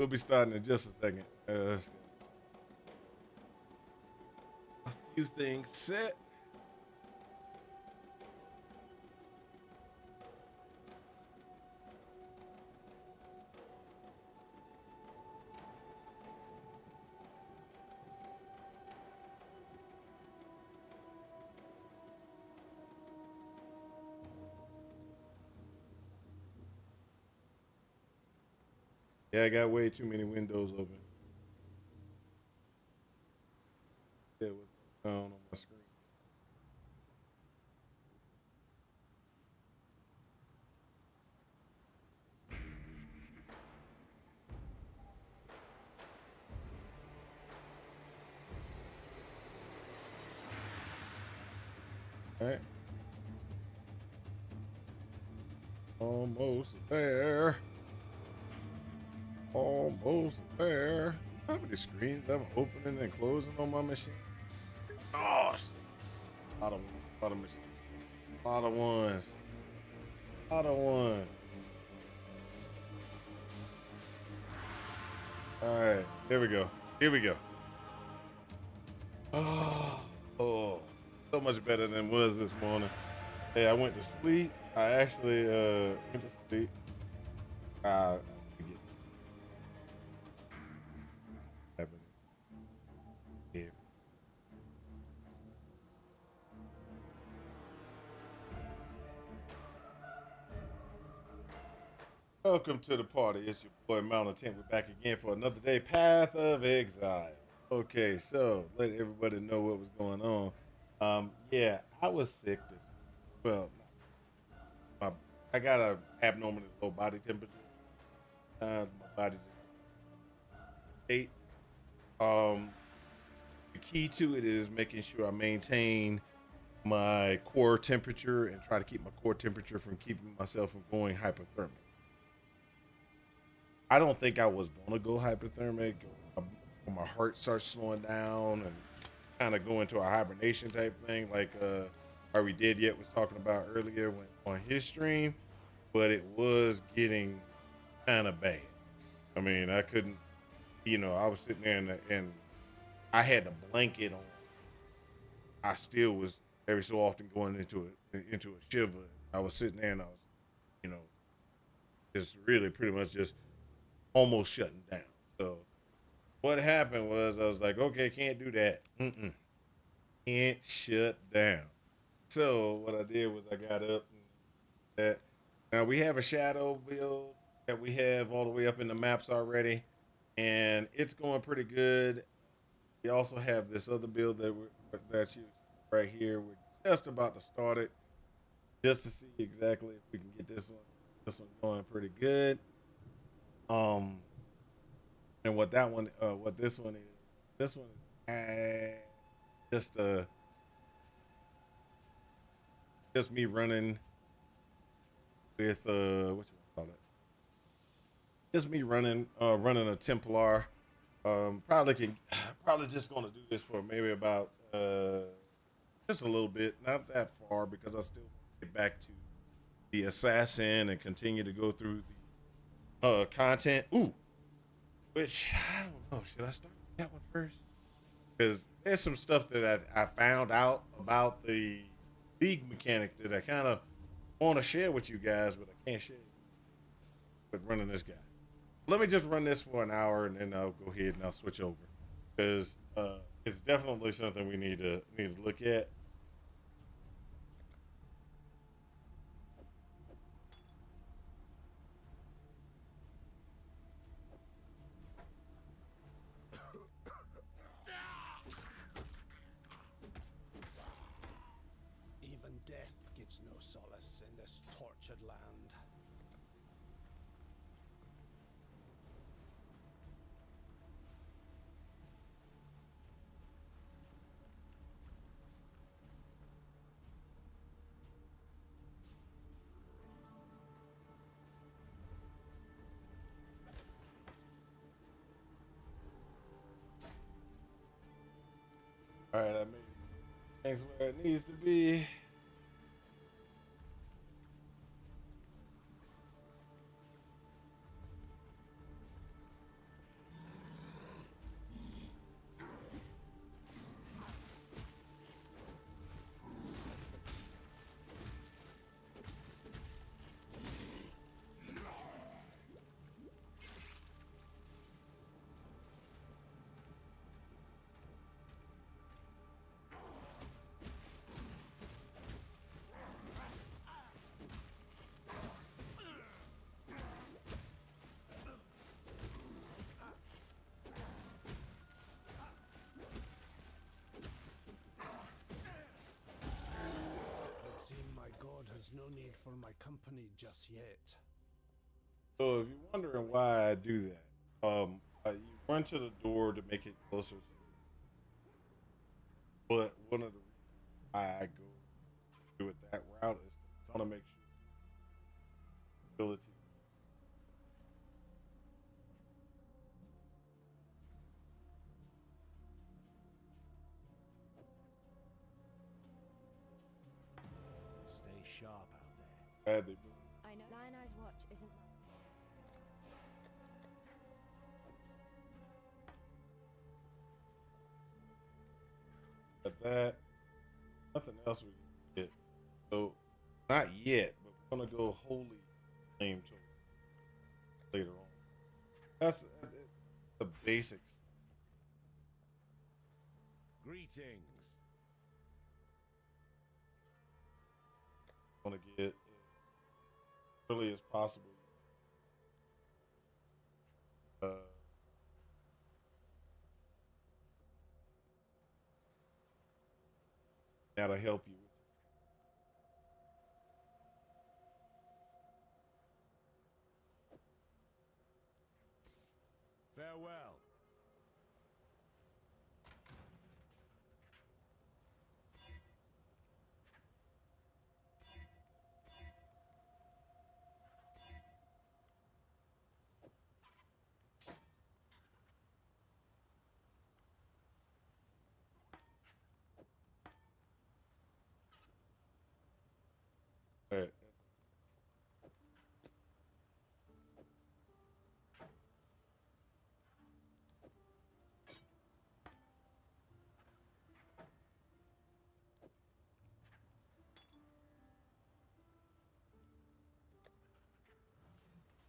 We'll be starting in just a second. A few things set. Yeah, I got way too many windows open. Yeah, what's going on my screen? All right, almost there. Almost there. How many screens I'm opening and closing on my machine? Gosh, a lot of machines, a lot of ones, a lot of ones. All right, here we go. Here we go. Oh, so much better than it was this morning. Hey, I went to sleep. I actually went to sleep. I forget what happened here. Welcome to the party. It's your boy Mountain Tent. We're back again for another day. Path of Exile. Okay, so let everybody know what was going on. Yeah, I was sick this week. Well, my, I got a abnormally low body temperature. My body just ate. Um, the key to it is making sure I maintain my core temperature and try to keep my core temperature from keeping myself from going hypothermic. I don't think I was gonna go hypothermic. My heart starts slowing down and kind of go into a hibernation type thing, like Are We Dead Yet was talking about earlier when on his stream, but it was getting kind of bad. I mean, I couldn't, I was sitting there and I had the blanket on. I still was every so often going into a shiver. I was sitting there and I was, you know, just really pretty much just almost shutting down. So what happened was I was like, okay, can't do that. Can't shut down. So what I did was I got up and that. Now we have a shadow build that we have all the way up in the maps already, and it's going pretty good. We also have this other build that's right here. We're just about to start it, just to see exactly if we can get this one going pretty good. Um, and what this one is just just me running with what you call it? Just me running a Templar. Probably can probably just gonna do this for maybe about just a little bit, not that far because I still want to get back to the assassin and continue to go through the content. Ooh, which I don't know. Should I start with that one first? Because there's some stuff that I found out about the league mechanic that I kind of want to share with you guys, but I can't share with running this guy. Let me just run this for an hour and then I'll go ahead and I'll switch over because it's definitely something we need to look at. Even death gives no solace in this tortured land. All right, I made things where it needs to be. There's no need for my company just yet. So if you're wondering why I do that, you run to the door to make it closer. But one of the reasons why I go do it that route is I want to make sure ability. Stay sharp out there. Glad they moved. I know Lion Eye's watch isn't. But that, nothing else we can get. So, not yet, but we're gonna go holy flame to later on. That's the basics. Greetings. Want to get as early as possible. That'll help you. Farewell. All right.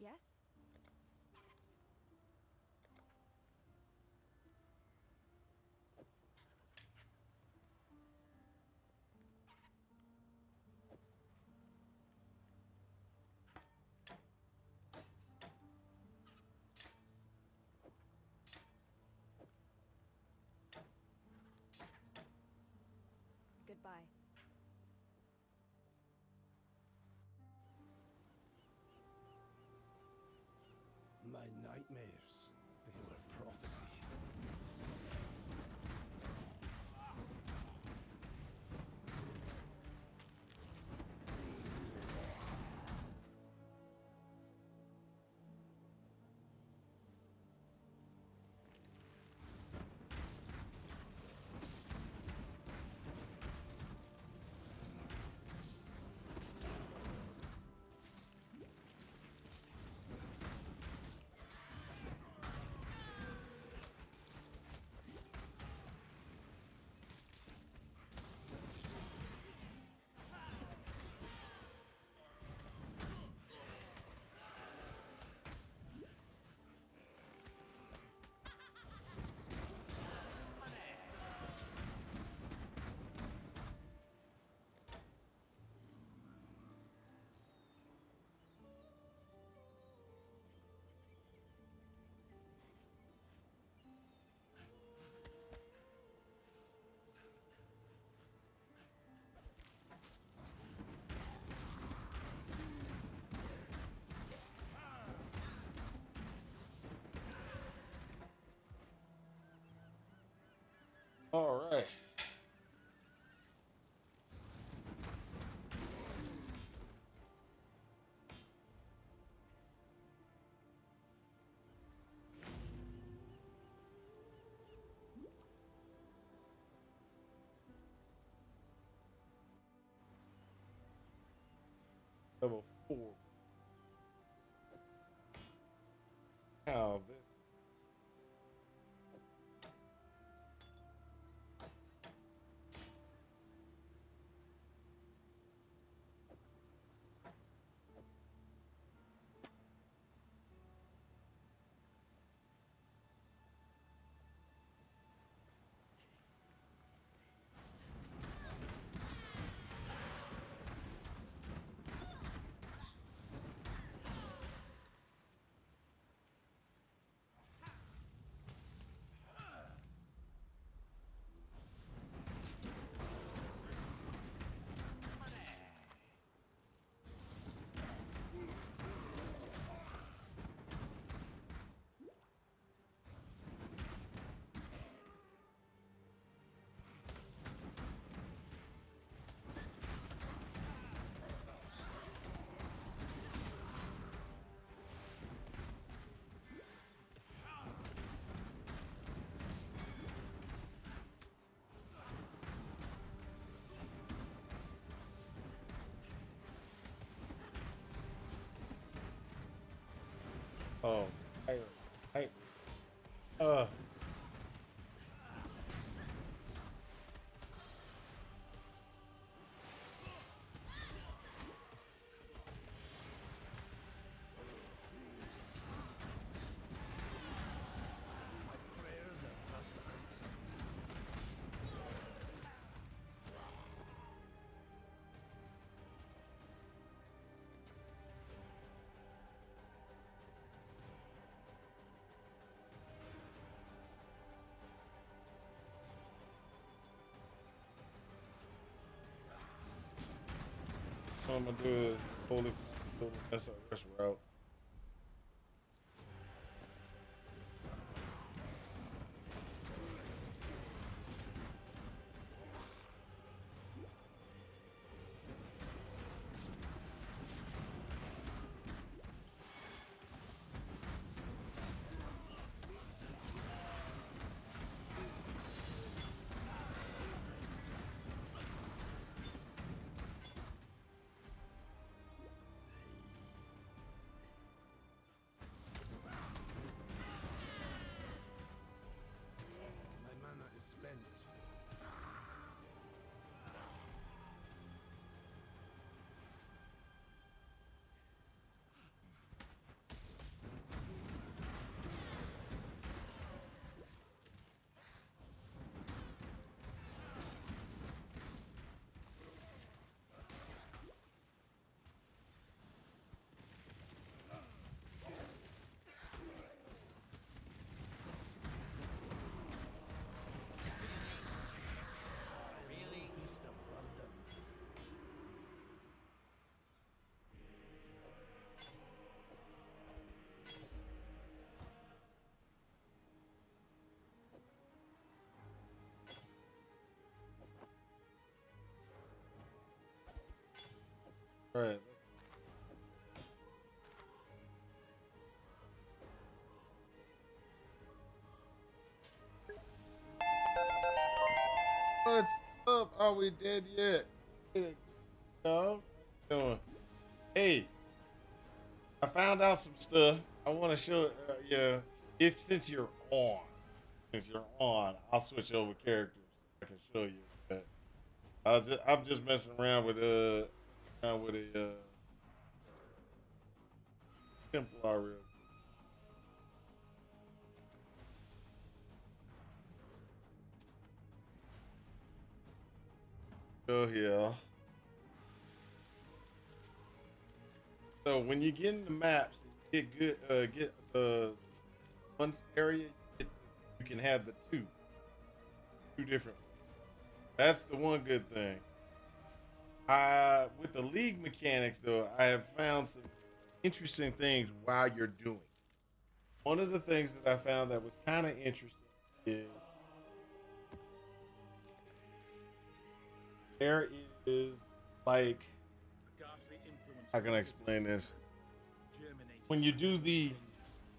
Yes? Goodbye. My nightmares, they were prophecy. All right. Level 4. Now this. Oh, I, uh, Prayers are thus answered. what I'm gonna do is holy SRS route. My mana is spent. Really? Beast of burden. Right. What's up? Are we dead yet? Hey, dog. How you doing? Hey, I found out some stuff. I want to show you. If since you're on, I'll switch over characters. I can show you. But I'm just messing around with a Templar real. Go here. So when you get in the maps, you get one area, you can have the two different. That's the one good thing. With the league mechanics though, I have found some interesting things while you're doing. One of the things that I found that was kind of interesting is there is like, how can I explain this? When you do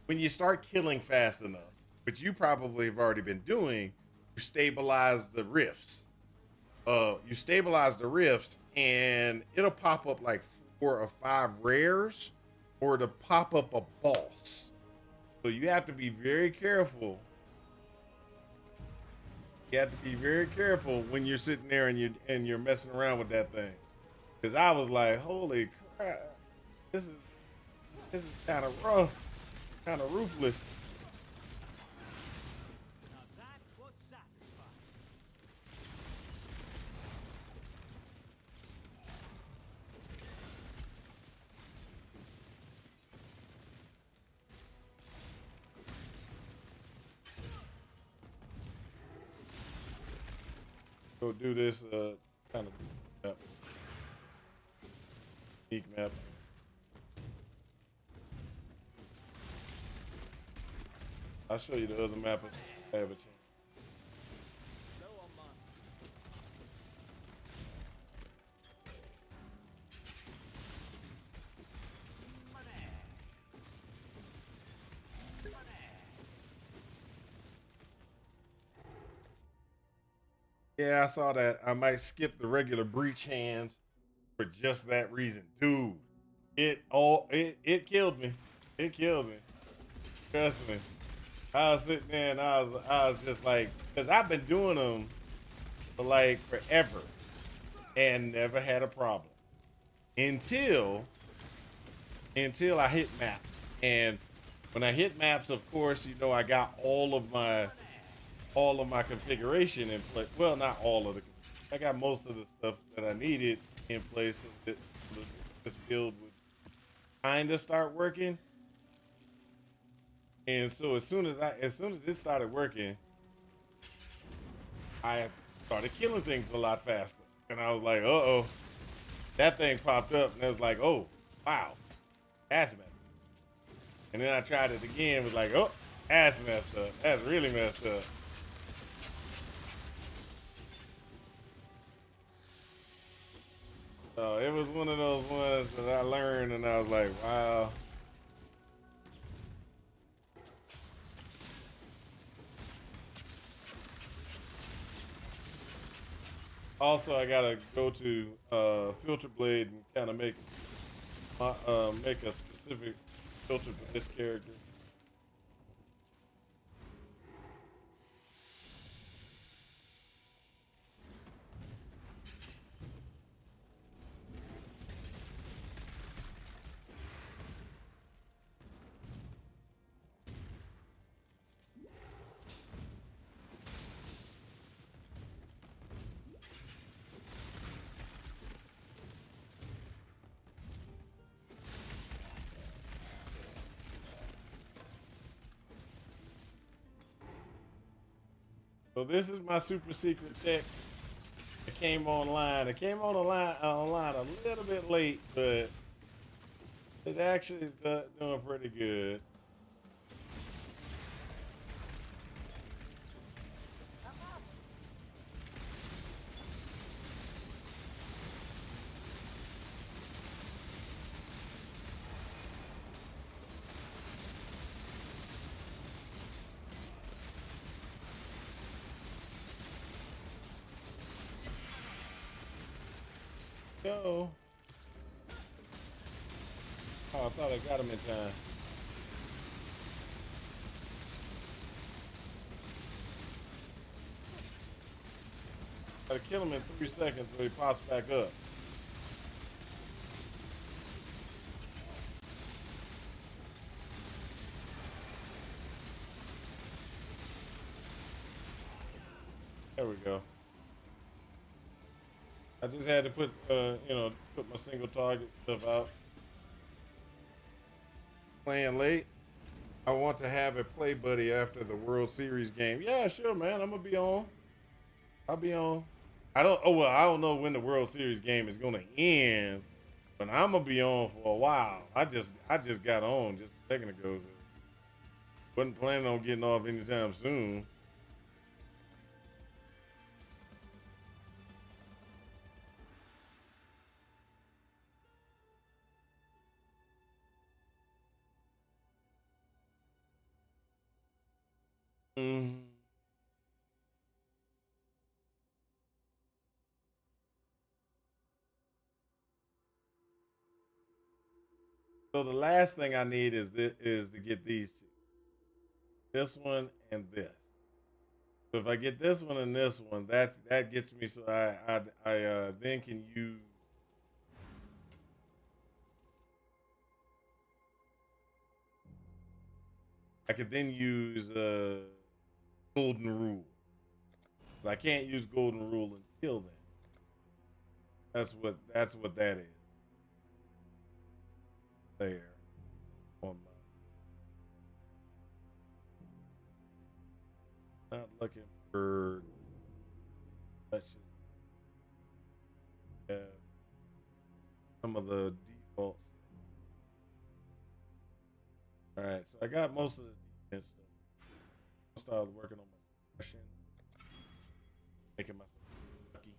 when you start killing fast enough, which you probably have already been doing, you stabilize the rifts. You stabilize the rifts, and it'll pop up like 4 or 5 rares, or to pop up a boss. So you have to be very careful. You have to be very careful when you're sitting there and you're messing around with that thing. Because I was like, holy crap, this is kind of rough, kind of ruthless. Now that was satisfying. Go do this kind of map. Unique map. I'll show you the other map if I have a chance. So on mine. Yeah, I saw that. I might skip the regular breach hands for just that reason. Dude, it killed me. It killed me. Trust me. I was sitting there and I was just like, because I've been doing them for like forever and never had a problem until I hit maps. And when I hit maps, of course, you know, I got all of my configuration in place. Well, not all of the. I got most of the stuff that I needed in place so that this build would kind of start working. And so as soon as it started working, I started killing things a lot faster. And I was like, uh-oh. That thing popped up and I was like, oh, wow, that's messed up. And then I tried it again, was like, oh, that's messed up. That's really messed up. So it was one of those ones that I learned and I was like, wow. Also, I gotta go to Filter Blade and kind of make a specific filter for this character. So this is my super secret tech. It came online. It came online a little bit late, but it actually is doing pretty good. So, oh, I thought I got him in time. Gotta kill him in 3 seconds so he pops back up. There we go. I just had to put, put my single target stuff out. Playing late. I want to have a play buddy after the World Series game. Yeah, sure, man. I'm gonna be on. I'll be on. I don't know when the World Series game is gonna end, but I'm gonna be on for a while. I just got on just a second ago. So wasn't planning on getting off anytime soon. Mm. So the last thing I need is to get these two. This one and this. So if I get this one and this one, that gets me so I then can use I could then use golden rule. But I can't use golden rule until then. That's what that is. There. On my, not looking for touches. Yeah. Some of the defaults. All right, so I got most of the defense stuff. I started working on my suppression, making myself lucky.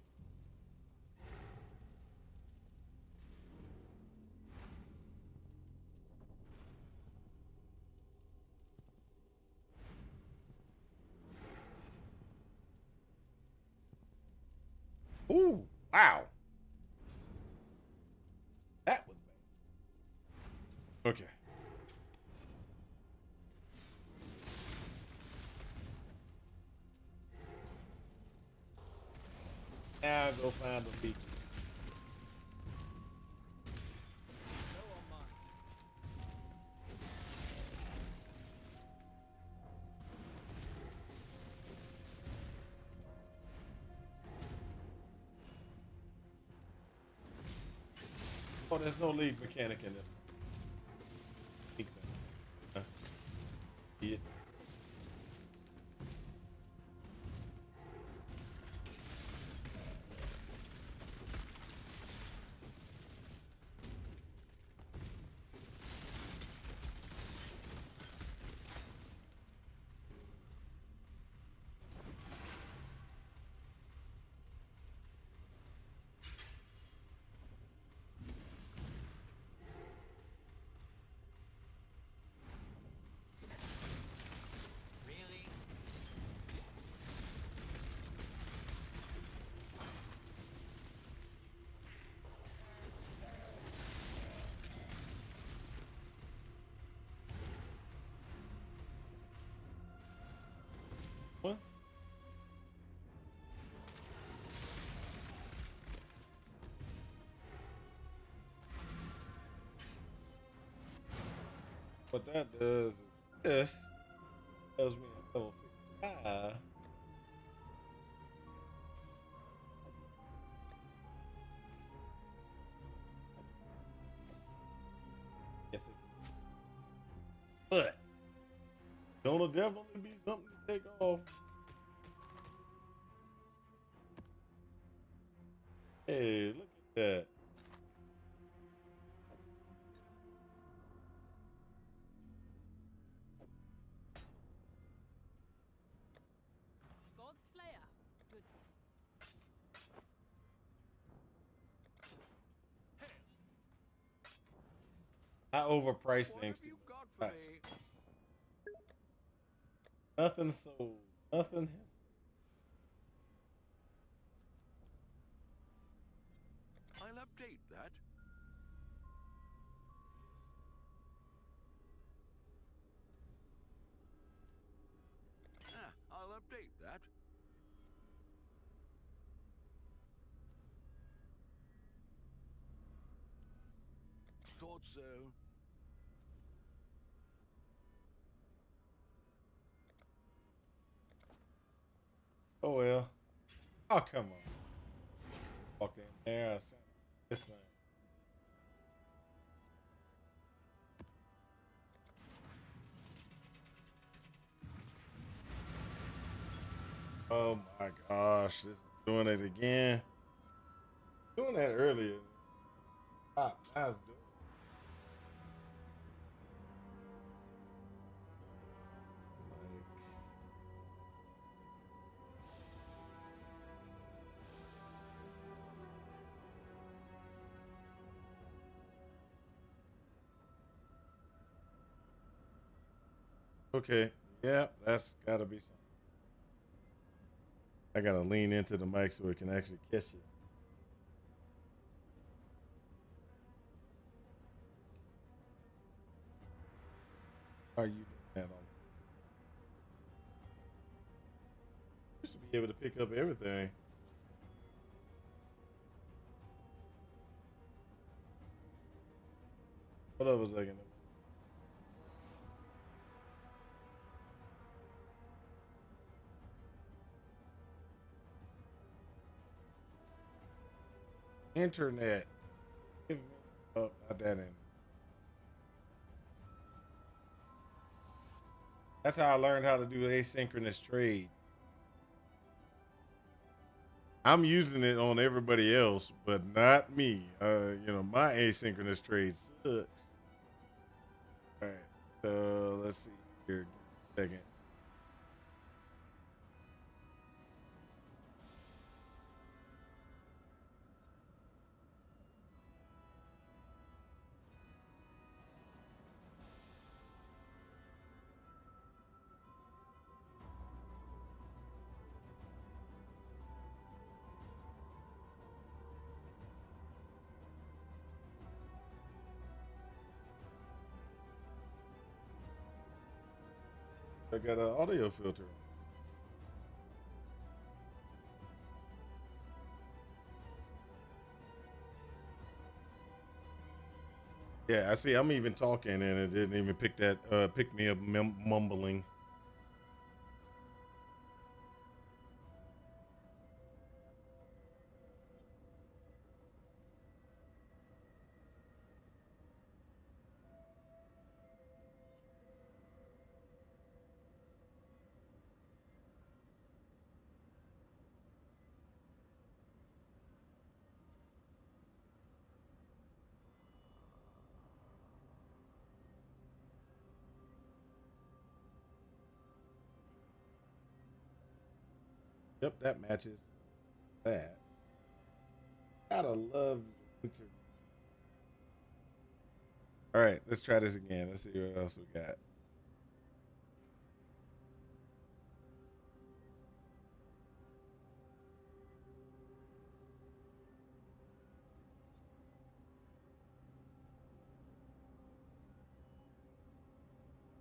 Ooh, wow. That was bad. Okay. find the leak. Go on mine. Oh, there's no leak mechanic in this. Leak thing. Yeah. Really? What? What that does is this tells me a level 55. Yes, it is. But gonna definitely be something to take off. Hey, look at that. God Slayer. Good. I overprice What things have too you much. got for Gosh, me? nothing sold. Nothing. I'll update that. I'll update that. Thought so. Oh well. Oh come on. Walked in there. I was trying to this thing. Oh my gosh, this is doing it again. Doing that earlier. Ah, now it's doing like, okay. Yeah, that's gotta be something. I gotta lean into the mic so it can actually catch it. Are you doing that on? Used to be able to pick up everything. Hold up a second. Internet. Give me. Oh, not that in. That's how I learned how to do asynchronous trade. I'm using it on everybody else, but not me. My asynchronous trade sucks. All right. So let's see here. Give me a second. I got an audio filter. Yeah, I see. I'm even talking, and it didn't even pick me up mumbling. Yep, that matches that. Gotta love winter. All right, let's try this again. Let's see what else we got.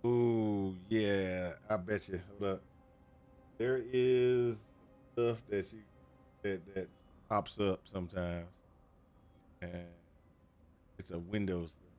Ooh, yeah, I bet you. Hold up. There is stuff that pops up sometimes, and it's a Windows thing.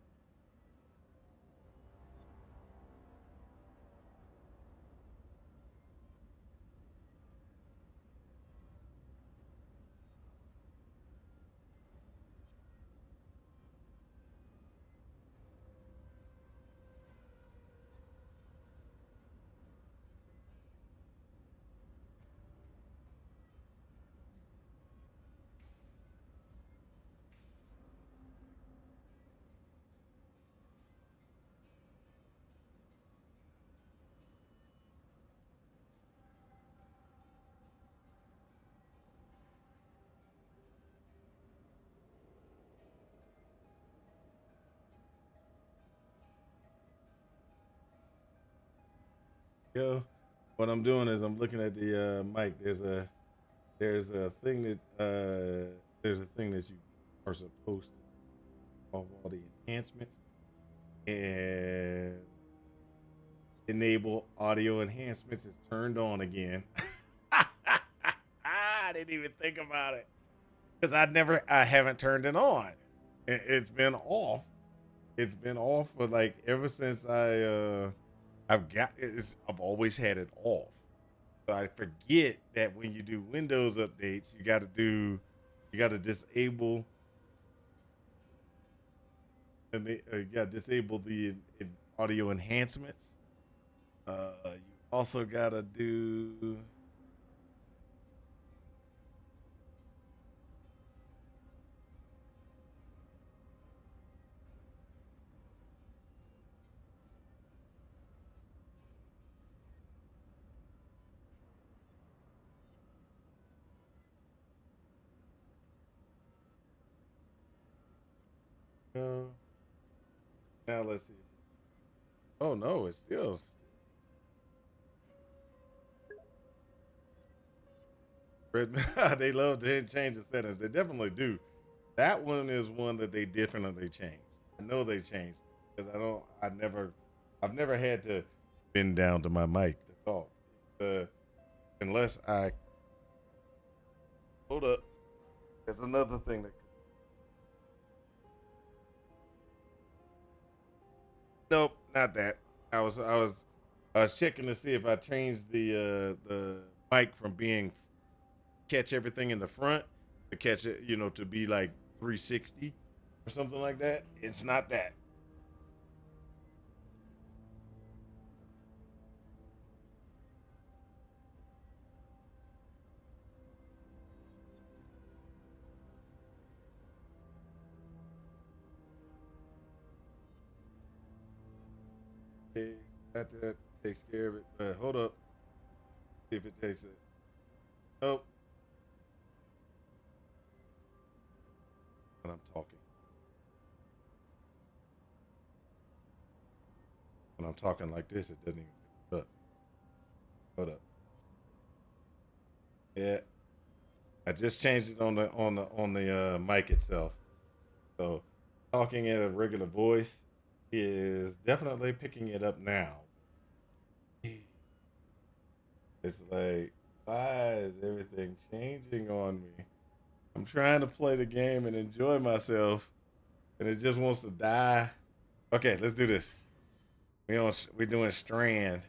Yo, what I'm doing is I'm looking at the mic. There's a thing that you are supposed to off all the enhancements and enable audio enhancements is turned on again. I didn't even think about it because I haven't turned it on. It's been off. It's been off for like ever since I've always had it off. So I forget that when you do Windows updates, you got to disable and you got to disable the audio enhancements. You also got to do. Uh, Now let's see. Oh no, it's still. They love to change the settings. They definitely do. That one is one that they definitely changed. I know they changed it because I've never had to bend down to my mic to talk. Uh, Unless I hold up. There's another thing that. Nope, not that. I was checking to see if I changed the mic from being catch everything in the front to catch it, to be like 360 or something like that. It's not that. Okay, that takes care of it. Hold up, see if it takes it. Nope. When I'm talking, when I'm talking like this, it doesn't even pick it up. Hold up. Yeah, I just changed it on the mic itself. So talking at a regular voice is definitely picking it up now. It's like, why is everything changing on me? I'm trying to play the game and enjoy myself, and it just wants to die. Okay, let's do this. We're doing Strand.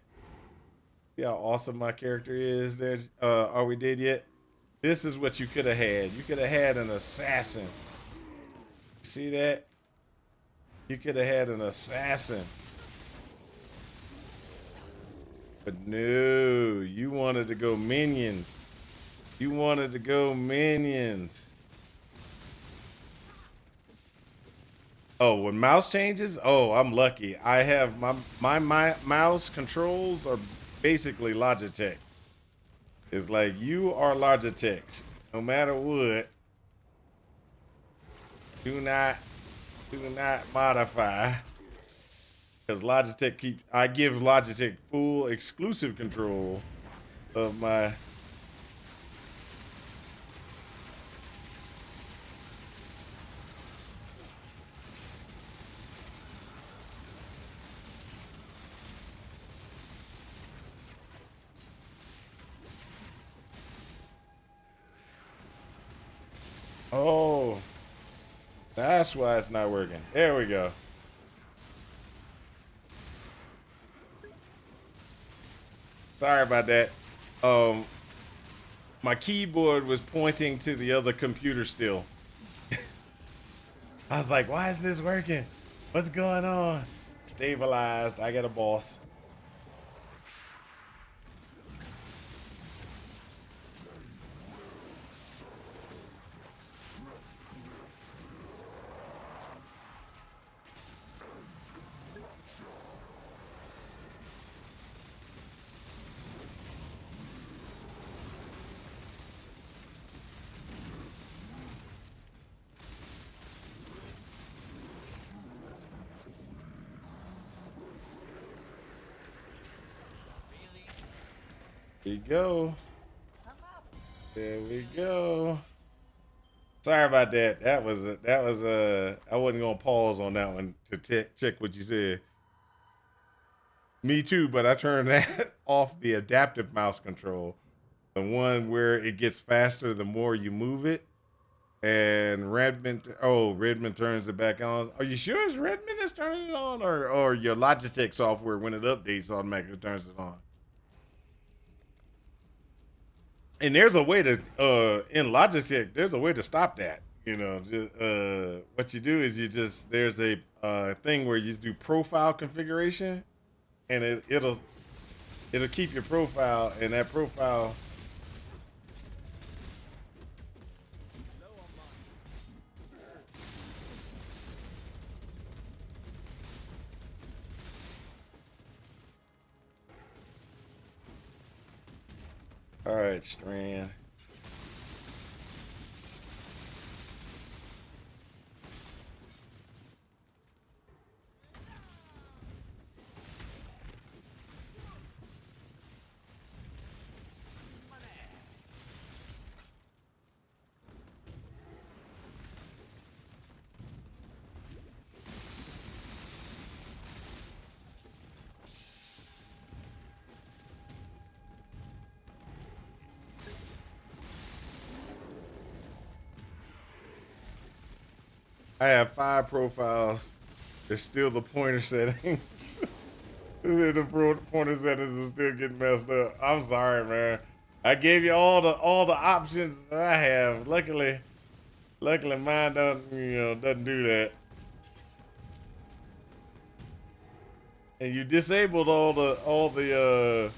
See how awesome my character is there? Are we dead yet? This is what you could have had. You could have had an assassin. See that? You could have had an assassin. But no, you wanted to go minions. You wanted to go minions. Oh, when mouse changes? Oh, I'm lucky. I have my mouse controls are basically Logitech. It's like you are Logitech. No matter what, do not modify. Because Logitech I give Logitech full exclusive control of my. Oh, that's why it's not working. There we go. Sorry about that. My keyboard was pointing to the other computer still. I was like, why is this working? What's going on? Stabilized. I got a boss. There you go. There we go. Sorry about that. That was I wasn't gonna pause on that one to check what you said. Me too, but I turned that off the adaptive mouse control, the one where it gets faster the more you move it. And Redmond turns it back on. Are you sure it's Redmond that's turning it on, or your Logitech software when it updates automatically turns it on? And there's a way to in Logitech, there's a way to stop that. You know, what you do is there's a thing where you do profile configuration, and it'll keep your profile, and that profile. All right, Strand. I have 5 profiles. There's still the pointer settings. The pointer settings are still getting messed up. I'm sorry, man. I gave you all the options that I have. Luckily mine doesn't do that. And you disabled all the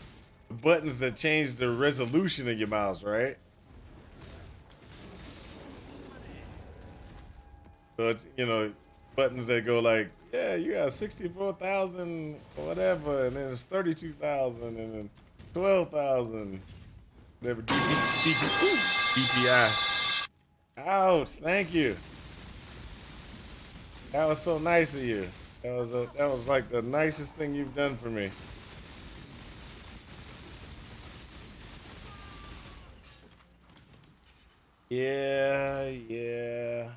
buttons that change the resolution of your mouse, right? So it's, buttons that go like, yeah, you got 64,000 or whatever, and then it's 32,000, and then 12,000. Whatever DPI. Ouch! Thank you. That was so nice of you. That was like the nicest thing you've done for me. Yeah, yeah.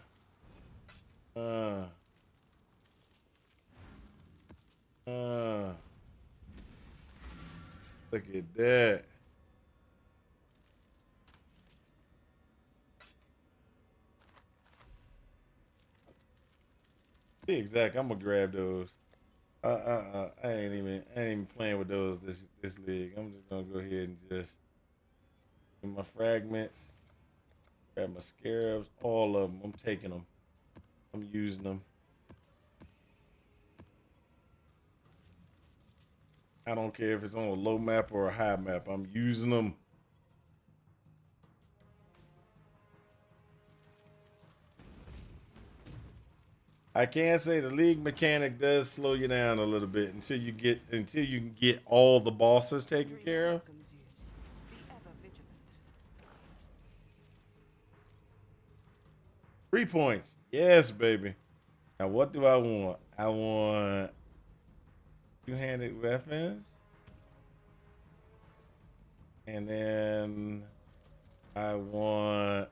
Look at that. exact. I'm gonna grab those. I ain't even playing with those this league. I'm just gonna go ahead and just get my fragments, grab my scarabs, all of them. I'm taking them. I'm using them. I don't care if it's on a low map or a high map. I'm using them. I can say the league mechanic does slow you down a little bit until you can get all the bosses taken care of. welcomes you. Be ever vigilant. 3 points. Yes, baby. Now what do I want? I want two-handed weapons. And then I want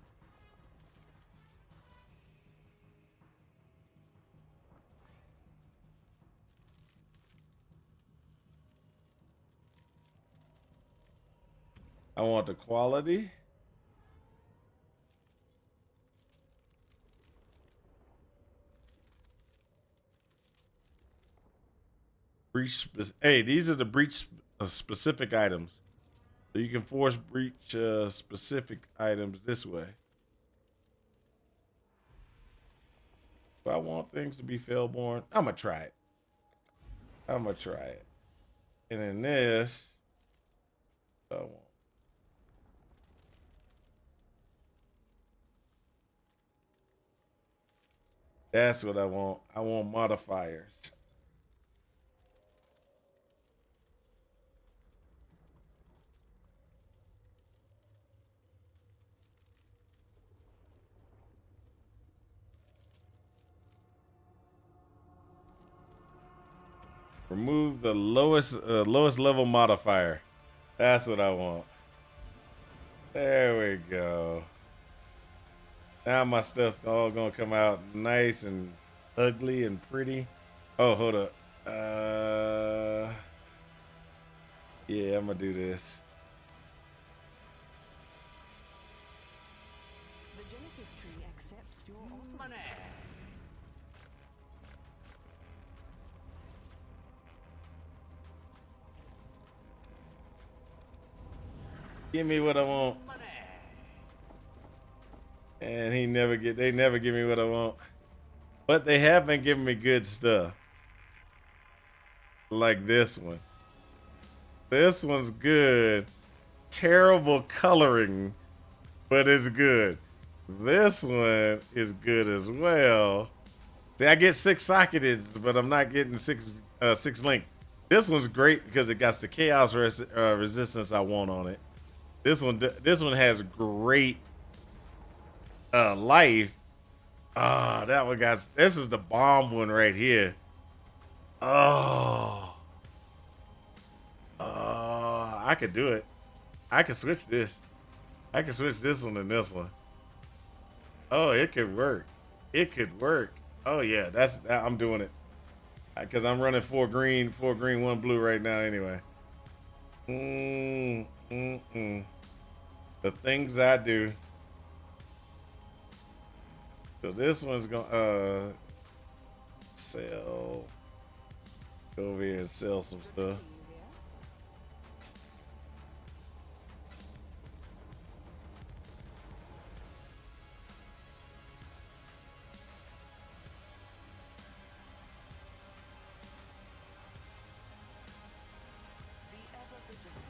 the quality. Hey, these are the breach specific items. So you can force breach specific items this way. Do I want things to be Fellborn? I'm gonna try it. And then this, I want. That's what I want. I want modifiers. Remove the lowest level modifier. That's what I want. There we go. Now my stuff's all gonna come out nice and ugly and pretty. Oh, hold up. Yeah, I'm gonna do this. The Genesis tree accepts your offer. Money. Give me what I want. Money. And they never give me what I want. But they have been giving me good stuff. Like this one. This one's good. Terrible coloring, but it's good. This one is good as well. See, I get 6 socketed, but I'm not getting six link. This one's great because it got the chaos resistance I want on it. This one has great life. That one got. This is the bomb one right here. I could do it. I can switch this. I can switch this one and this one. Oh, it could work. It could work. Oh yeah, I'm doing it. Because I'm running 4 green, 1 blue right now anyway. The things I do. So this one's gonna sell. Go over here and sell some Good to stuff. see you here. Be ever vigilant.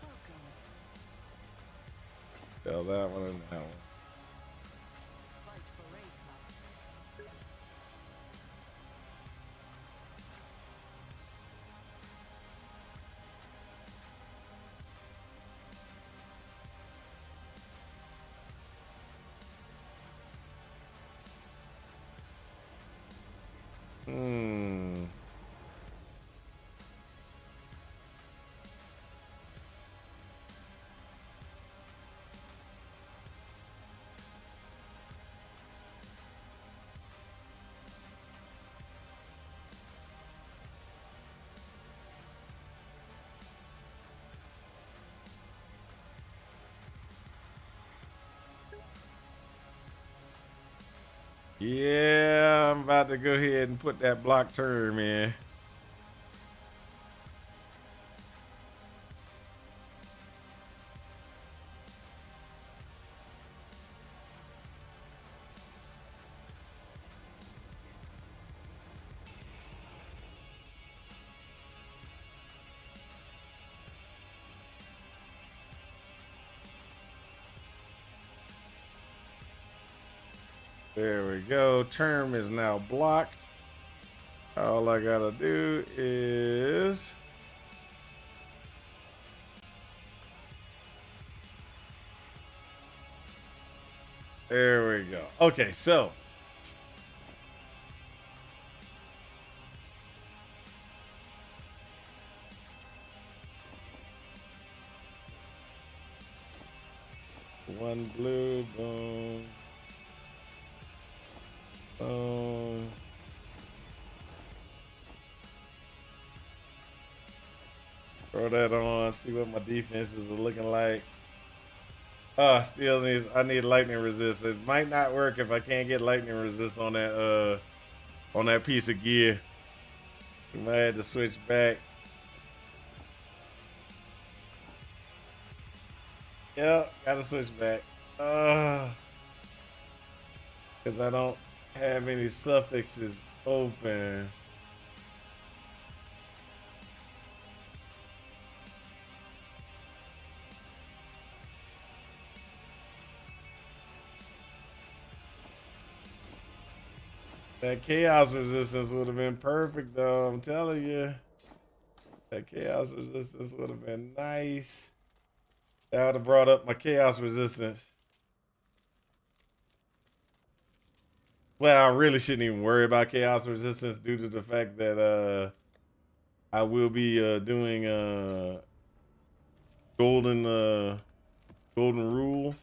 Welcome. Sell that one and that one. Fight for Raycast. Yeah, I'm about to go ahead and put that block term in. There we go. Term is now blocked. All I gotta do is there we go. Okay, so one blue, boom, boom. Throw that on, see what my defenses are looking like. Oh, still needs, I need lightning resist. It might not work if I can't get lightning resist on that piece of gear. We might have to switch back. Yep, gotta switch back. Because I don't have any suffixes open. That chaos resistance would have been perfect, though. I'm telling you. That chaos resistance would have been nice. That would have brought up my chaos resistance. Well, I really shouldn't even worry about chaos resistance due to the fact that I will be doing golden golden rule.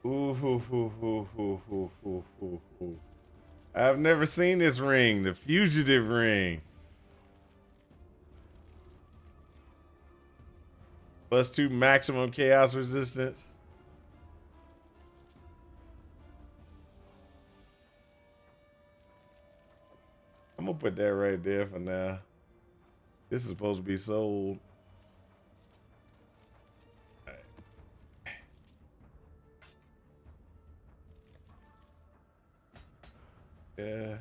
Ooh, hoo, hoo, hoo, hoo, hoo, hoo, hoo, hoo. I've never seen this ring, the fugitive ring. +2 maximum chaos resistance. I'm gonna put that right there for now. This is supposed to be sold. Yeah.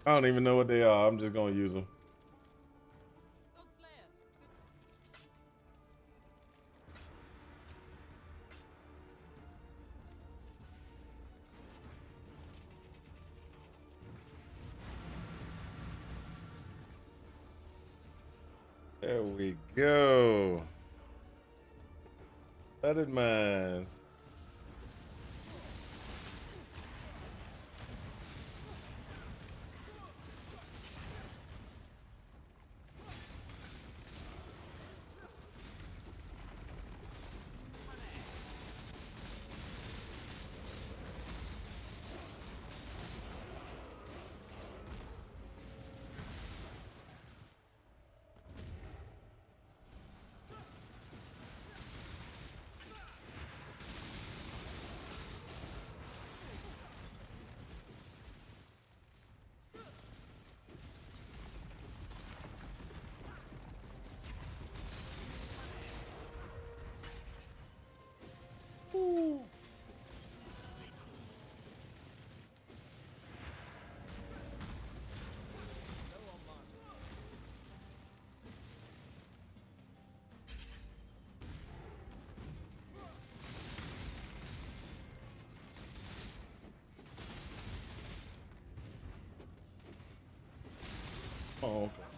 I don't even know what they are. I'm just gonna use them. There we go. Flooded mines.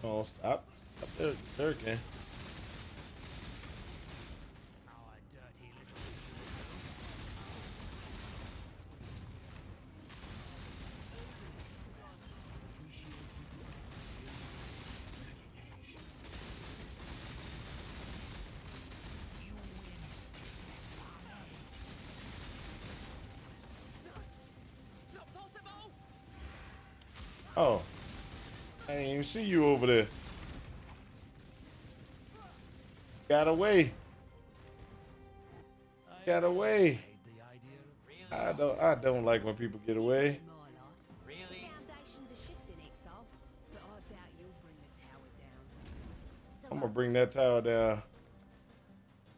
Oh, stop. Stop there, jerking. Our dirty little. Oh, I didn't even see you over there. Got away. Got away. The idea of I don't like when people get away. The foundations are shifting, Exile, but I doubt you'll bring the tower down. So I'm gonna bring that tower down.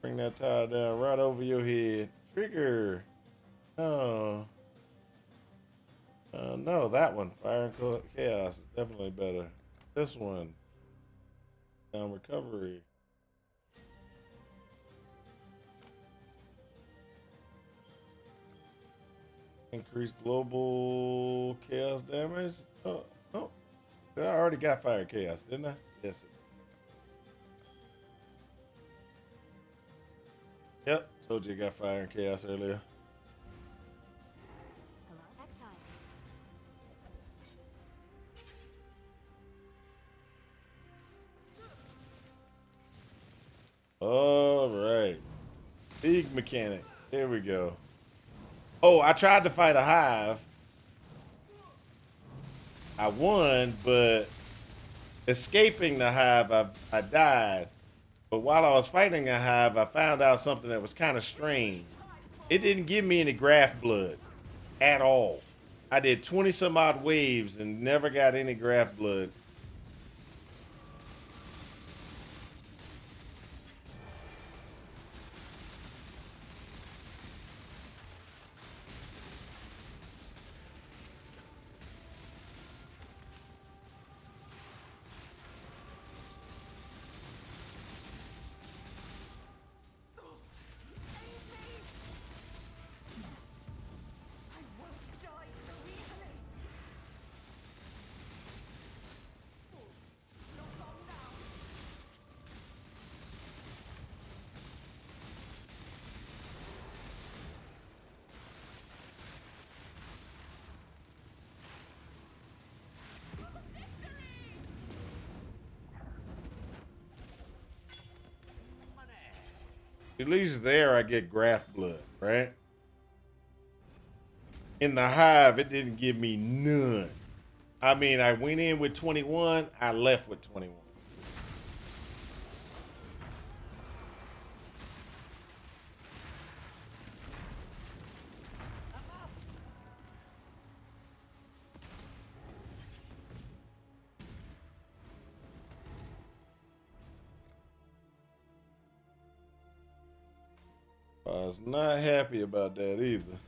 Bring that tower down right over your head. Trigger. No. No, that one. Fire and Chaos is definitely better. This one. Down recovery. Increase global chaos damage. Oh, no. I already got fire and chaos, didn't I? Yes. Yep. Told you I got fire and chaos earlier. Hello? Exile. All right. Big mechanic. There we go. Oh, I tried to fight a hive. I won, but escaping the hive, I died. But while I was fighting a hive, I found out something that was kind of strange. It didn't give me any graft blood at all. I did 20 some odd waves and never got any graft blood. I won't die so easily. Not long now. At least there I get graft blood, right? In the hive, it didn't give me none. I mean, I went in with 21, I left with 21. I was not happy about that either.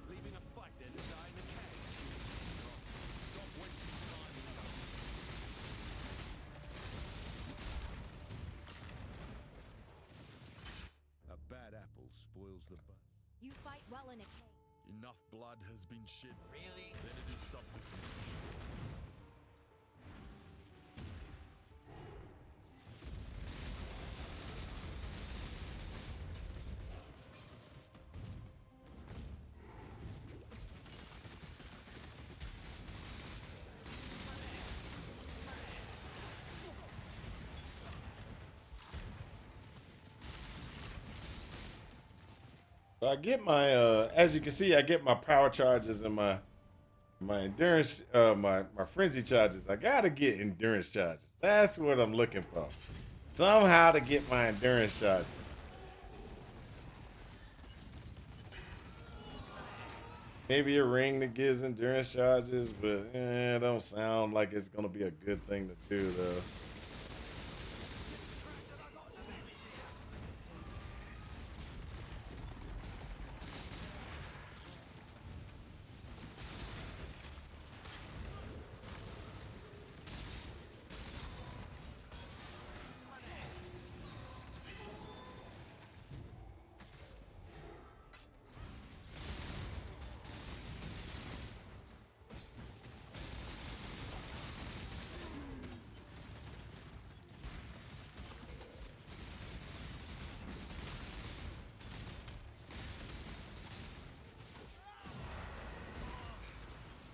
Leaving a fighter to die in a cage. Stop wasting time. A bad apple spoils the bunch. You fight well in a cave. Enough blood has been shed. Really? Then it is subterfuge. So I get my, as you can see, I get my power charges and my endurance, my frenzy charges. I gotta get endurance charges. That's what I'm looking for. Somehow to get my endurance charges. Maybe a ring that gives endurance charges, but it don't sound like it's gonna be a good thing to do though.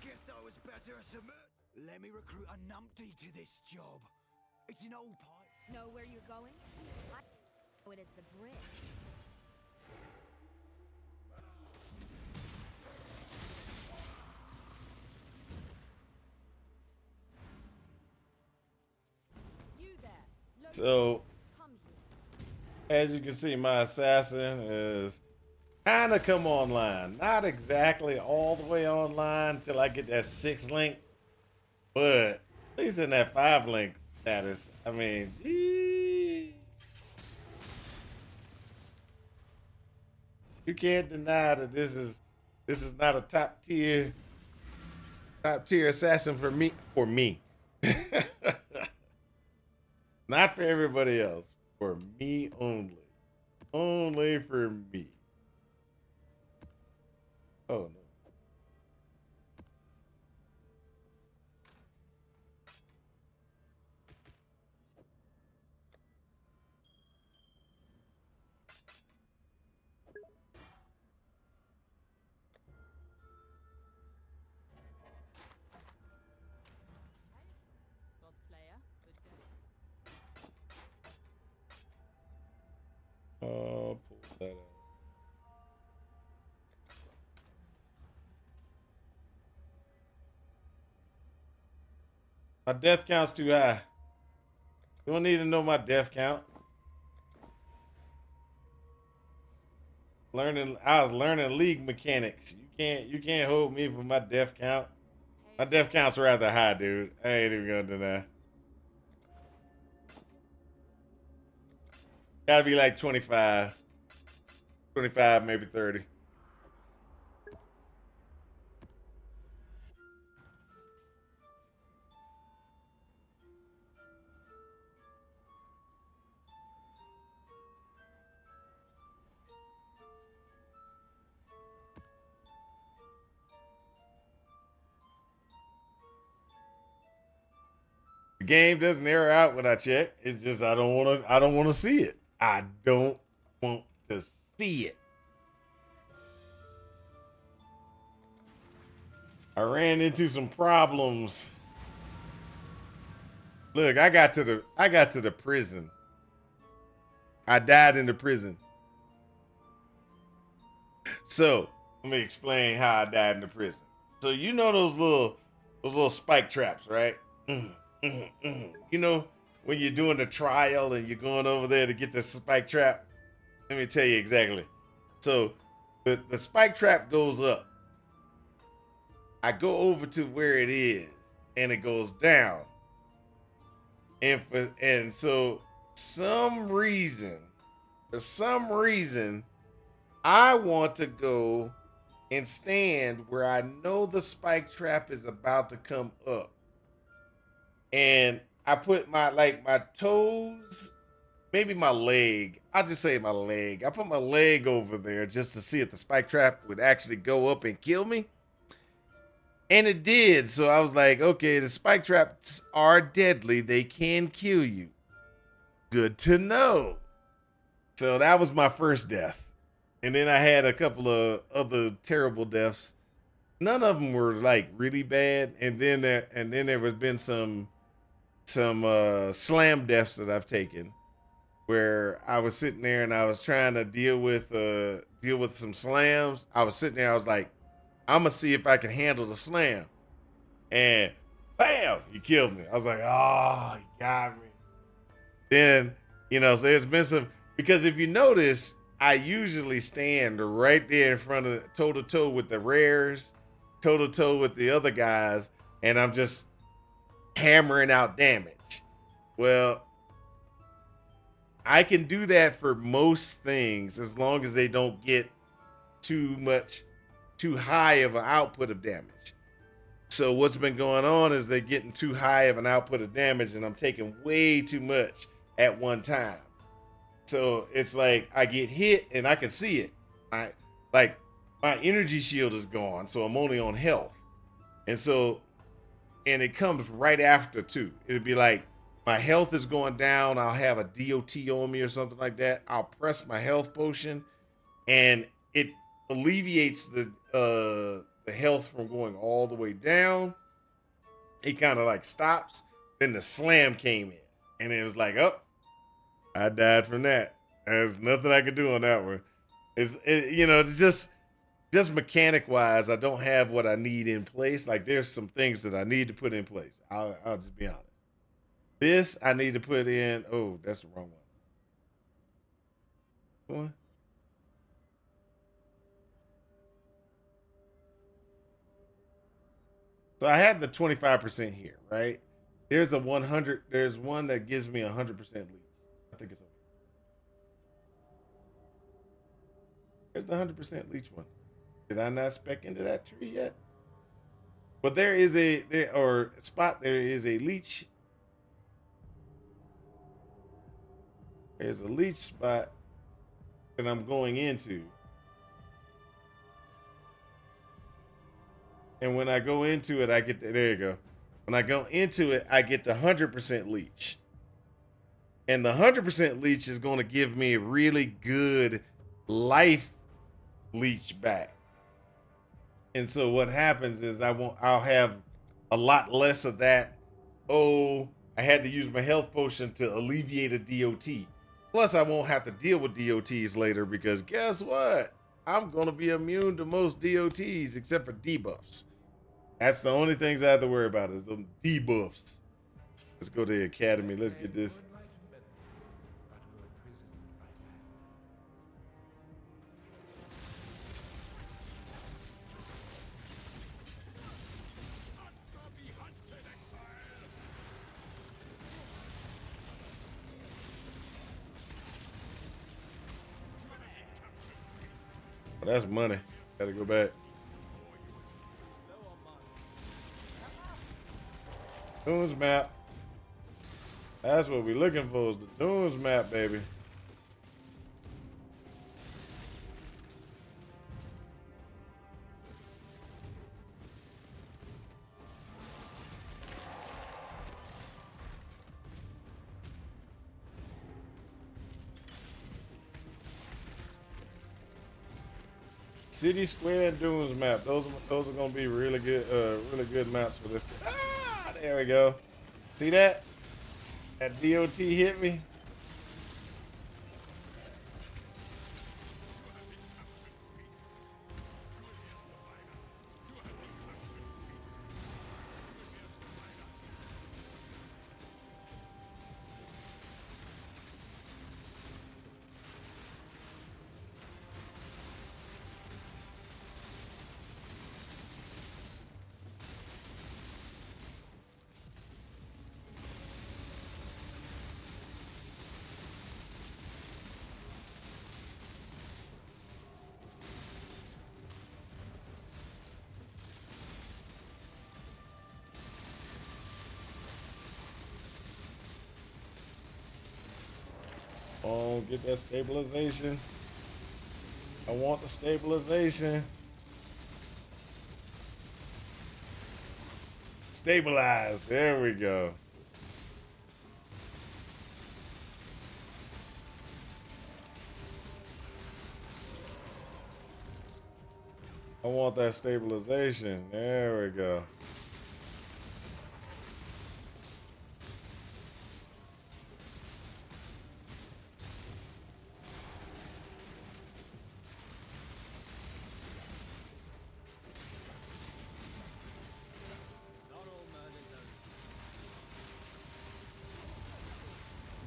Guess I was better at a Let me recruit a numpty to this job. It's an old pipe. Know where you're going? I know it is the bridge. You there. Look, So, come here. as you can see, my assassin is kind of come online. Not exactly all the way online till I get that 6 link, but at least in that 5 link status. I mean, gee, you can't deny that this is not a top tier assassin for me. For me, not for everybody else. For me only. Only for me. Oh no. Godslayer, good day. Pull that out. My death count's too high. You don't need to know my death count. I was learning league mechanics. You can't hold me for my death count. My death count's rather high, dude. I ain't even gonna deny. Gotta be like 25. 25, maybe 30. The game doesn't error out when I check. It's just I don't wanna see it. I don't want to see it. I ran into some problems. Look, I got to the prison. I died in the prison. So let me explain how I died in the prison. So you know those little spike traps, right? You know when you're doing the trial and you're going over there to get the spike trap? Let me tell you exactly. So the spike trap goes up. I go over to where it is and it goes down. And so for some reason, I want to go and stand where I know the spike trap is about to come up. And I put my toes, maybe my leg. I'll just say my leg. I put my leg over there just to see if the spike trap would actually go up and kill me. And it did. So I was like, okay, the spike traps are deadly. They can kill you. Good to know. So that was my first death. And then I had a couple of other terrible deaths. None of them were like really bad. And then there has been some slam deaths that I've taken where I was sitting there and I was trying to deal with some slams. I was sitting there, I was like, I'm gonna see if I can handle the slam. And bam, he killed me. I was like, oh, he got me. Then, so there's been some, because if you notice, I usually stand right there in front of toe to toe with the rares, toe to toe with the other guys, and I'm just hammering out damage. Well, I can do that for most things as long as they don't get too high of an output of damage. So what's been going on is they're getting too high of an output of damage and I'm taking way too much at one time. So it's like I get hit and I can see it. My energy shield is gone, so I'm only on health. And it comes right after too. It'll be like my health is going down. I'll have a DOT on me or something like that. I'll press my health potion and it alleviates the health from going all the way down. he kind of like stops. Then the slam came in, and it was like, oh, I died from that. There's nothing I could do on that one. It's just mechanic wise, I don't have what I need in place. Like there's some things that I need to put in place. I'll just be honest. This I need to put in. Oh, that's the wrong one. So I had the 25% here, right? There's a 100. There's one that gives me 100% leech. I think it's okay. There's the 100% leech one. Did I not spec into that tree yet? But there is a leech. There's a leech spot that I'm going into. And when I go into it, I get there you go. When I go into it, I get the 100% leech. And the 100% leech is going to give me really good life leech back. And so what happens is I'll have a lot less of that. Oh, I had to use my health potion to alleviate a DOT. Plus, I won't have to deal with DOTs later because guess what? I'm going to be immune to most DOTs except for debuffs. That's the only things I have to worry about is the debuffs. Let's go to the academy. Let's get this. Oh, that's money. Gotta go back. Dunes map. That's what we're looking for is the Dunes map, baby. City Square and Dunes map. Those are gonna be really good maps for this. Ah, there we go. See that? That DOT hit me. Oh, get that stabilization. I want the stabilization. Stabilize. There we go. I want that stabilization. There we go.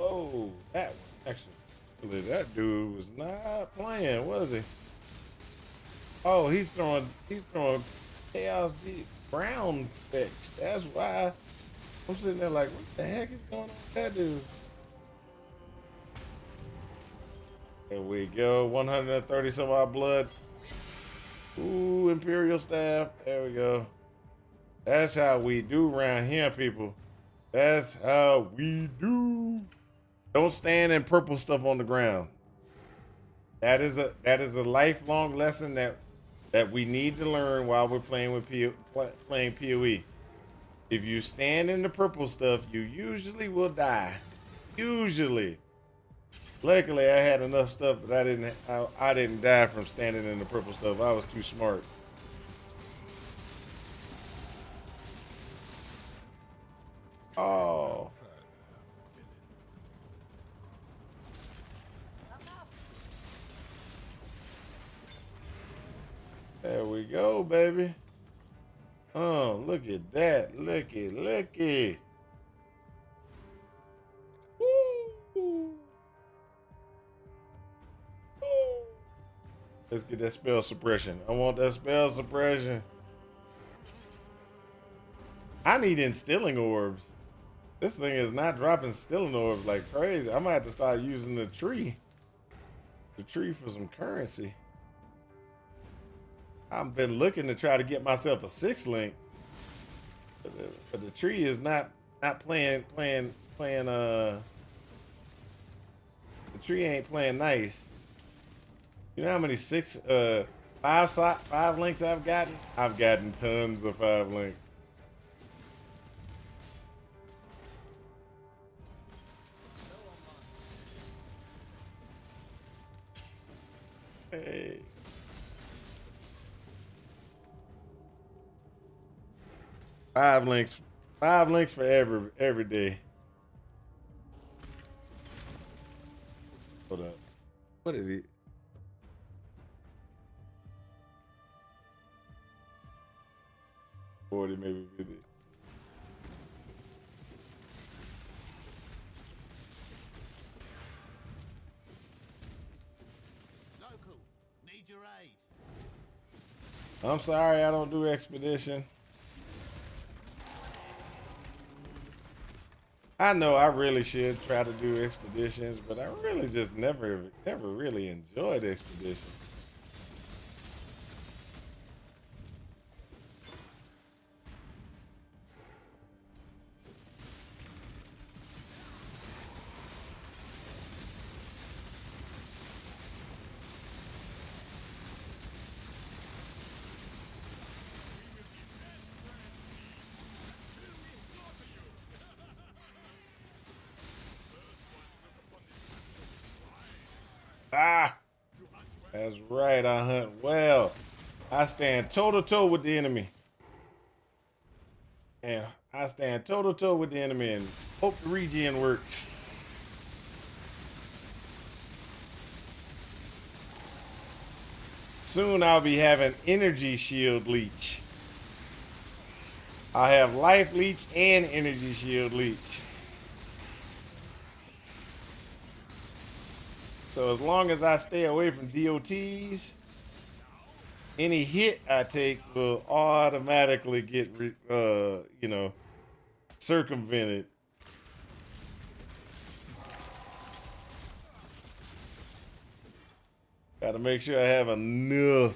Oh, that one. Actually, that dude was not playing, was he? Oh, he's throwing chaos deep ground fix. That's why I'm sitting there like, what the heck is going on with that dude? There we go. 130 some odd blood. Ooh, Imperial staff. There we go. That's how we do around here, people. That's how we do. Don't stand in purple stuff on the ground. That is a lifelong lesson that we need to learn while we're playing playing PoE. If you stand in the purple stuff, you usually will die. Usually. Luckily, I had enough stuff that I didn't die from standing in the purple stuff. I was too smart. Oh. There we go, baby. Oh, look at that. Looky. Woo. Let's get that spell suppression. I want that spell suppression. I need instilling orbs. This thing is not dropping instilling orbs like crazy. I might have to start using the tree. The tree for some currency. I've been looking to try to get myself a 6-link. But the tree is not playing the tree ain't playing nice. You know how many 5 links I've gotten? I've gotten tons of 5 links. Hey. Five links for every day. Hold up. What is it? $40, maybe $50. Local, need your aid. I'm sorry, I don't do expedition. I know I really should try to do expeditions, but I really just never really enjoyed expeditions. Ah, that's right. I hunt well. I stand toe to toe with the enemy. And I stand toe to toe with the enemy and hope the regen works. Soon I'll be having energy shield leech. I'll have life leech and energy shield leech. So as long as I stay away from DOTs, any hit I take will automatically get, circumvented. Got to make sure I have enough,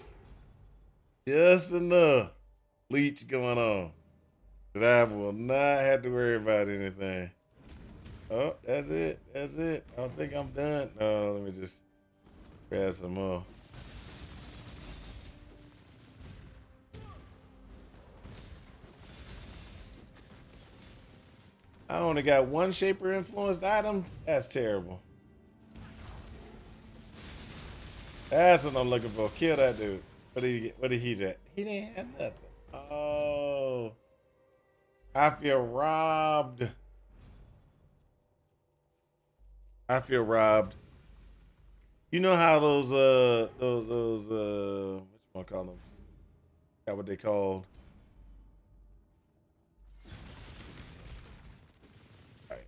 just enough leech going on that I will not have to worry about anything. Oh, that's it. That's it. I don't think I'm done. No, let me just grab some more. I only got one shaper influenced item. That's terrible. That's what I'm looking for. Kill that dude. What did he get? What did he get? He didn't have nothing. Oh, I feel robbed. I feel robbed. You know how those what you want to call them? Got what they called. All right.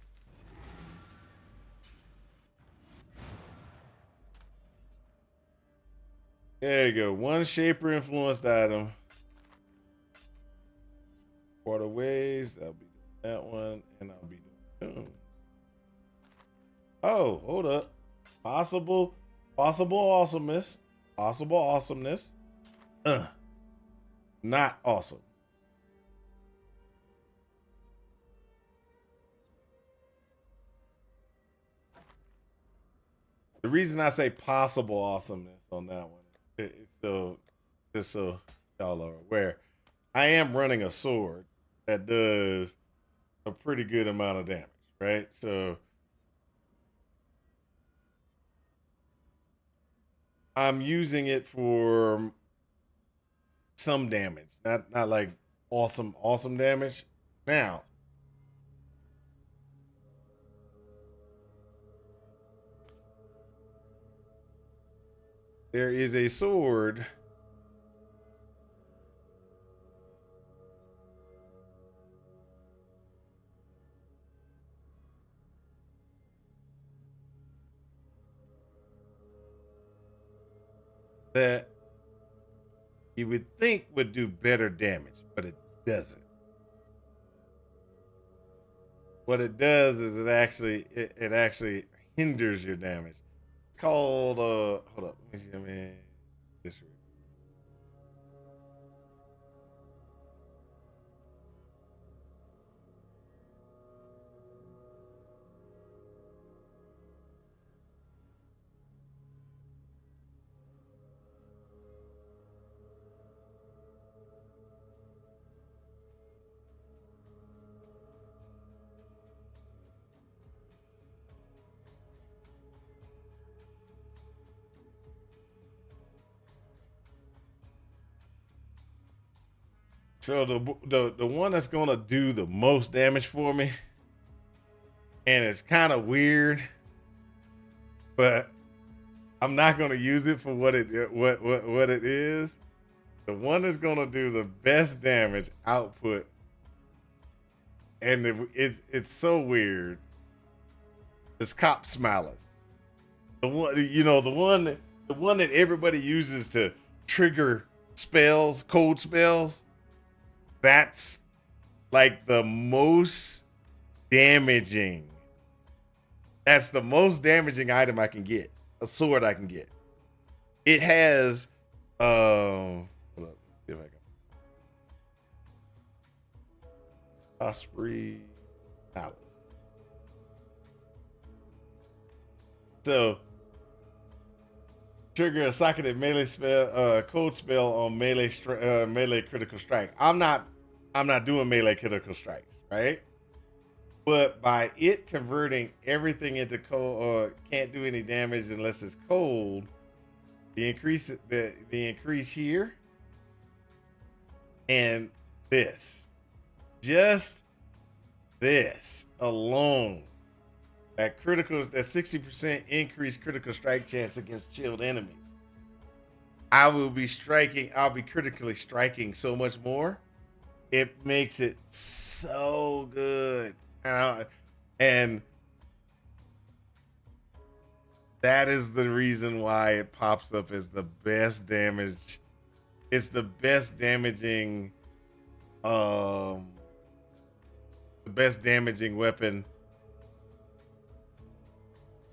There you go. One shaper influenced item. Waterways. I'll be doing that one, and I'll be doing tunes. Oh, hold up. Possible awesomeness. Possible awesomeness. Not awesome. The reason I say possible awesomeness on that one, it's so just so y'all are aware, I am running a sword that does a pretty good amount of damage, right? So I'm using it for some damage, not like awesome damage. Now, there is a sword that you would think would do better damage, but it doesn't. What it does is it actually hinders your damage. It's called hold up, let me see, I mean this. So the one that's gonna do the most damage for me, and it's kind of weird, but I'm not gonna use it for what what it is. The one that's gonna do the best damage output, and it's so weird. It's Cop Smilers. The one the one that everybody uses to trigger spells, cold spells. That's like the most damaging. That's the most damaging item I can get. A sword I can get. It has hold up, let's see if I can. Osprey Palace. So trigger a socketed melee spell, code spell on melee critical strike. I'm not doing melee critical strikes, right? But by it converting everything into cold, can't do any damage unless it's cold. The increase here and this, just this alone, that 60% increased critical strike chance against chilled enemies. I'll be critically striking so much more. It makes it so good. And that is the reason why it pops up as the best damage. It's the best damaging, the best damaging weapon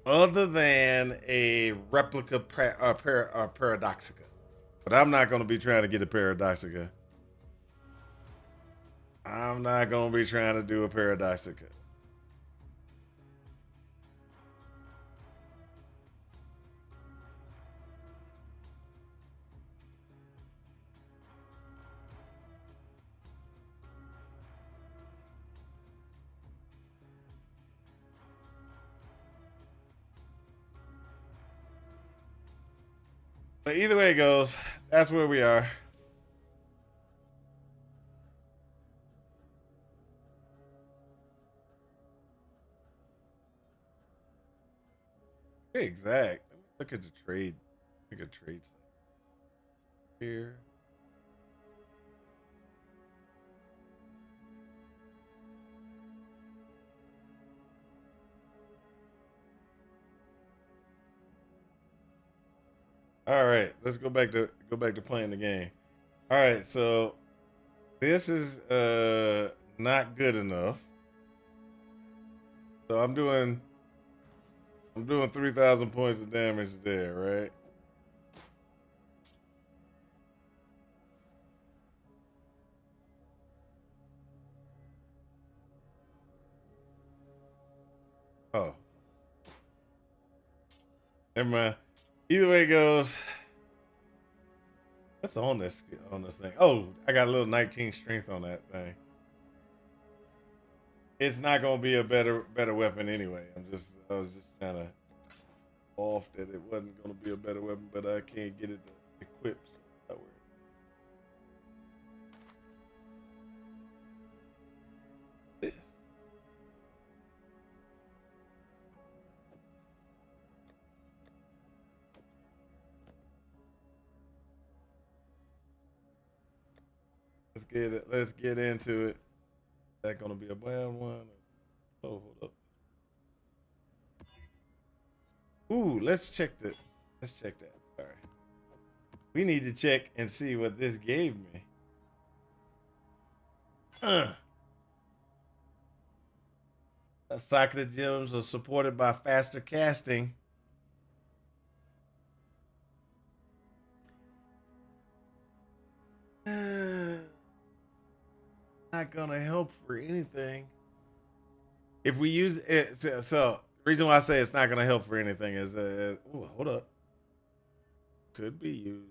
other than a replica Paradoxica. But I'm not going to be trying to get a Paradoxica. I'm not going to be trying to do a Paradoxica. But either way it goes, that's where we are. Exact. Let me look at the trade. Look at trades here. All right, let's go back to playing the game. All right, so this is not good enough. So I'm doing 3,000 points of damage there, right? Oh, never mind. Either way it goes. What's on this thing? Oh, I got a little 19 strength on that thing. It's not gonna be a better weapon anyway. I was just trying to off that it wasn't gonna be a better weapon, but I can't get it equipped. So that works. This. Let's get into it. Is that gonna be a bad one? Oh, hold up. Ooh, let's check that. Let's check that. Sorry. We need to check and see what this gave me. Soccer gyms are supported by faster casting. Not gonna help for anything. If we use it, so the reason why I say it's not gonna help for anything is, ooh, hold up, could be used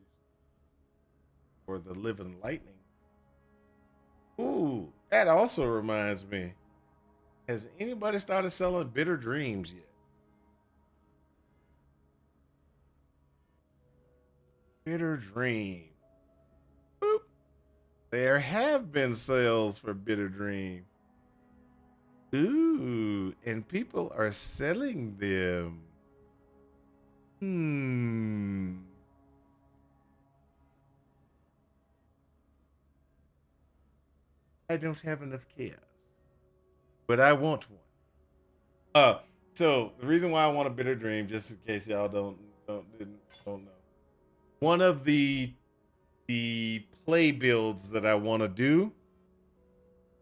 for the living lightning. Ooh, that also reminds me. Has anybody started selling bitter dreams yet? Bitter dream. Boop. There have been sales for bitter dream. Ooh, and people are selling them. I don't have enough chaos, but I want one. So the reason why I want a bitter dream, just in case y'all don't know, one of the play builds that I want to do,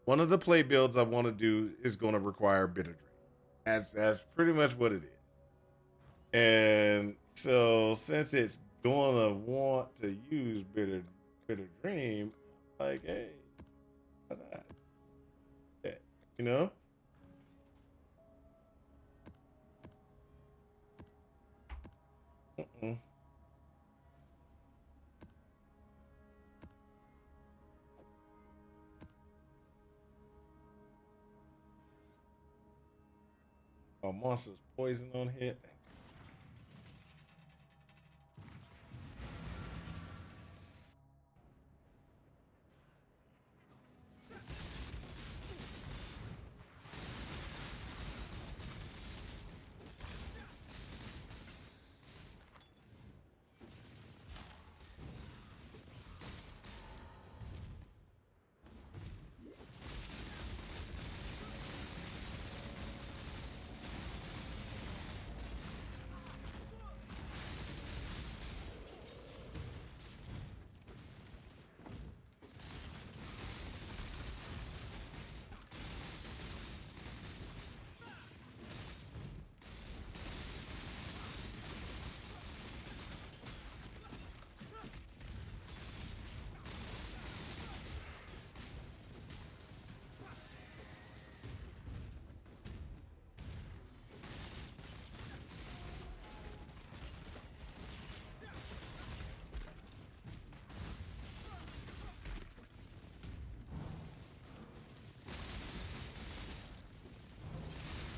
one of the play builds I want to do is going to require bitter dream. That's pretty much what it is. And so since it's gonna want to use bitter dream, like, hey, why not? Yeah, you know. Oh, monster's poison on hit.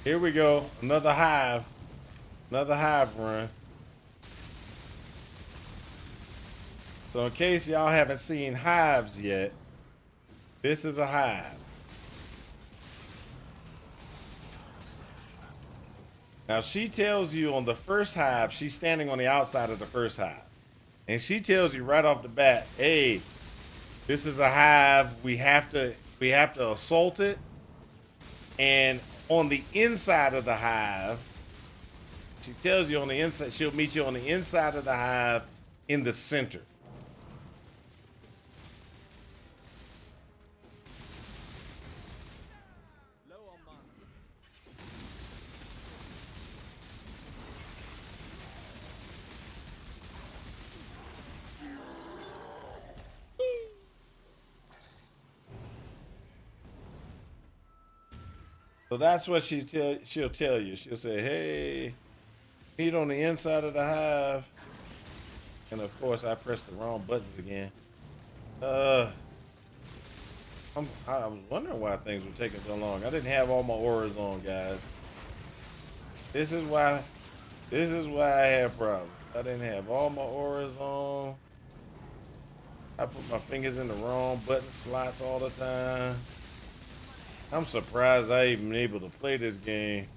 Here we go. Another hive. Another hive run. So in case y'all haven't seen hives yet, this is a hive. Now she tells you on the first hive, she's standing on the outside of the first hive. And she tells you right off the bat, hey, this is a hive. We have to assault it. And on the inside of the hive, she tells you on the inside, she'll meet you on the inside of the hive in the center. Low on mana. So that's what she'll tell you. She'll say, hey, meet on the inside of the hive. And of course I pressed the wrong buttons again. I was wondering why things were taking so long. I didn't have all my auras on, guys. This is why I have problems. I didn't have all my auras on. I put my fingers in the wrong button slots all the time. I'm surprised I even able to play this game.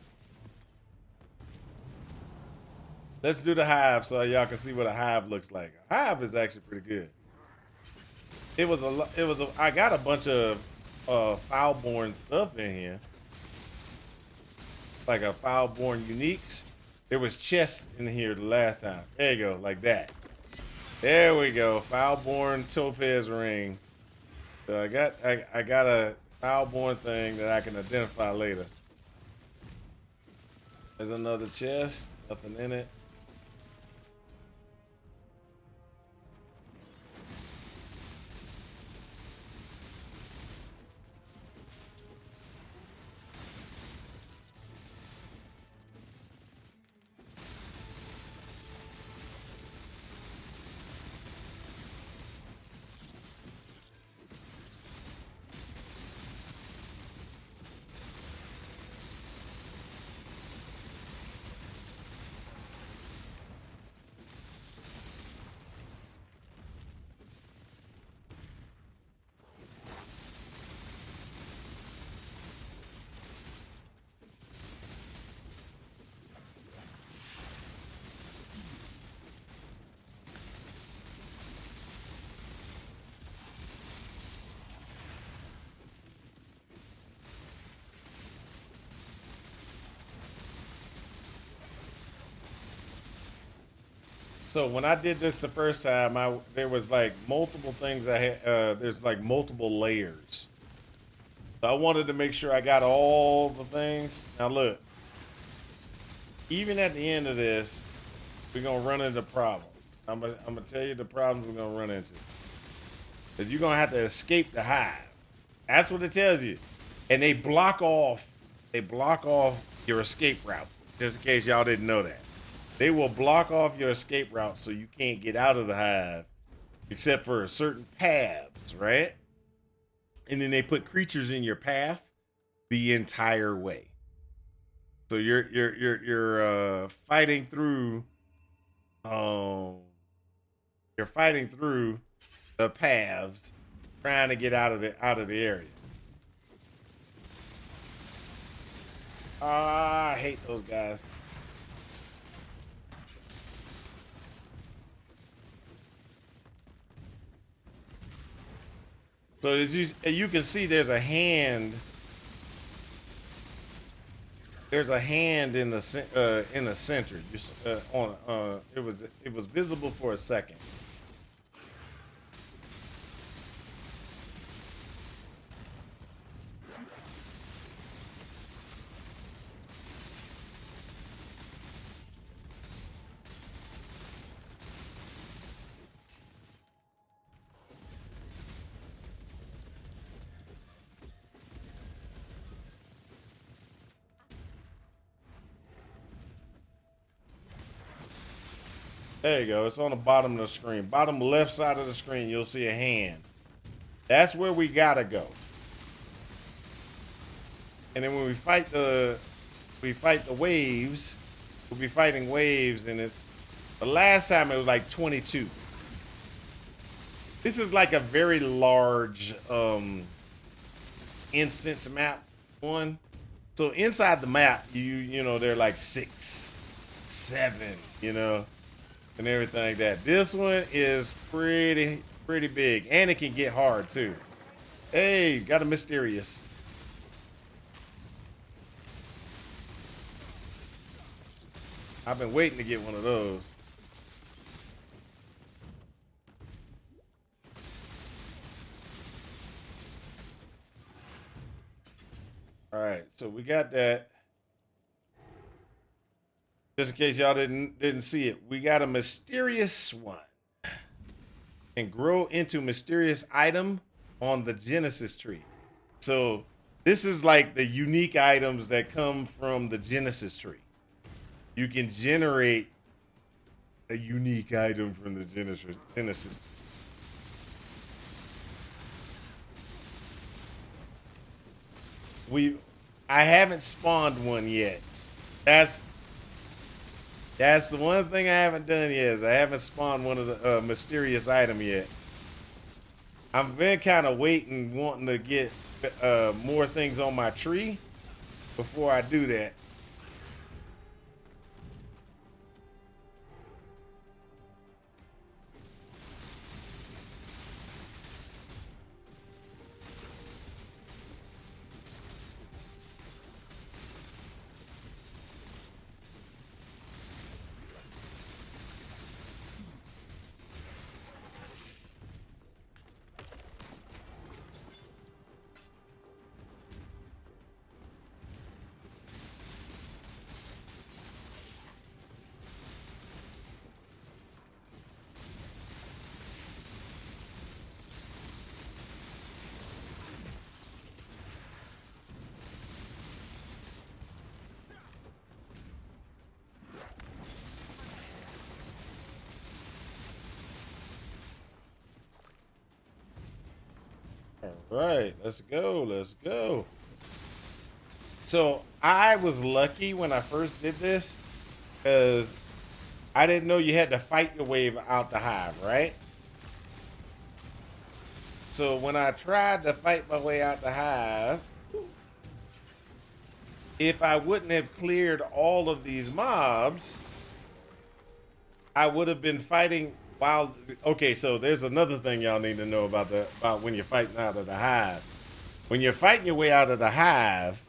Let's do the hive so y'all can see what a hive looks like. A hive is actually pretty good. It was I got a bunch of foul-born stuff in here. Like a foul-born uniques. There was chests in here the last time. There you go, like that. There we go. Foul-born topaz ring. So I got a foul-born thing that I can identify later. There's another chest. Nothing in it. So when I did this the first time, there was like multiple things I had. There's like multiple layers. So I wanted to make sure I got all the things. Now look, even at the end of this, we're gonna run into problems. I'm gonna tell you the problems we're gonna run into. Cause you're gonna have to escape the hive. That's what it tells you. And they block off your escape route. Just in case y'all didn't know that. They will block off your escape route so you can't get out of the hive except for certain paths, right? And then they put creatures in your path the entire way. So you're fighting through you're fighting through the paths trying to get out of the area. I hate those guys. So as you can see, there's a hand. There's a hand in the center. It was visible for a second. There you go. It's on the bottom of the screen. Bottom left side of the screen, you'll see a hand. That's where we gotta go. And then when we fight the waves, we'll be fighting waves, and the last time it was like 22. This is like a very large instance map one. So inside the map, you know, they're like 6, 7, you know, and everything like that. This one is pretty big, and it can get hard too. Hey, got a mysterious. I've been waiting to get one of those. All right, so we got that. Just in case y'all didn't see it, we got a mysterious one. And grow into mysterious item on the Genesis tree. So this is like the unique items that come from the Genesis tree. You can generate a unique item from the Genesis. I haven't spawned one yet. That's the one thing I haven't done yet, is I haven't spawned one of the mysterious item yet. I've been kind of waiting, wanting to get more things on my tree before I do that. Right, let's go. Let's go. So I was lucky when I first did this because I didn't know you had to fight your way out the hive, right? So when I tried to fight my way out the hive, if I wouldn't have cleared all of these mobs, I would have been fighting while. Okay, so there's another thing y'all need to know about when you're fighting out of the hive. When you're fighting your way out of the hive,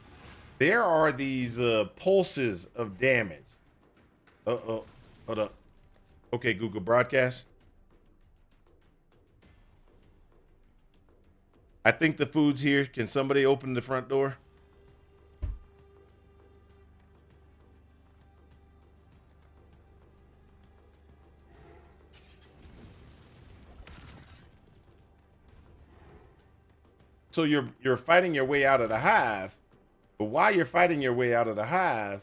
there are these pulses of damage. Uh-oh. Hold up. Okay, Google Broadcast. I think the food's here. Can somebody open the front door? So you're fighting your way out of the hive, but while you're fighting your way out of the hive,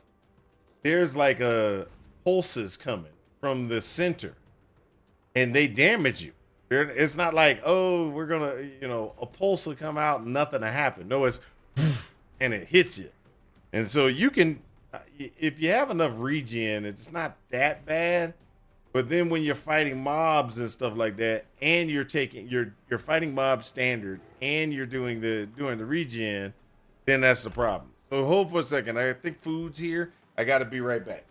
there's like a pulses coming from the center, and they damage you. It's not like, oh, we're gonna, a pulse will come out and nothing will happen. No, it's and it hits you, and so you can, if you have enough regen, it's not that bad. But then when you're fighting mobs and stuff like that, and you're fighting mob standard, and you're doing the regen, then that's the problem. So hold for a second. I think food's here. I got to be right back.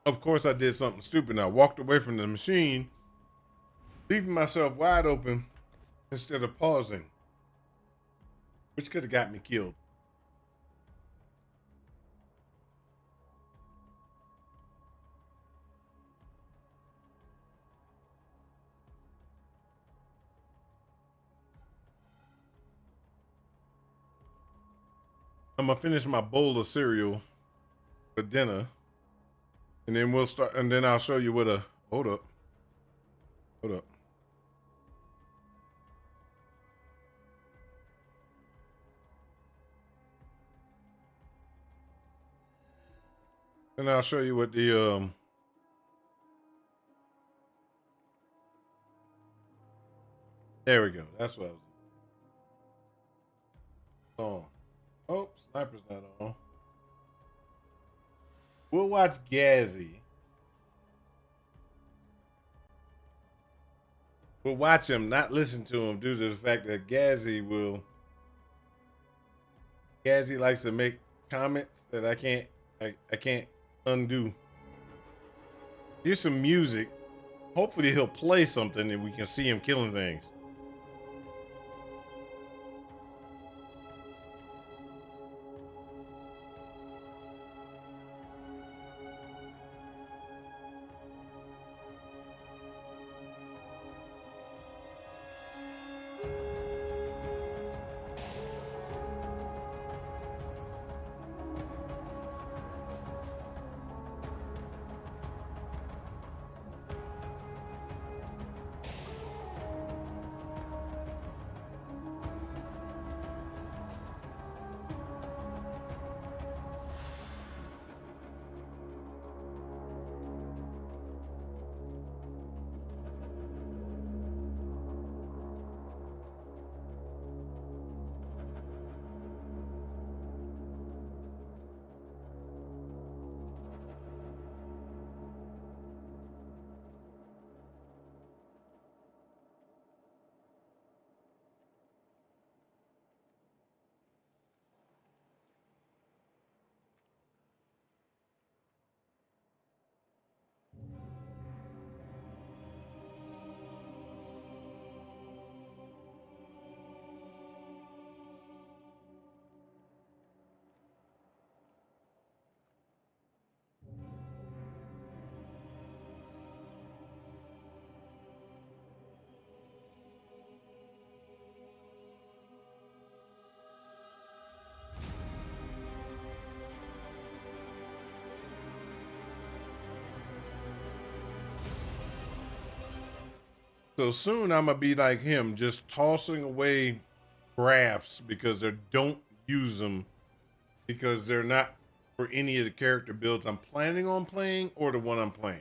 Of course, I did something stupid. And I walked away from the machine, leaving myself wide open instead of pausing, which could have got me killed. I'm gonna finish my bowl of cereal for dinner, and then we'll start. And then I'll show you what a. Hold up. Hold up. And I'll show you what the There we go. That's what I was on. Oh, sniper's not on. We'll watch Gazzy. We'll watch him, not listen to him, due to the fact that Gazzy likes to make comments that I can't undo. Here's some music. Hopefully he'll play something and we can see him killing things. So soon I'm gonna be like him, just tossing away graphs because they don't use them because they're not for any of the character builds I'm planning on playing or the one I'm playing.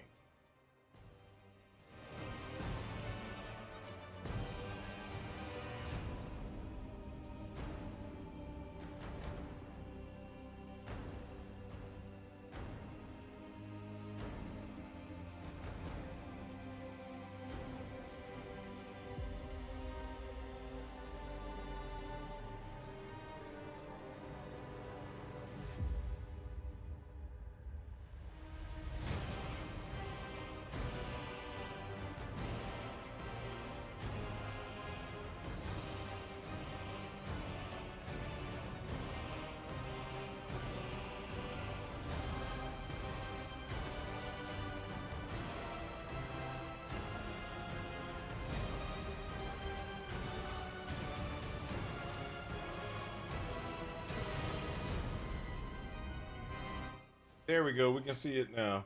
There we go. We can see it now.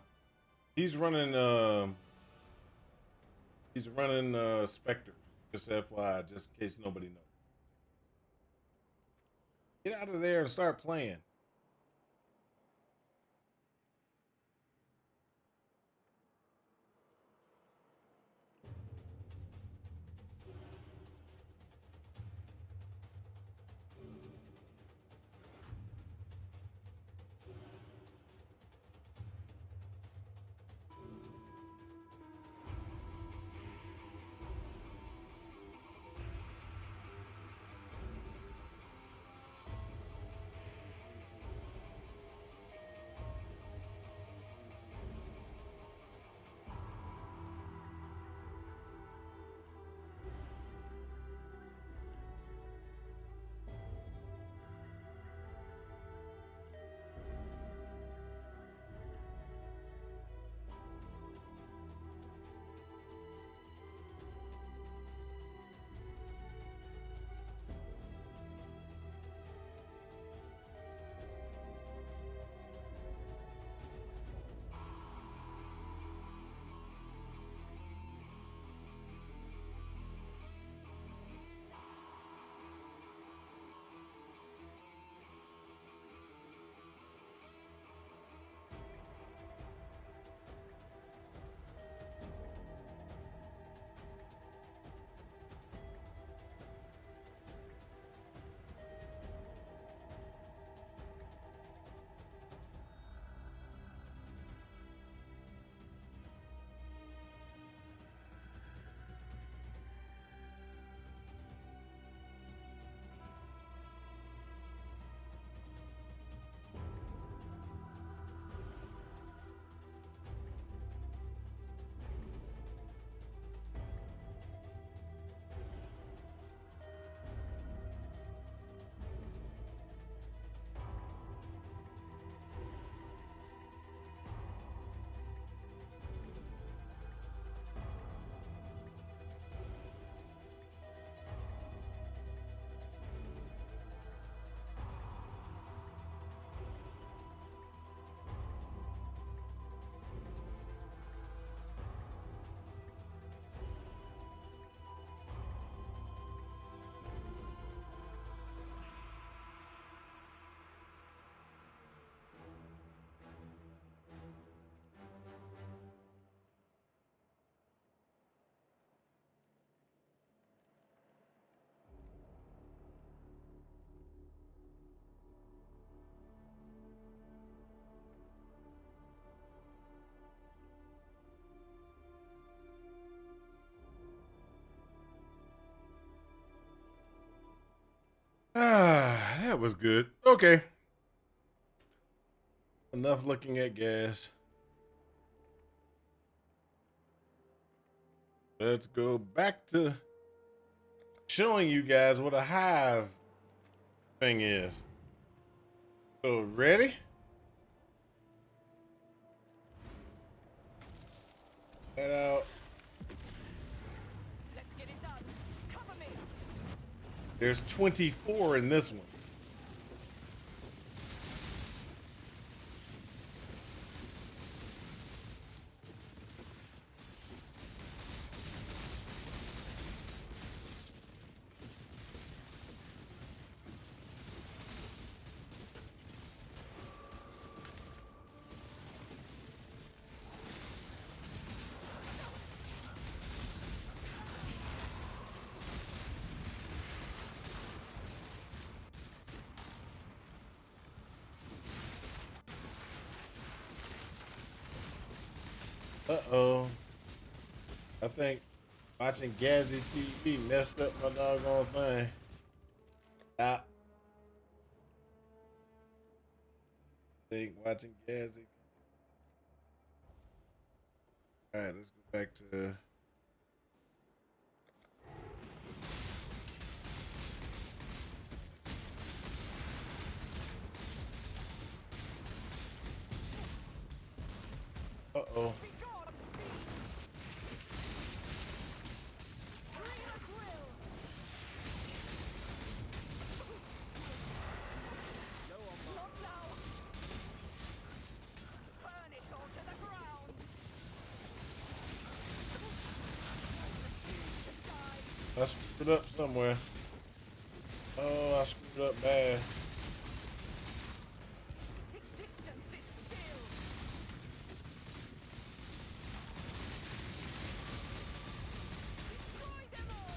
He's running Spectre. Just FYI, just in case nobody knows. Get out of there and start playing. That was good. Okay. Enough looking at gas. Let's go back to showing you guys what a hive thing is. So, ready? Head out. Let's get it done. Cover me. There's 24 in this one. Uh-oh. I think watching Gazzy TV messed up my doggone thing. I think watching Gazzy. Alright, let's go back to uh-oh. I screwed up somewhere. Oh, I screwed up bad. Existence is still. Destroy them all.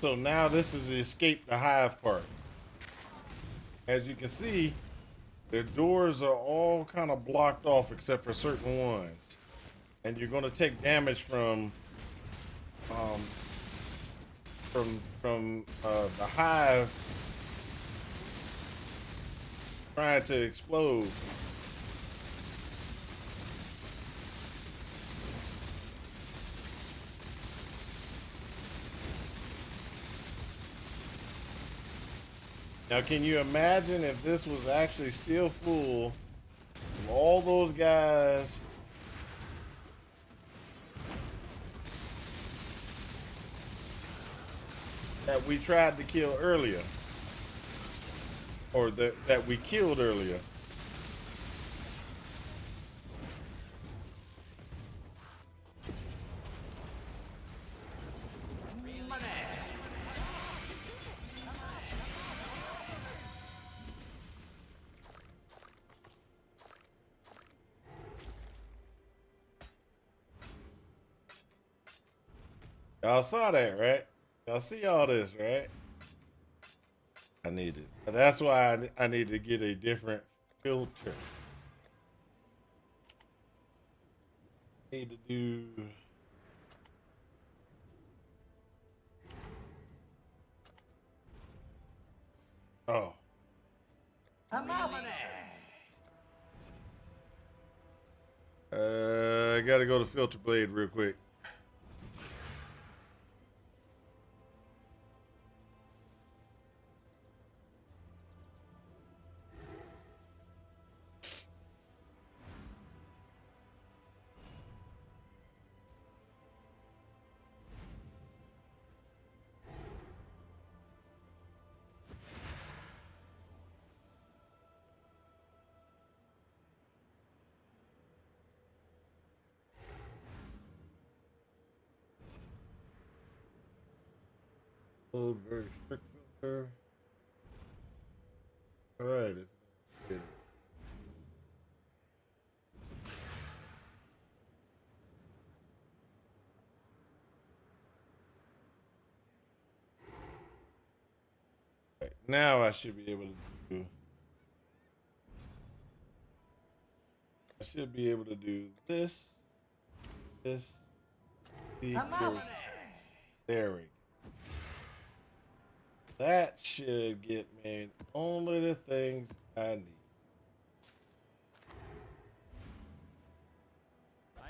So now this is the escape the hive part. As you can see, the doors are all kind of blocked off except for certain ones. And you're going to take damage from the hive trying to explode. Now, can you imagine if this was actually still full of all those guys that we tried to kill earlier? Or that we killed earlier? Y'all saw that, right? Y'all see all this, right? I need it. That's why I need to get a different filter. Need to do. Oh. I gotta go to filter blade real quick. Load very strict filter. All right, it's good. Right, now I should be able to do. I should be able to do this, this, here. There we go. That should get me only the things I need.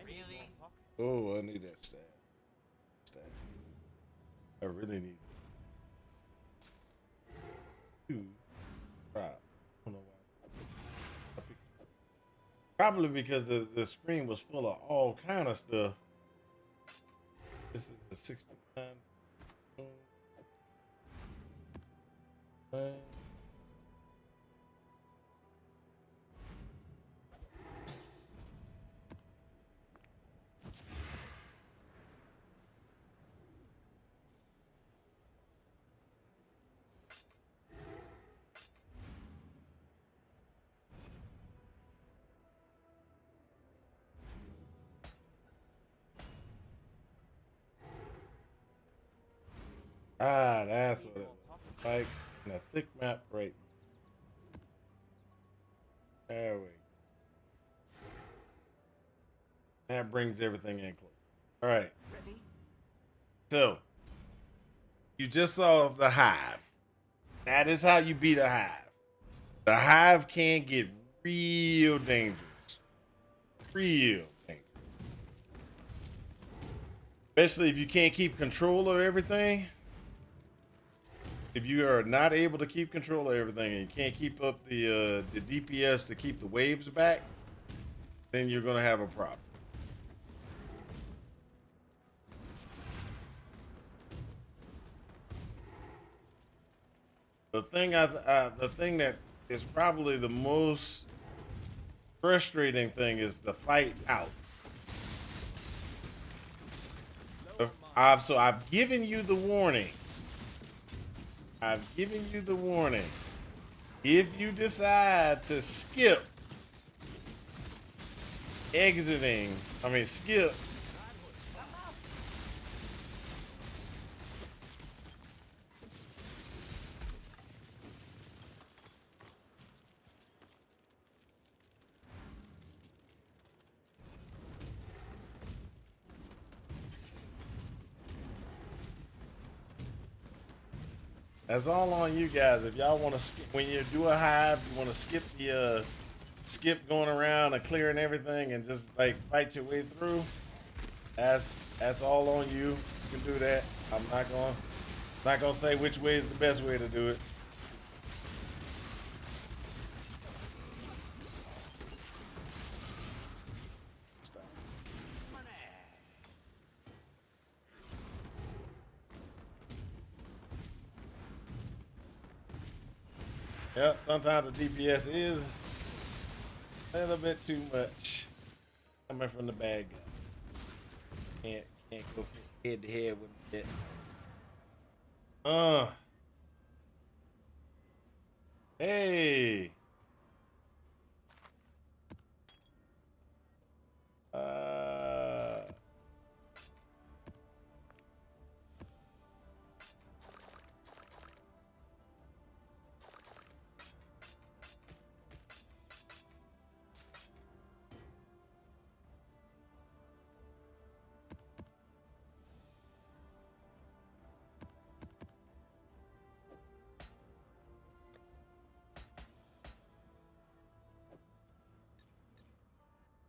Really? Oh, I need that stat. I really need two. Right. I don't know why. Probably because the screen was full of all kind of stuff. This is the 69. Ah, that's what it was. Like in a thick map right there. We go. That brings everything in close. All right. Ready? So you just saw the hive. That is how you beat a hive. The hive can get real dangerous. Real dangerous. Especially if you can't keep control of everything. If you are not able to keep control of everything and you can't keep up the DPS to keep the waves back, then you're gonna have a problem. The thing the thing that is probably the most frustrating thing is the fight out. So I've given you the warning. I've given you the warning. If you decide to skip skip. That's all on you guys. If y'all want to skip, when you do a hive, you want to skip the skip going around and clearing everything and just like fight your way through. That's all on you. You can do that. I'm not gonna say which way is the best way to do it. Yeah, sometimes the DPS is a little bit too much coming from the bad guy. Can't go head to head with it. Hey.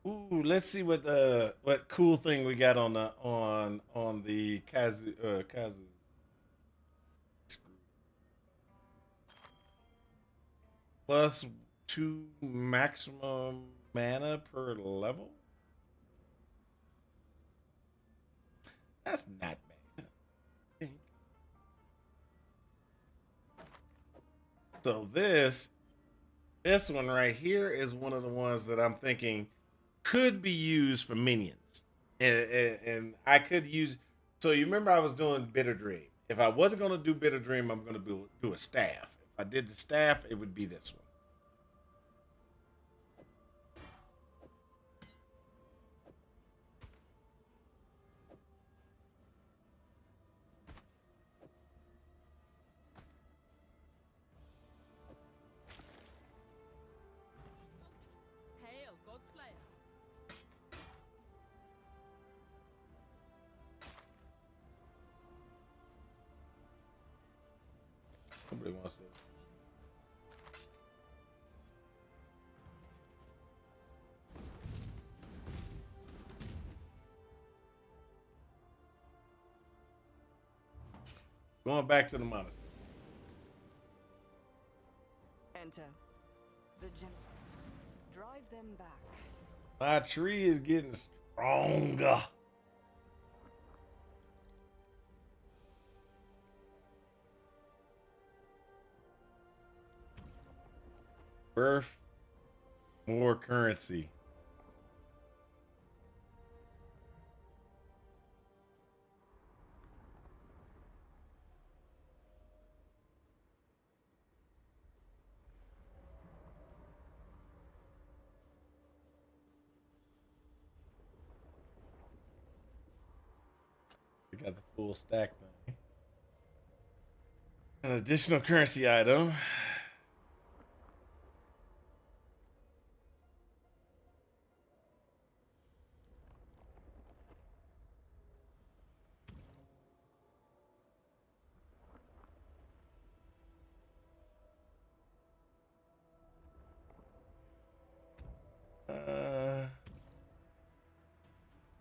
Ooh, let's see what cool thing we got on the Kazu. Plus 2 maximum mana per level. That's not bad. So this one right here is one of the ones that I'm thinking could be used for minions, and I could use. So you remember I was doing Bitter Dream. If I wasn't gonna do Bitter Dream, I'm gonna do a staff. If I did the staff, it would be this one. Hail, Godslayer. Nobody wants to. Going back to the monastery. Enter. The gem. Drive them back. My tree is getting stronger. Birth, more currency. We got the full stack thing. An additional currency item.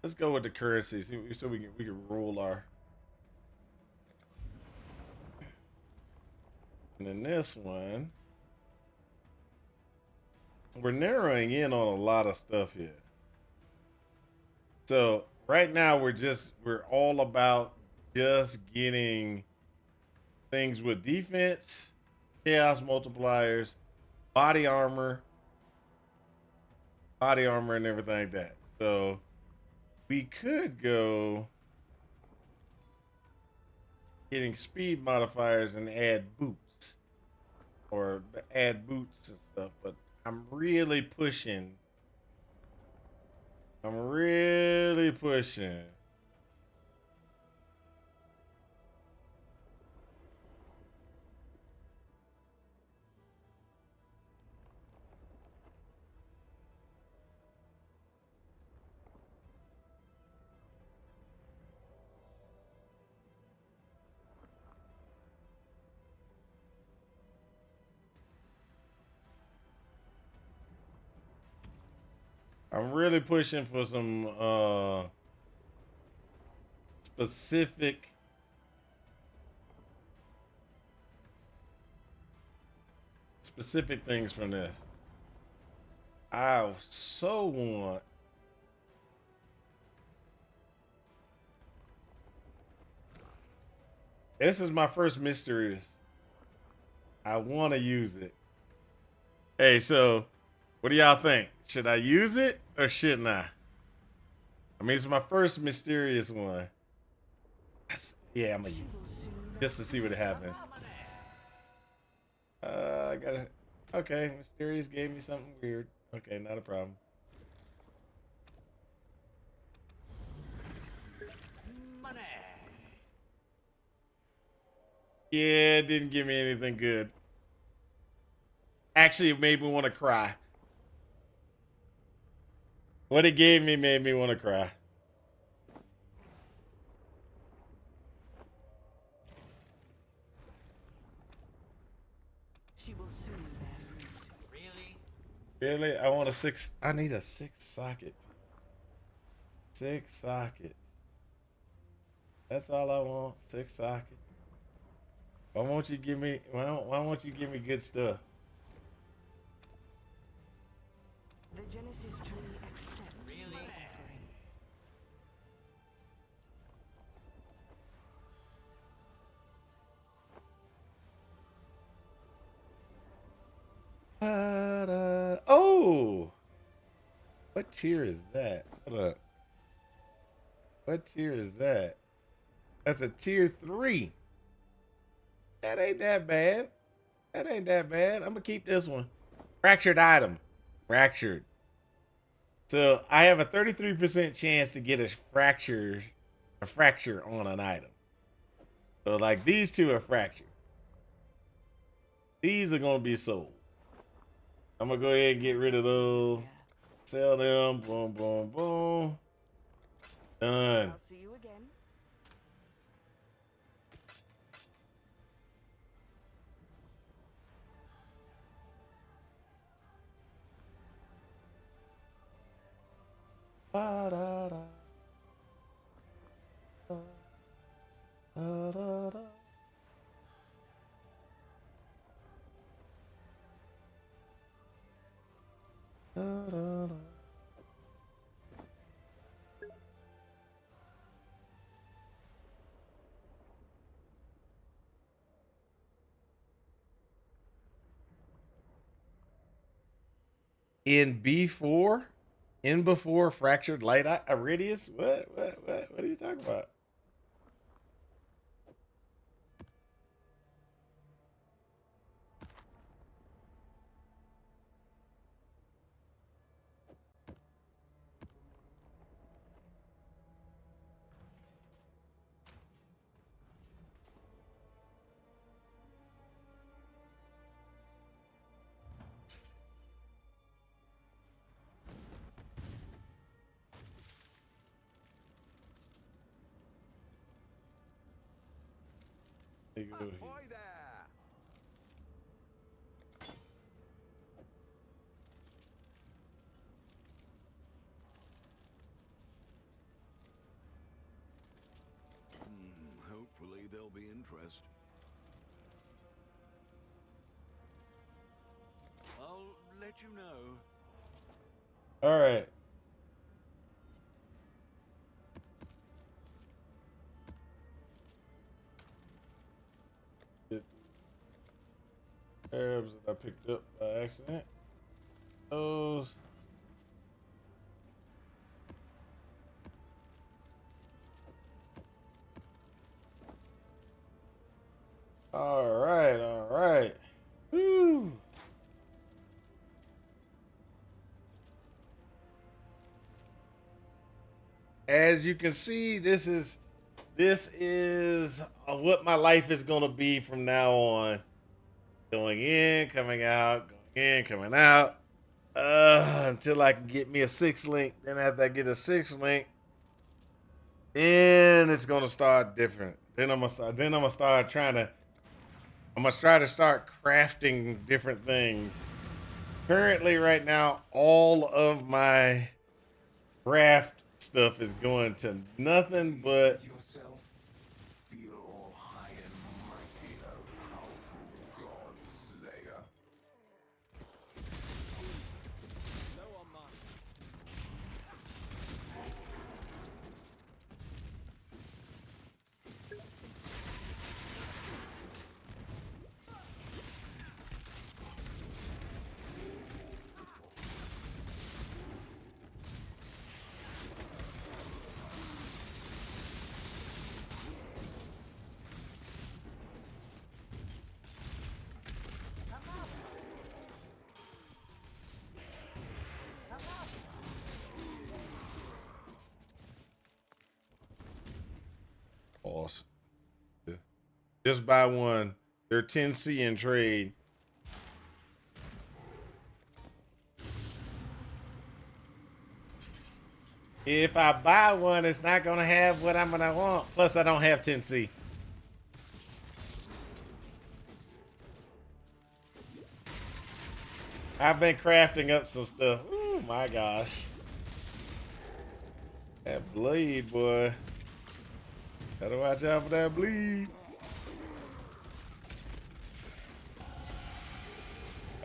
Let's go with the currency so we can rule our. And then this one, we're narrowing in on a lot of stuff here. So right now we're all about just getting things with defense, chaos multipliers, body armor, and everything like that. So we could go getting speed modifiers and add boots or add boots and stuff, but I'm really pushing. I'm really pushing for some specific things from this. I so want this is my first mysterious. I want to use it. Hey, so what do y'all think? Should I use it or shouldn't I? I mean, it's my first mysterious one. Yeah, I'm gonna use it just to see what happens. I gotta. Okay, mysterious gave me something weird. Okay, not a problem. Money. Yeah, it didn't give me anything good. Actually, it made me want to cry. What it gave me made me want to cry. She will soon bear fruit. Really? Really? I want a 6. I need a 6 socket. 6 sockets. That's all I want. 6 sockets. Why won't you give me? Why won't you give me good stuff? The Genesis tree accepts Really? my offering. Oh! What tier is that? Hold up. What tier is that? That's a tier 3. That ain't that bad. That ain't that bad. I'm gonna keep this one. Fractured item. Fractured. So I have a 33% chance to get a fracture on an item. So like these two are fractured. These are gonna be sold. I'm gonna go ahead and get rid of those. Sell them. Boom, boom, boom. Done. I'll see you again. Da, da, da. Da, da, da. Da, da, da. In B4, in before fractured light iridius. What are you talking about? Let me go here. Ahoy there! Hopefully there'll be interest. I'll let you know. All right. Herbs that I picked up by accident. Those. All right, all right. Woo. As you can see, this is what my life is gonna be from now on. Going in, coming out, going in, coming out. Until I can get me a 6 link. Then after I get a 6 link, then it's gonna start different. Then I'm gonna start trying to. I'm gonna try to start crafting different things. Currently, right now, all of my craft stuff is going to nothing but Yourself. Feel all high and mighty, O powerful God Slayer. No on mine. awesome. Just buy one. They're 10C in trade. If I buy one, it's not gonna have what I'm gonna want. Plus, I don't have 10C. I've been crafting up some stuff. Oh my gosh. That blade, boy. Gotta watch out for that bleed.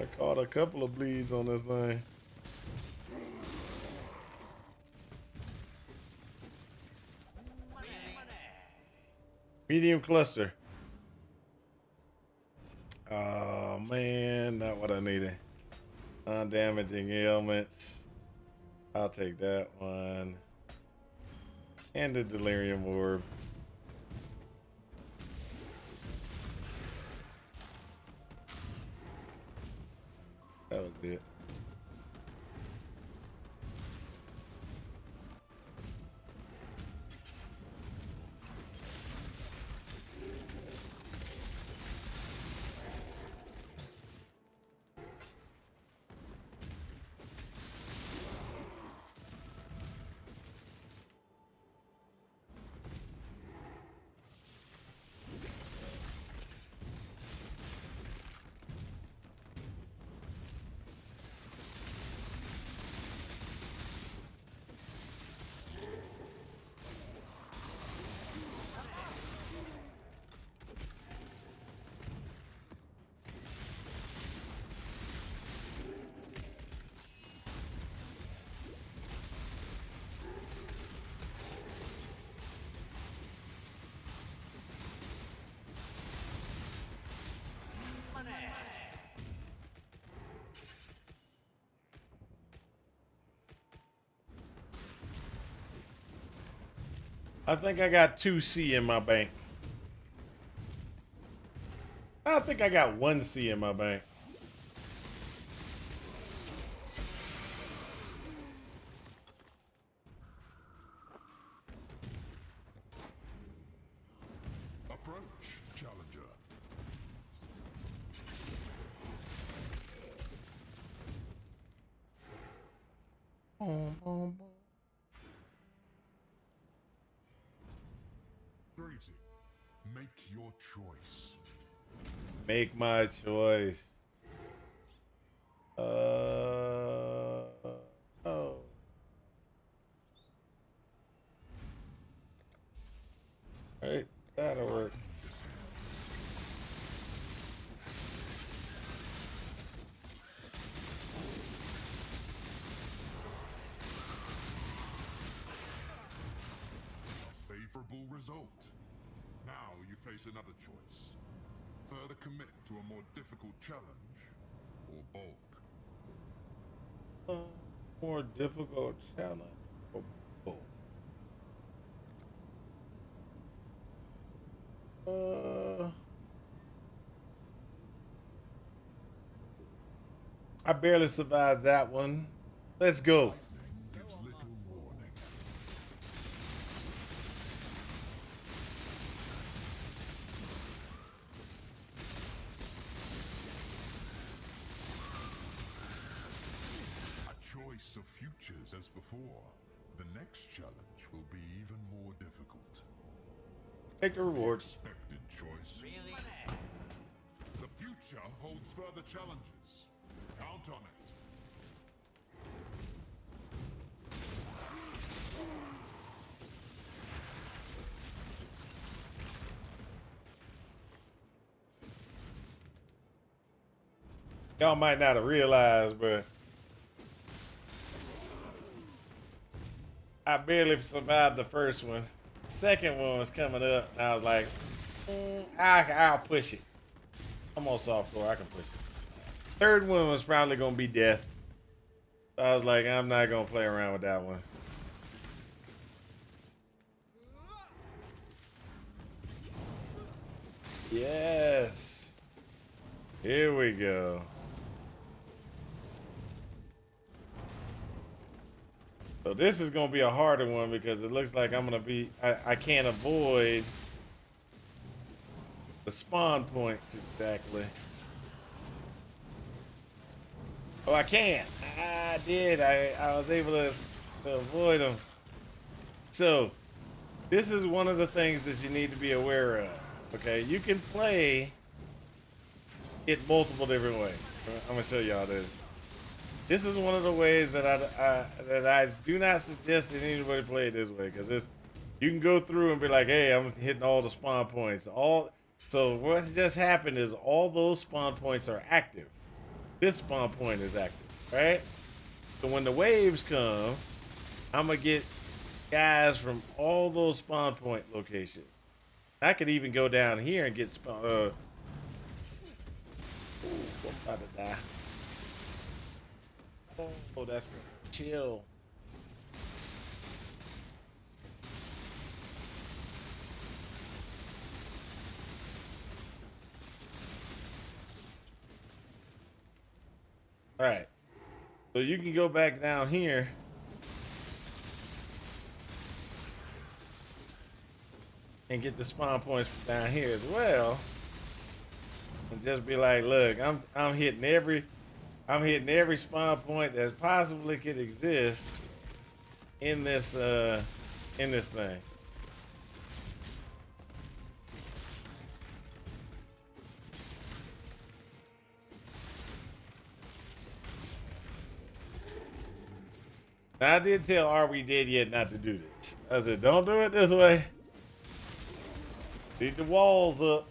I caught a couple of bleeds on this thing. Medium cluster. Oh man, not what I needed. Non-damaging ailments. I'll take that one. And the delirium orb. it. I think I got 2C in my bank. I think I got 1C in my bank. Approach, challenger. Boom, boom, boom. Greeting. Make your choice. Make my choice. Oh. Right, that'll work. A favorable result. Now you face another choice. Further commit to a more difficult challenge, or bulk. More difficult challenge. I barely survived that one. Let's go. Gives little warning. A choice of futures as before. The next challenge will be even more difficult. Take the rewards. Expected choice. Really? The future holds further challenges. Count on it. Y'all might not have realized, but I barely survived the first one. Second one was coming up, and I was like, I'll push it. I'm on softcore, I can push it. Third one was probably gonna be death. So I was like, I'm not gonna play around with that one. Yes. Here we go. So this is gonna be a harder one because it looks like I'm gonna be, I can't avoid the spawn points exactly. Oh, I can. I did. I was able to avoid them. So this is one of the things that you need to be aware of. Okay, you can play it multiple different ways. I'm gonna show y'all this. This is one of the ways that I do not suggest that anybody play it this way, because this, you can go through and be like, hey, I'm hitting all the spawn points. So what just happened is all those spawn points are active. This spawn point is active, right? So when the waves come, I'm gonna get guys from all those spawn point locations. I could even go down here and get spawn. Ooh, I'm about to die. Oh, that's good. Chill. All right, So you can go back down here. And get the spawn points from down here as well. And just be like, look, I'm hitting every spawn point that possibly could exist in this thing. Now, I did tell Are We Dead Yet not to do this. I said, don't do it this way. Leave the walls up.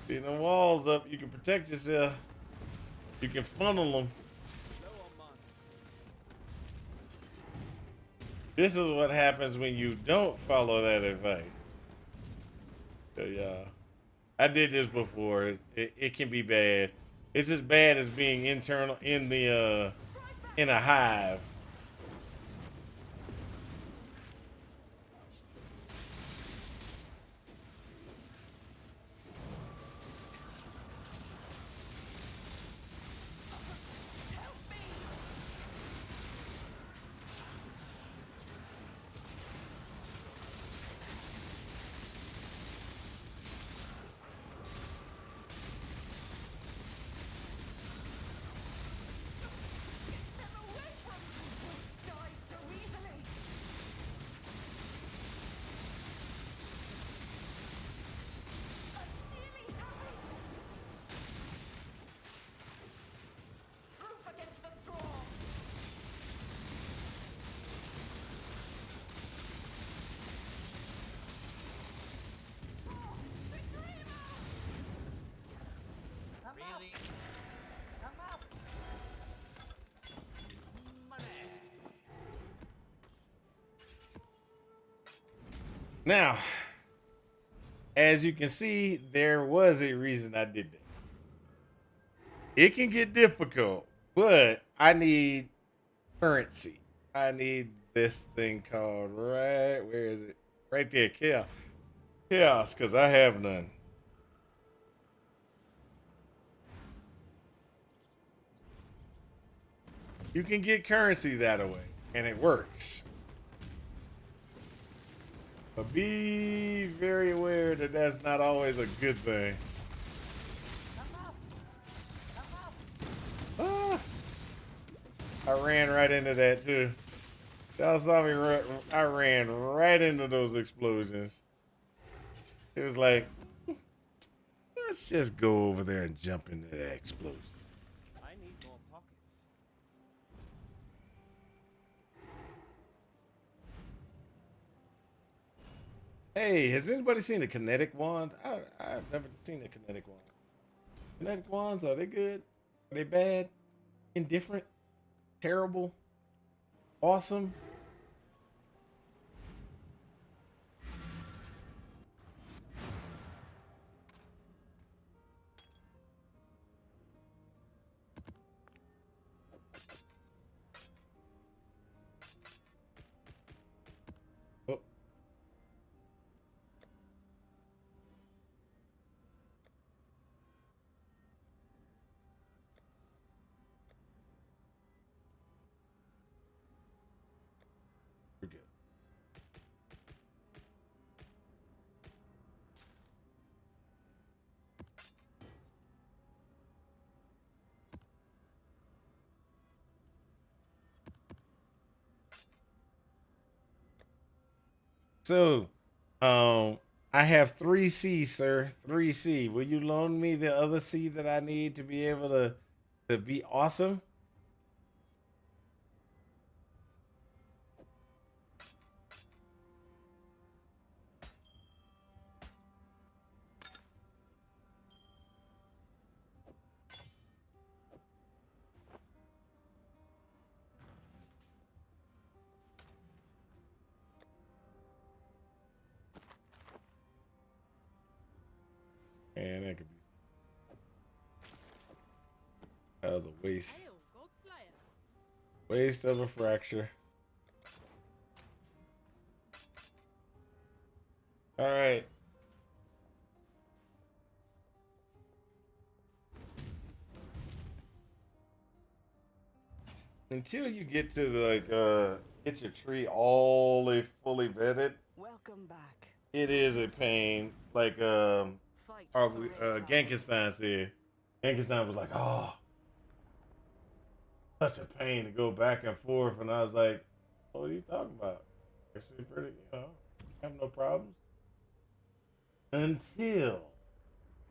Leave the walls up. You can protect yourself. You can funnel them. No on mine. This is what happens when you don't follow that advice. So, yeah. I did this before. It can be bad. It's as bad as being internal in the in a hive. Die so easily. I'm nearly happy. Proof against the strong. Oh, the dreamer! Really? I'm up. Now, as you can see, there was a reason I did that. It can get difficult, but I need currency. I need this thing called where is it? Right there, chaos. Chaos, because I have none. You can get currency that way, and it works. But be very aware that that's not always a good thing. Ah, I ran right into that too. Y'all saw me run, I ran right into those explosions. It was like, let's just go over there and jump into that explosion. I need more pockets. Hey, has anybody seen a kinetic wand? I've never seen a kinetic wand. Kinetic wands, are they good? Are they bad? Indifferent? Terrible? Awesome? Oh. We're good. So, I have 3C, sir. 3C. Will you loan me the other C that I need to be able to be awesome? And that could be. That was a waste. Hail, Gold Slayer. Waste of a fracture. All right. until you get to the, get your tree all fully vetted, Welcome back. it is a pain. Like Fight our, for Red Claws. Genkenstein said. Genkenstein was like, "Oh, such a pain to go back and forth," and I was like, "What are you talking about? Actually, pretty, have no problems." Until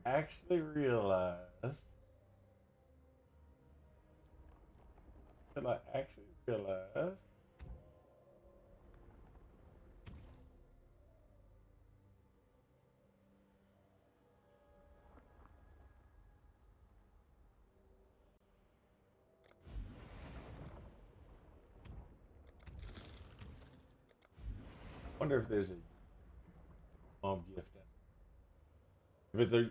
I actually realized, until I actually realized. Wonder if there's a gift.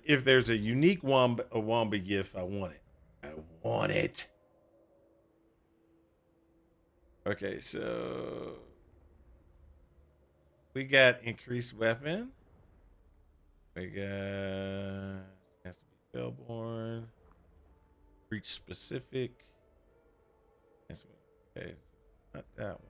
If there's a unique Wamba gift, I want it. I want it. Okay, so we got increased weapon. We got has to be Bellborn. Reach specific. Okay, not that one.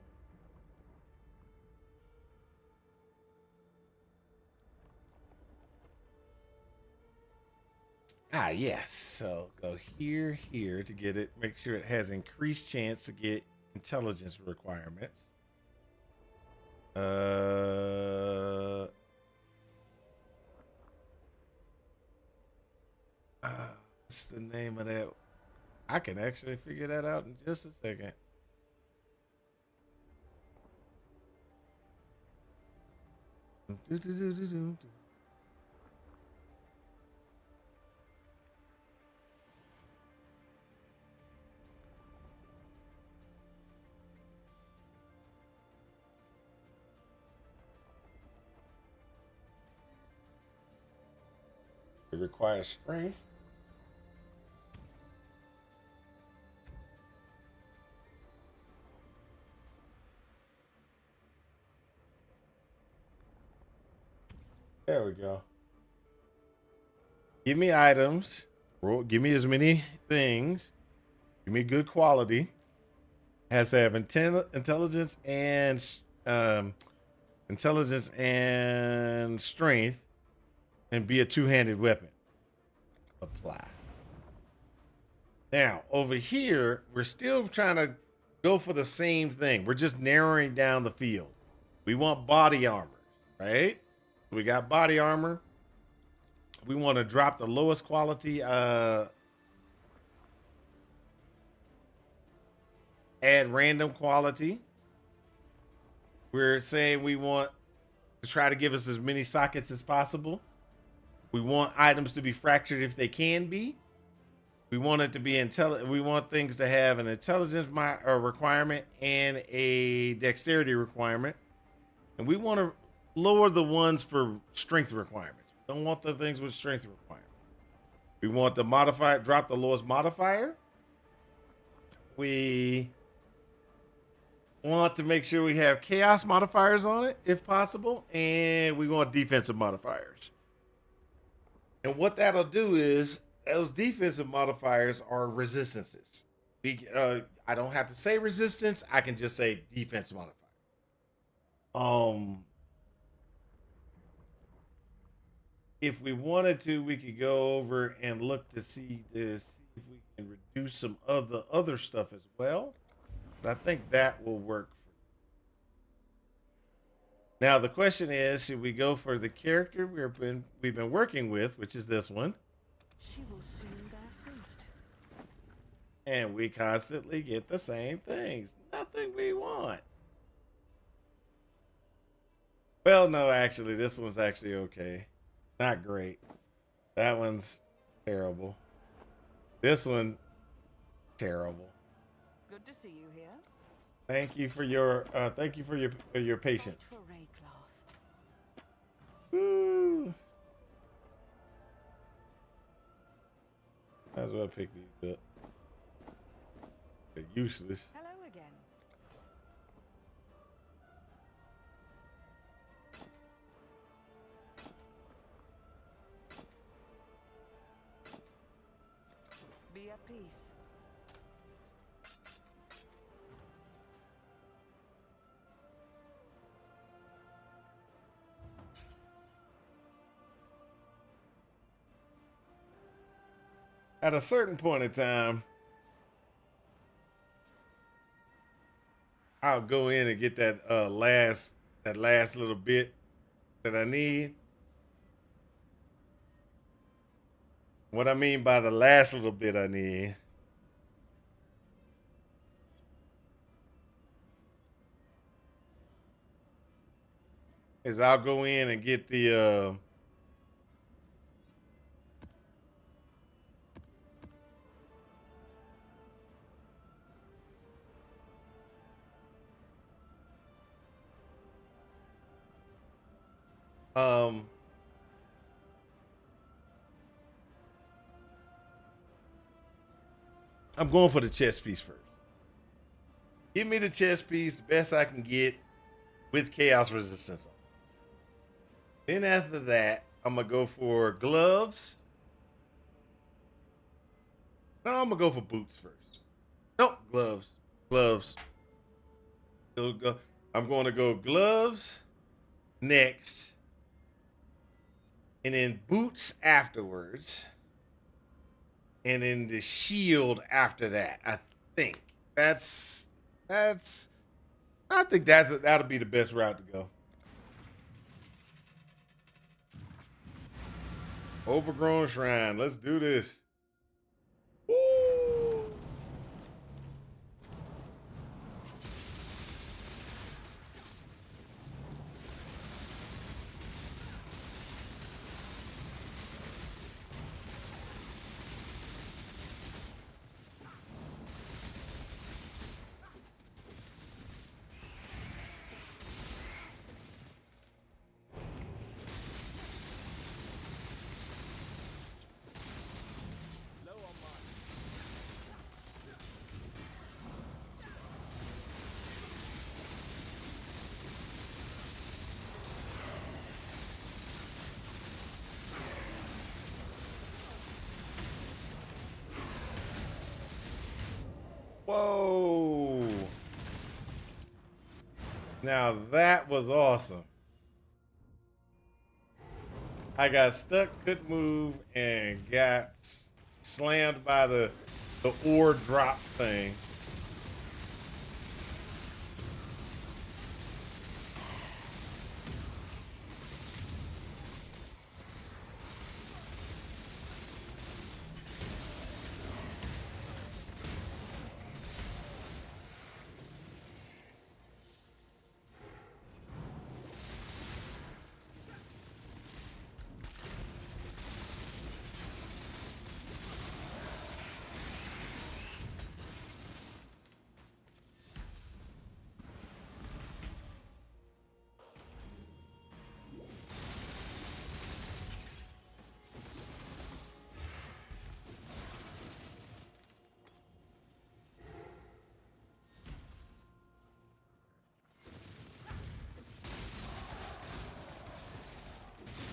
Ah, yes. So go here to get it. Make sure it has increased chance to get intelligence requirements. What's the name of that? I can actually figure that out in just a second. It requires strength. There we go. Give me items. Give me as many things. Give me good quality. Has to have intelligence and strength, and be a two-handed weapon. Apply. Now over here, we're still trying to go for the same thing. We're just narrowing down the field. We want body armor, right? We got body armor. We want to drop the lowest quality, add random quality. We're saying we want to try to give us as many sockets as possible. We want items to be fractured if they can be. We want it to be we want things to have an intelligence requirement and a dexterity requirement. And we want to lower the ones for strength requirements. We don't want the things with strength requirements. We want the modifier, drop the lowest modifier. We want to make sure we have chaos modifiers on it if possible. And we want defensive modifiers. And what that'll do is those defensive modifiers are resistances. I don't have to say resistance. I can just say defense modifier. If we wanted to, we could go over and look to see if we can reduce some of the other stuff as well. But I think that will work. Now the question is, should we go for the character we've been working with, which is this one? She will soon bear fruit. And we constantly get the same things. Nothing we want. Well, no, actually, this one's actually okay. Not great. That one's terrible. This one, terrible. Good to see you here. Thank you for your patience. Fight for Red Claws. Woo. Might as well pick these up. They're useless. Hello again. Be at peace. At a certain point in time, I'll go in and get that last little bit that I need. What I mean by the last little bit I need is I'll go in and get the I'm going for the chess piece first. Give me the chess piece, the best I can get with chaos resistance on. Then after that, I'm gonna go for gloves. No, I'm gonna go for boots first. Nope, gloves. Gloves. I'm going to go gloves next, and then boots afterwards, and then the shield after that. I think that's. I think that'll be the best route to go. Overgrown shrine. Let's do this. Woo! Low on mine. Whoa! Now that was awesome. I got stuck, couldn't move, and got slammed by the ore drop thing.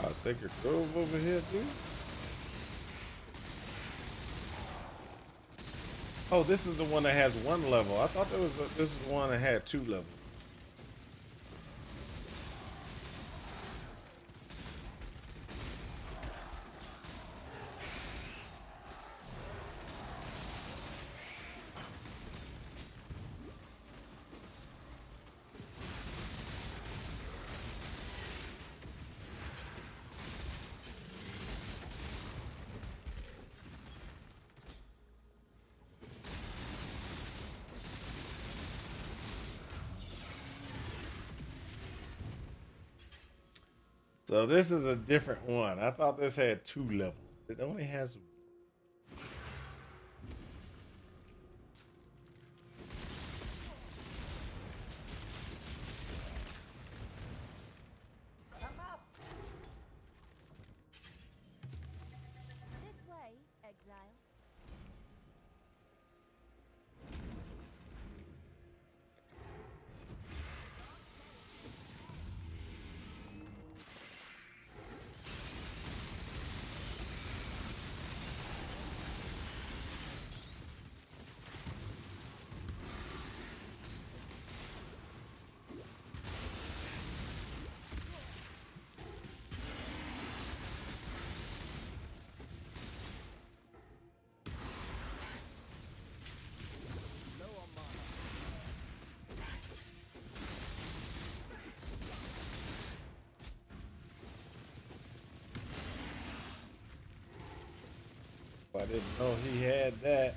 Oh, Sacred Grove over here, dude. Oh, this is the one that has one level. I thought this is the one that had two levels. So this is a different one. I thought this had two levels. It only has. This way, exile. I didn't know he had that.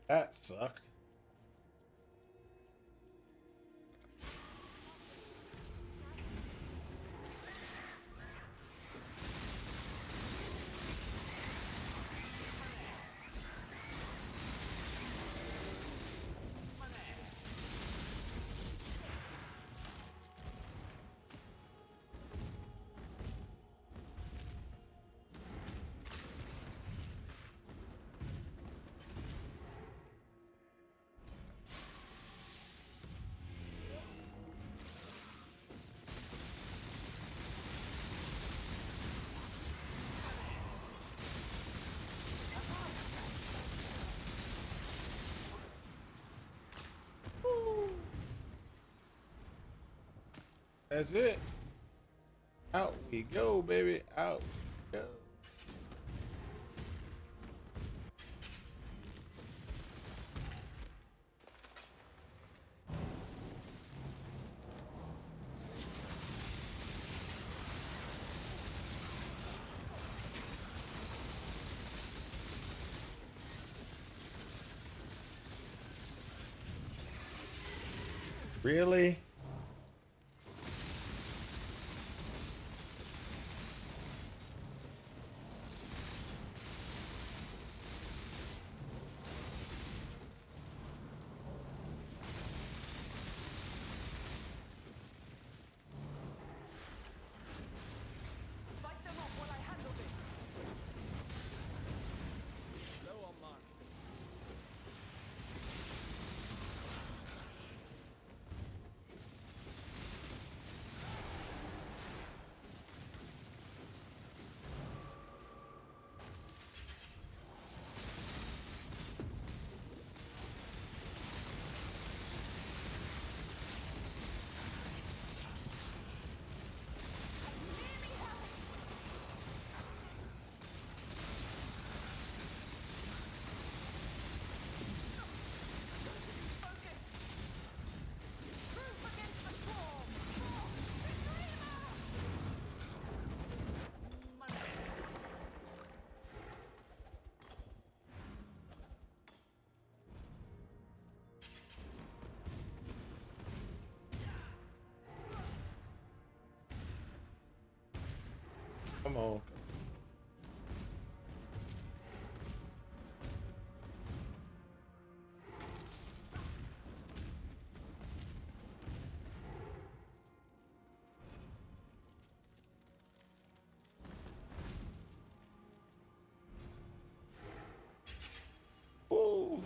That sucked. That's it. Out we go, baby. Out we go. Really? Fight them off while I handle this. Low on mana. Focus. Proof against the swarm. Come on. Whoa.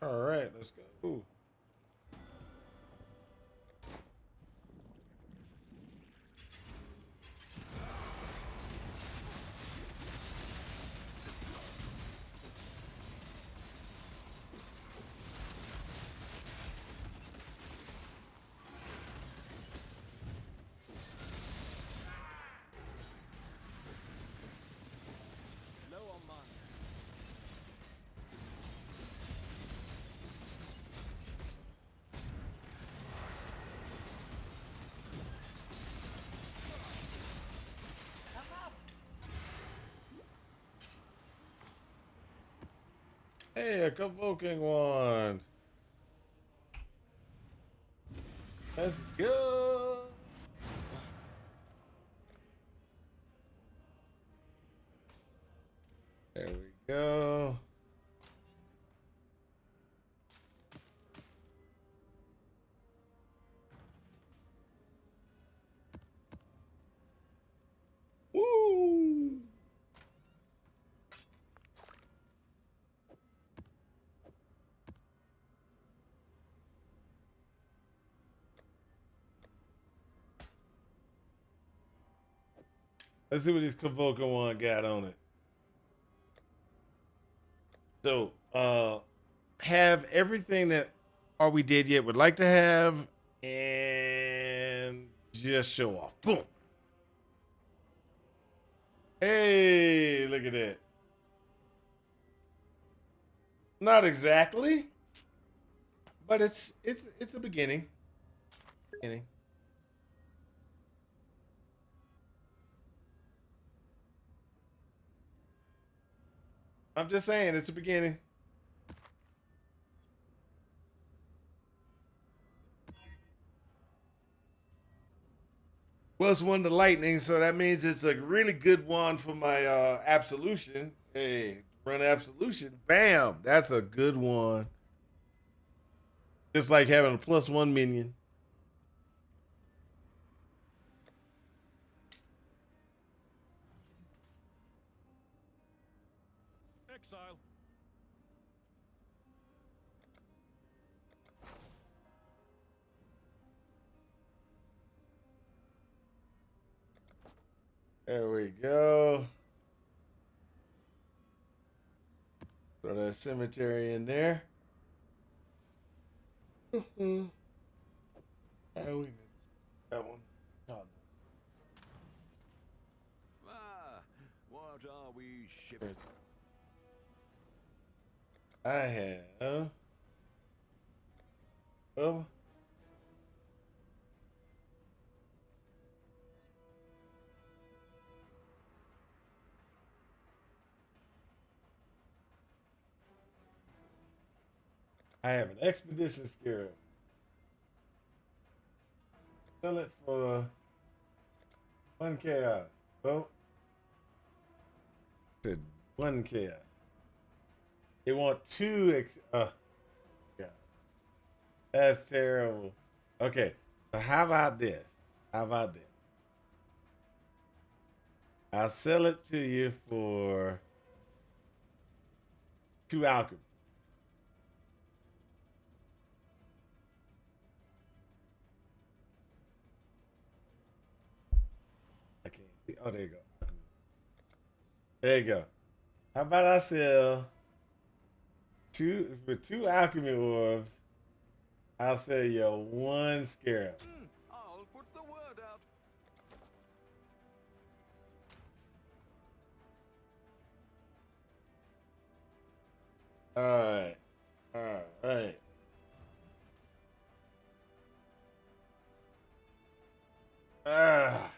All right, let's go. Low on mana. Hey, a convoking one. Let's go. There we go. Woo! Let's see what this convoking one got on it. So, have everything that Are We Dead Yet would like to have, and just show off. Boom. Hey, look at that. Not exactly, but it's a beginning. Beginning. I'm just saying it's a beginning. +1 to lightning, so that means it's a really good one for my absolution. Hey, run absolution. Bam. That's a good one. Just like having a +1 minion. Exile. There we go. Throw that cemetery in there. We that one. Oh, Ah, what are we no. shipping? I have. Oh. I have an expedition scarab. Sell it for 1 chaos. Oh. Said 1 chaos. They want 2 yeah. That's terrible. Okay. So how about this? How about this? I'll sell it to you for 2 alchemy. I can't see. Oh, there you go. There you go. How about I sell 2 alchemy orbs? I'll sell you 1 scarab. I'll put the word out. All right. All right. Ah.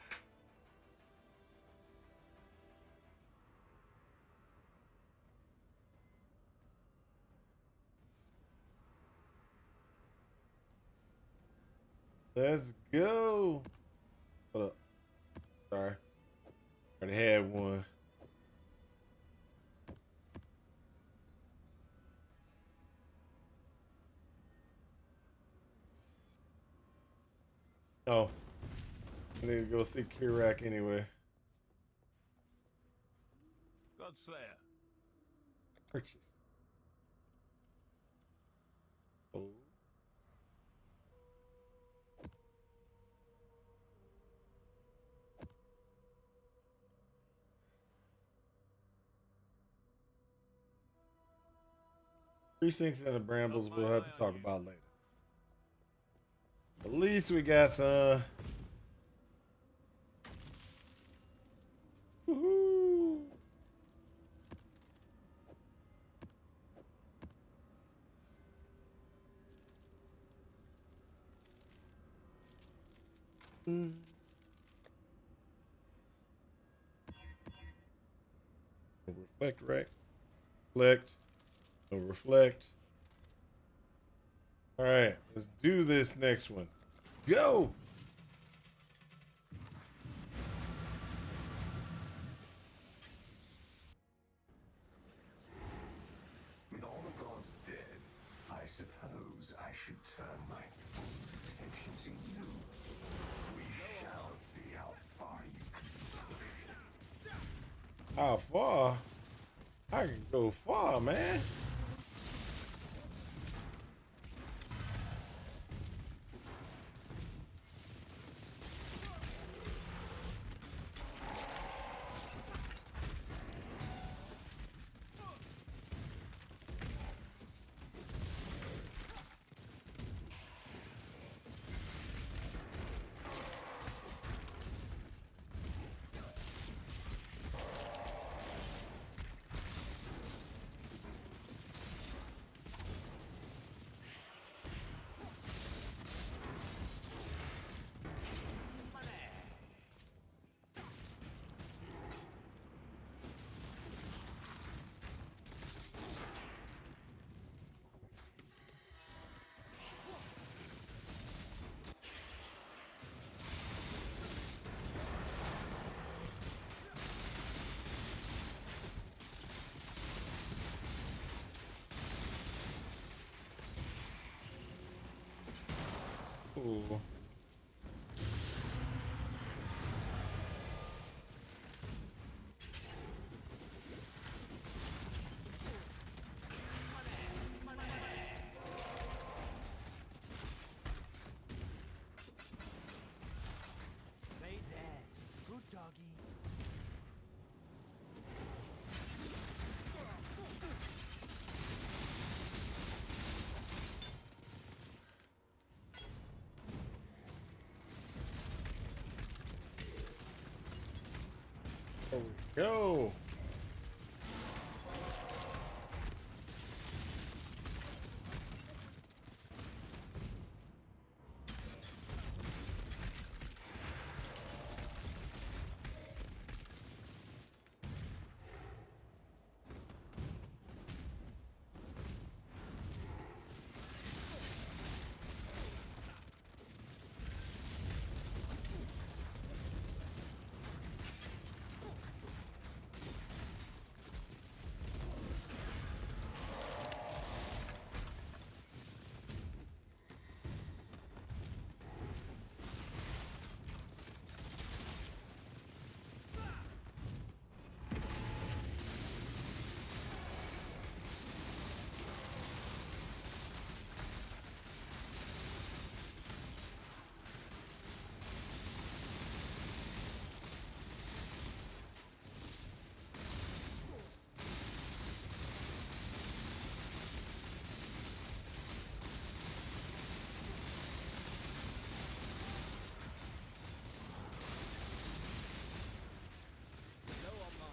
Let's go. Hold up. Sorry. Already had one. Oh. I need to go see Kirak anyway. Godslayer. Purchase. Precincts and the brambles we'll have to talk about later. At least we got some. Woohoo! Reflect, right? Reflect. No reflect. All right, let's do this next one. Go! With all the gods dead, I suppose I should turn my full attention to you. We shall see how far you can push. How far? I can go far, man. Ooh. Stay there. Good doggy. There we go. Low on mana.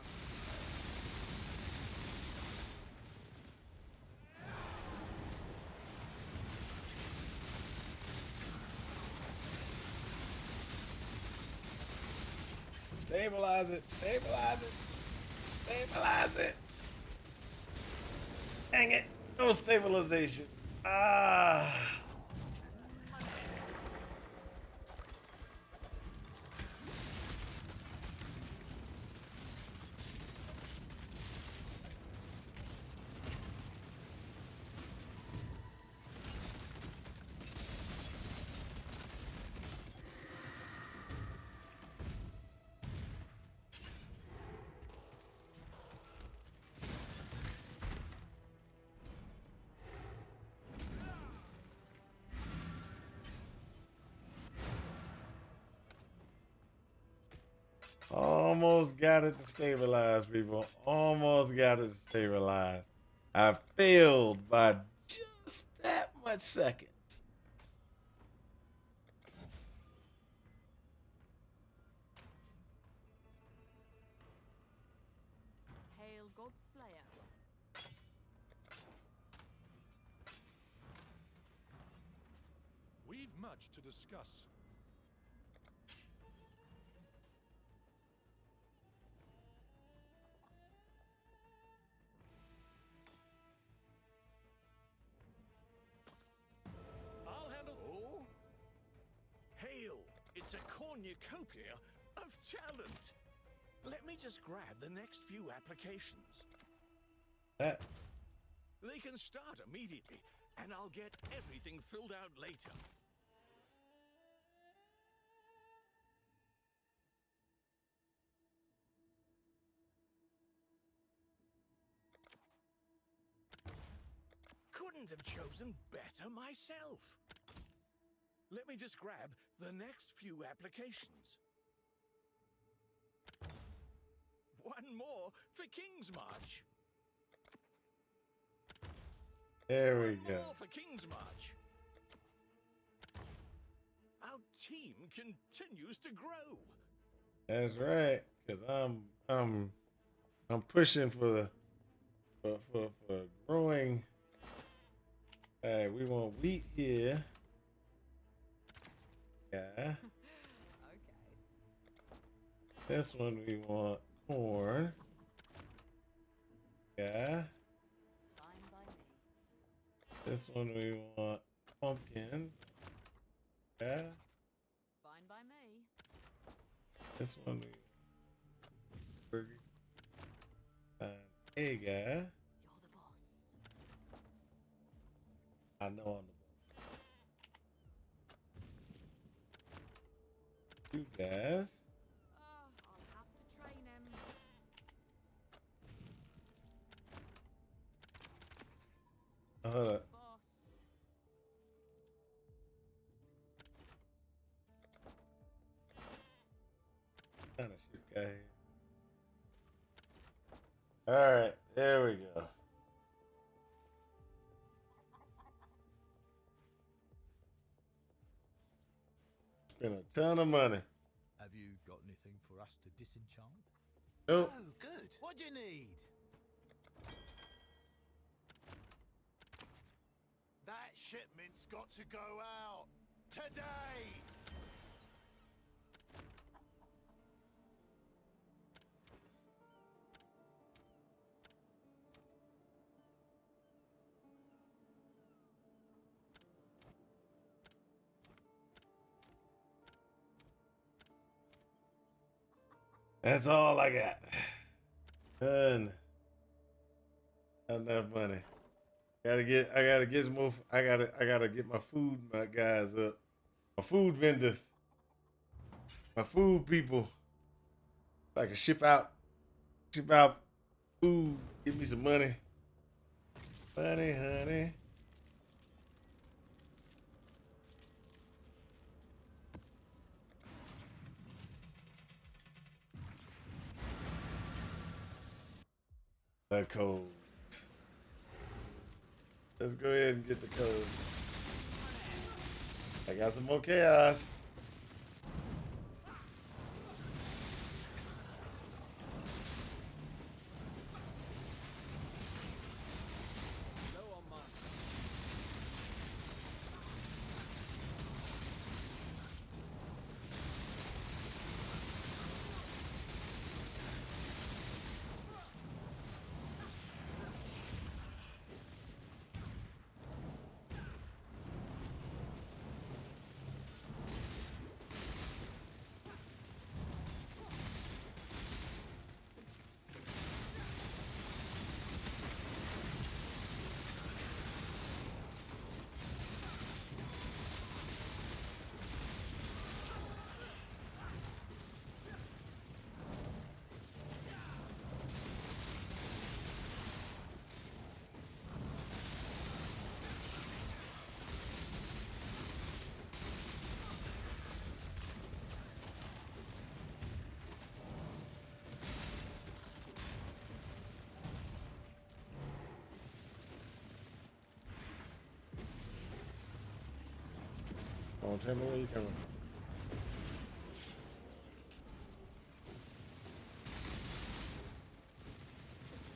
Stabilize it. Stabilize it. Stabilize it. Dang it. No stabilization. Ah. Almost got it to stabilize, people. Almost got it to stabilize. I failed by just that much seconds. Hail God Slayer. We've much to discuss. I'll handle. Oh? Hail! It's a cornucopia of talent. Let me just grab the next few applications. That They can start immediately, and I'll get everything filled out later. Couldn't have chosen better myself. Let me just grab the next few applications. One more for King's March. there we One go. more for King's March. Our team continues to grow. That's right, cause I'm pushing for growing. All right, we want wheat here. Yeah. Okay. This one we want corn. Yeah. Fine by me. This one we want pumpkins. Yeah. Fine by me. This one we burger. Hey guy. You're the boss. I know I'm the boss. You guys. I'll have to train him. Hold up. Boss. Kind of shit guy here. All right, there we go. Spent a ton of money. Have you got anything for us to disenchant? Nope. Oh, good. What do you need? That shipment's got to go out today. That's all I got. Done. Not enough money. I gotta get some more. I gotta get my food, my guys up. My food vendors. My food people. So I can ship out food. Give me some money. Money, honey. The code. Let's go ahead and get the code. I got some more chaos. Low on mine. On Templar, where you coming from?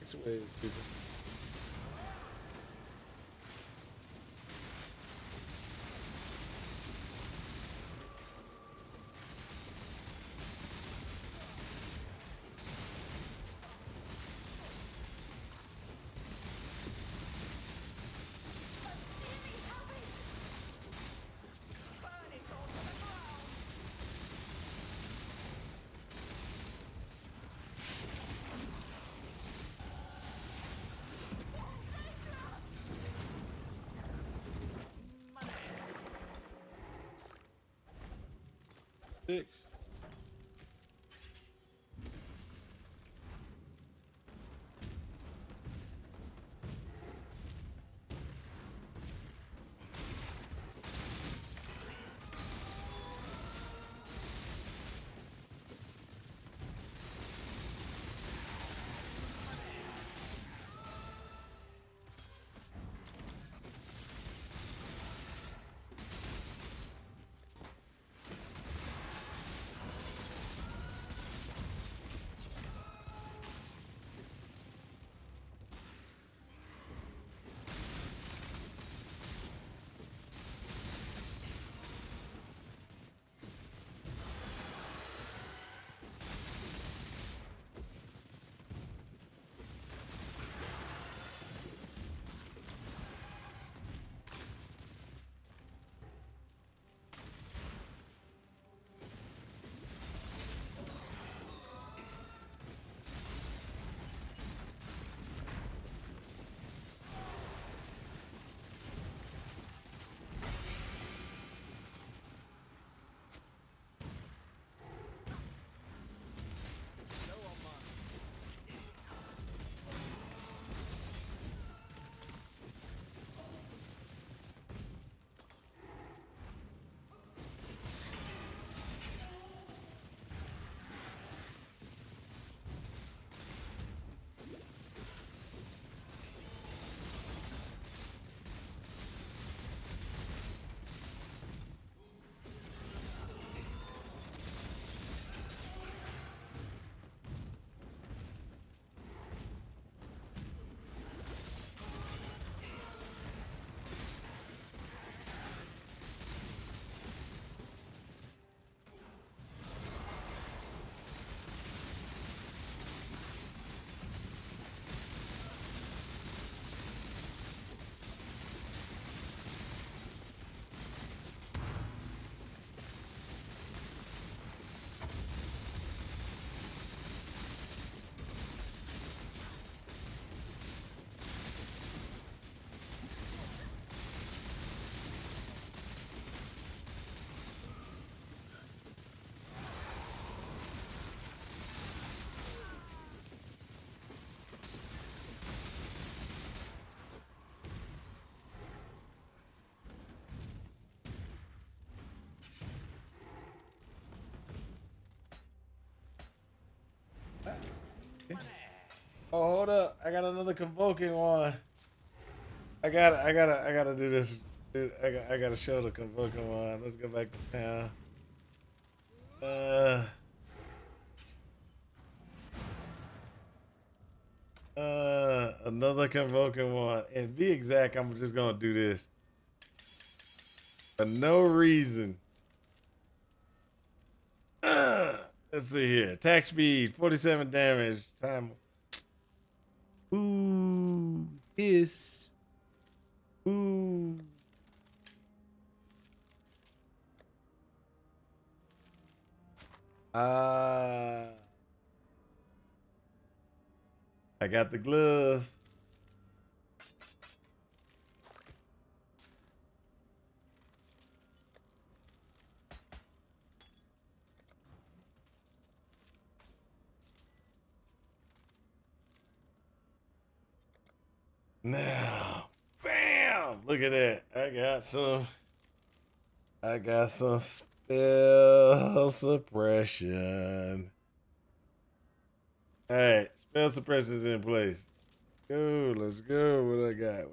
It's away, people. Six. Oh, hold up! I got another convoking one. I gotta do this. Dude, I gotta show the convoking one. Let's go back to town. Another convoking one. And be exact, I'm just gonna do this for no reason. Let's see here. Attack speed, 47 damage. Time. Ooh, hiss. Ooh. I got the gloves. Now, bam! Look at that. I got some spell suppression. All right, spell suppression's in place. Go, let's go. What I got?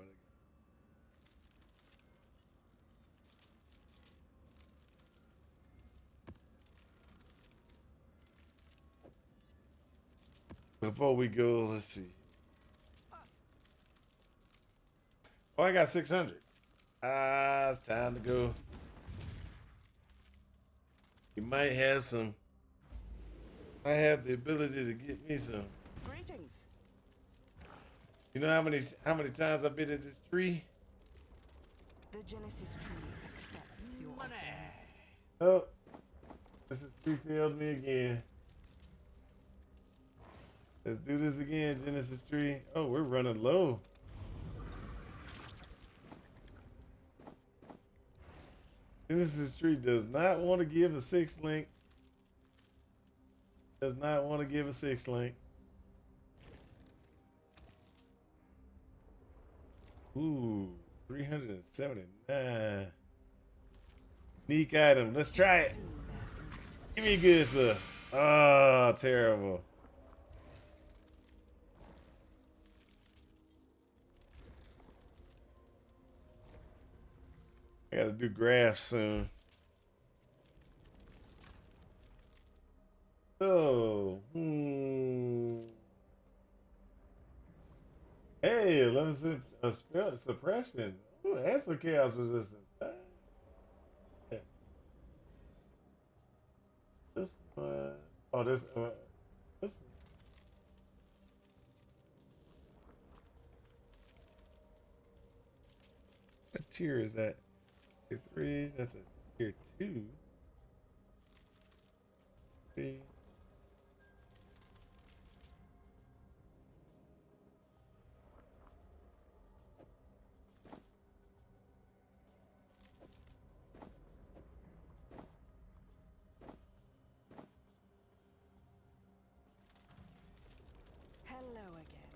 Before we go, let's see. Oh, I got 600. It's time to go. You might have some. I have the ability to get me some. Greetings. You know how many times I've been at this tree? The Genesis tree accepts your Money. Oh, this is tree failed me again. Let's do this again, Genesis tree. Oh, we're running low. Genesis tree does not want to give a 6 link. Does not want to give a 6 link. Ooh, 379. Unique item. Let's try it. Give me good stuff. Oh, terrible. I gotta do graphs soon. So, Hey, 11 spell suppression. Ooh, and some chaos resistance. Yeah. This one. Oh, this one. What tier is that? Tier 3. That's a tier 2. 3. Hello again.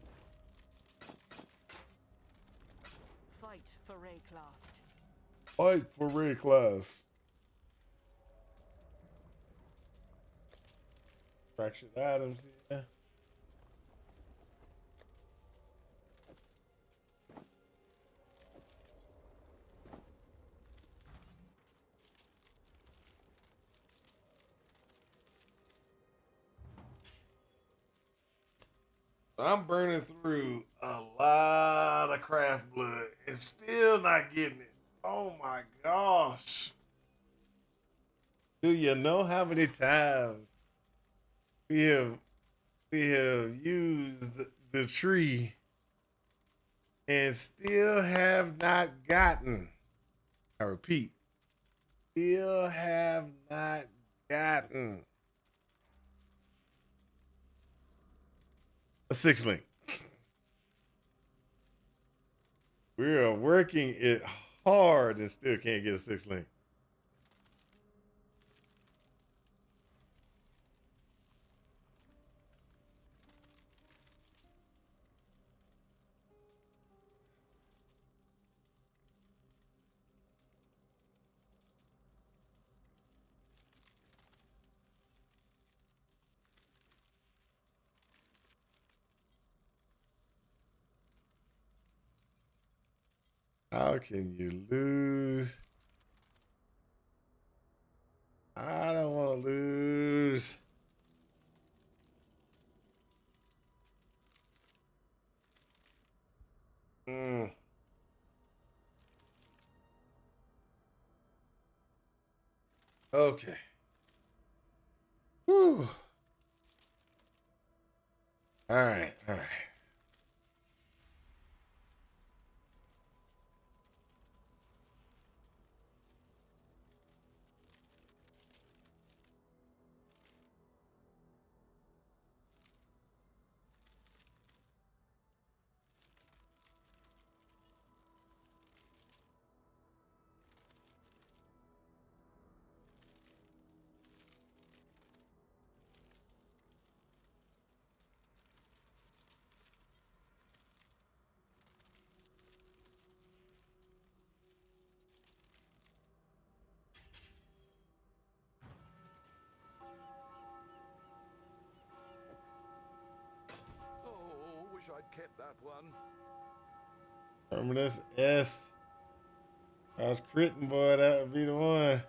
Fight for Rayclast. Fight for Ray class. Fractured items, yeah. I'm burning through a lot of craft blood and still not getting it. Oh my gosh. Do you know how many times we have used the tree and still have not gotten, I repeat, still have not gotten a 6 link. We are working it hard and still can't get a 6 link. How can you lose? I don't want to lose. Mm. Okay. Whew. All right. All right. Oh, wish I'd kept that one. Terminus S. I was critting, boy. That would be the one.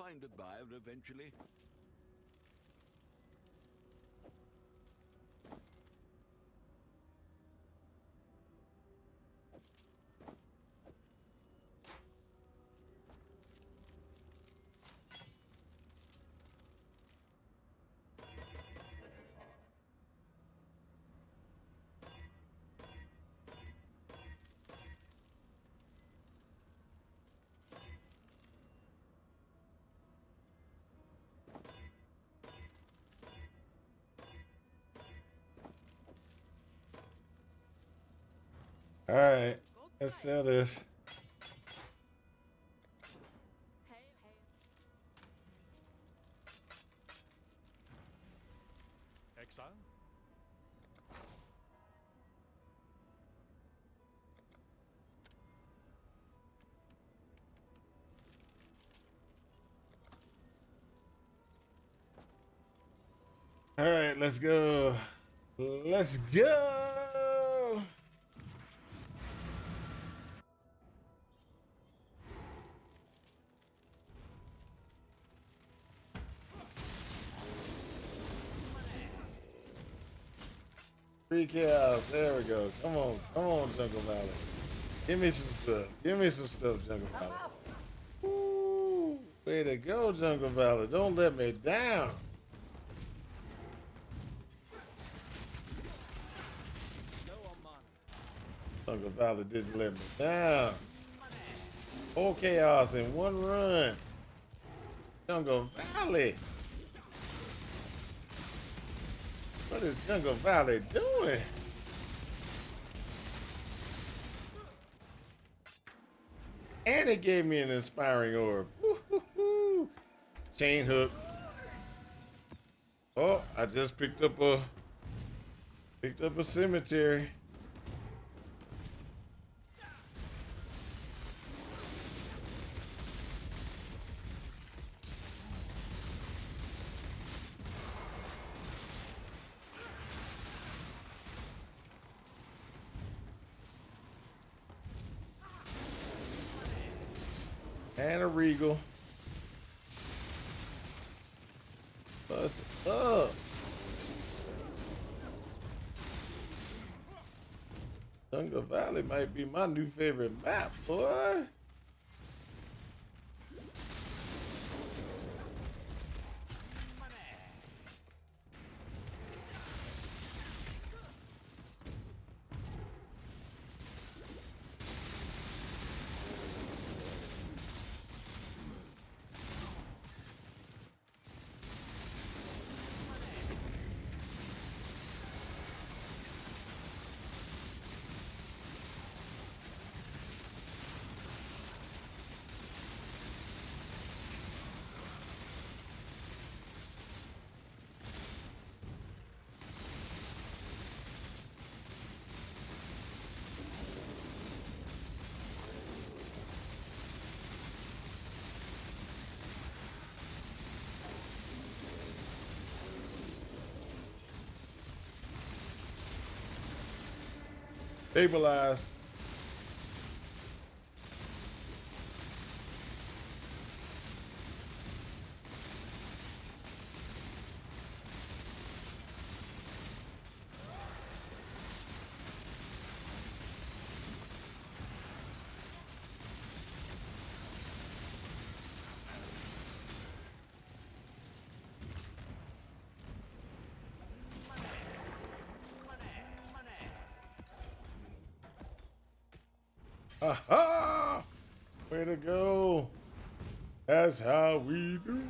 find a buyer eventually. All right, let's sell this. Hail, hail. Exile? All right, let's go. Let's go. Free chaos. There we go. Come on, Jungle Valley. Give me some stuff. Give me some stuff, Jungle Valley. Woo, way to go, Jungle Valley. Don't let me down. Low on mana. Jungle Valley didn't let me down. Whole chaos in one run. Jungle Valley. What is Jungle Valley doing? And it gave me an inspiring orb. Woo-hoo-hoo. Chain hook. Oh, I just picked up a cemetery. And a regal. What's up? Jungle Valley might be my new favorite map, boy. Stabilized. Aha! Way to go. That's how we do.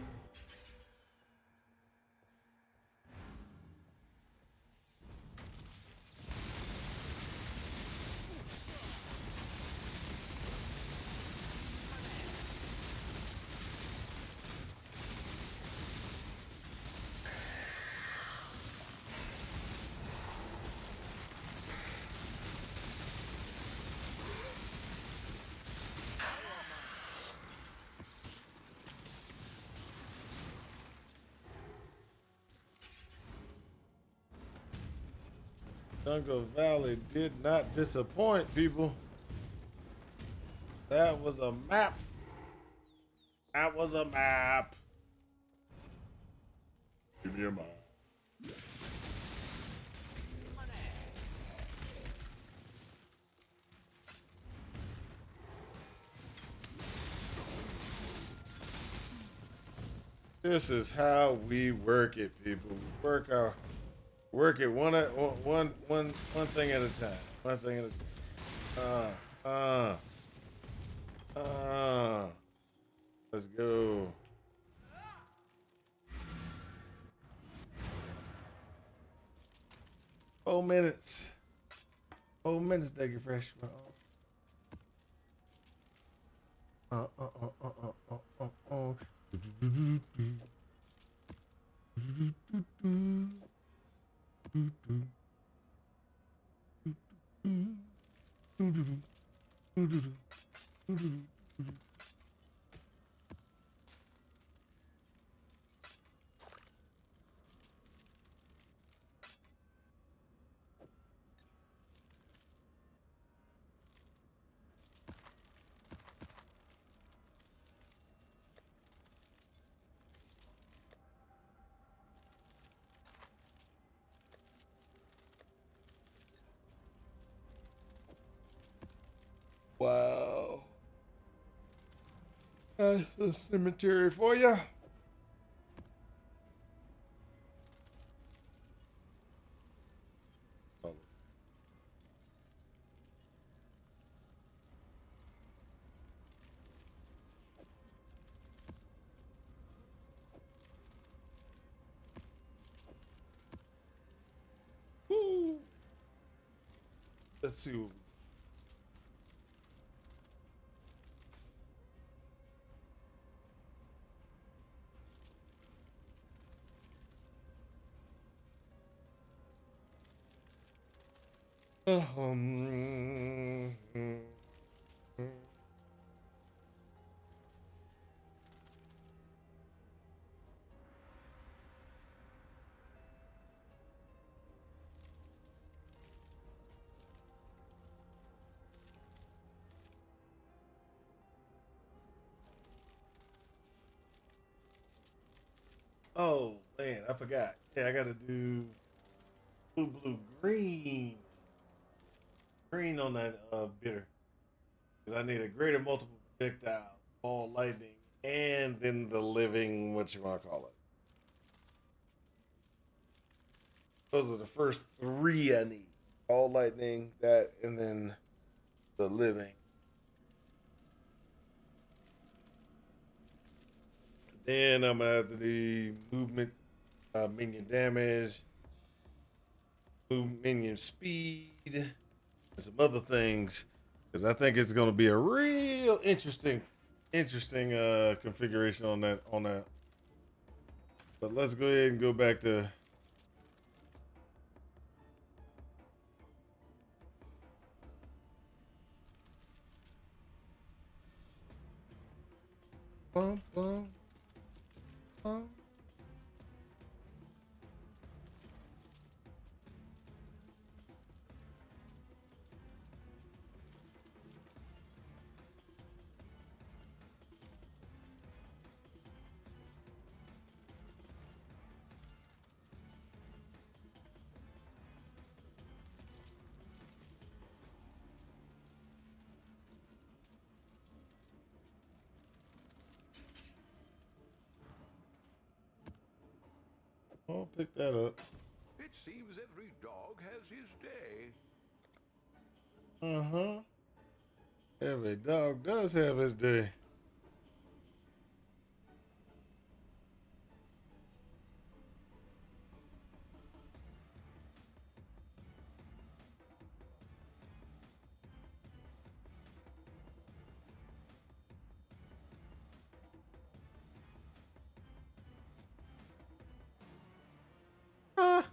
Jungle Valley did not disappoint, people. That was a map That was a map. Give me a map. This is how we work it, people. We work it one thing at a time. One thing at a time. Let's go. Four minutes. 4 minutes, thank you, fresh. Wow. That's the cemetery for you. Woo. Let's see what um, oh man, I forgot. Yeah, I gotta do blue, green. Green on that bitter. Because I need a greater multiple projectiles, ball lightning, and then the living, what you want to call it. Those are the first three I need. Ball lightning, that, and then the living. Then I'm gonna have to do movement, minion damage, minion speed, and some other things. Because I think it's gonna be a real interesting configuration on that. But let's go ahead and go back to bum bum bum. I'll pick that up. It seems every dog has his day. Uh-huh. Every dog does have his day. Ah.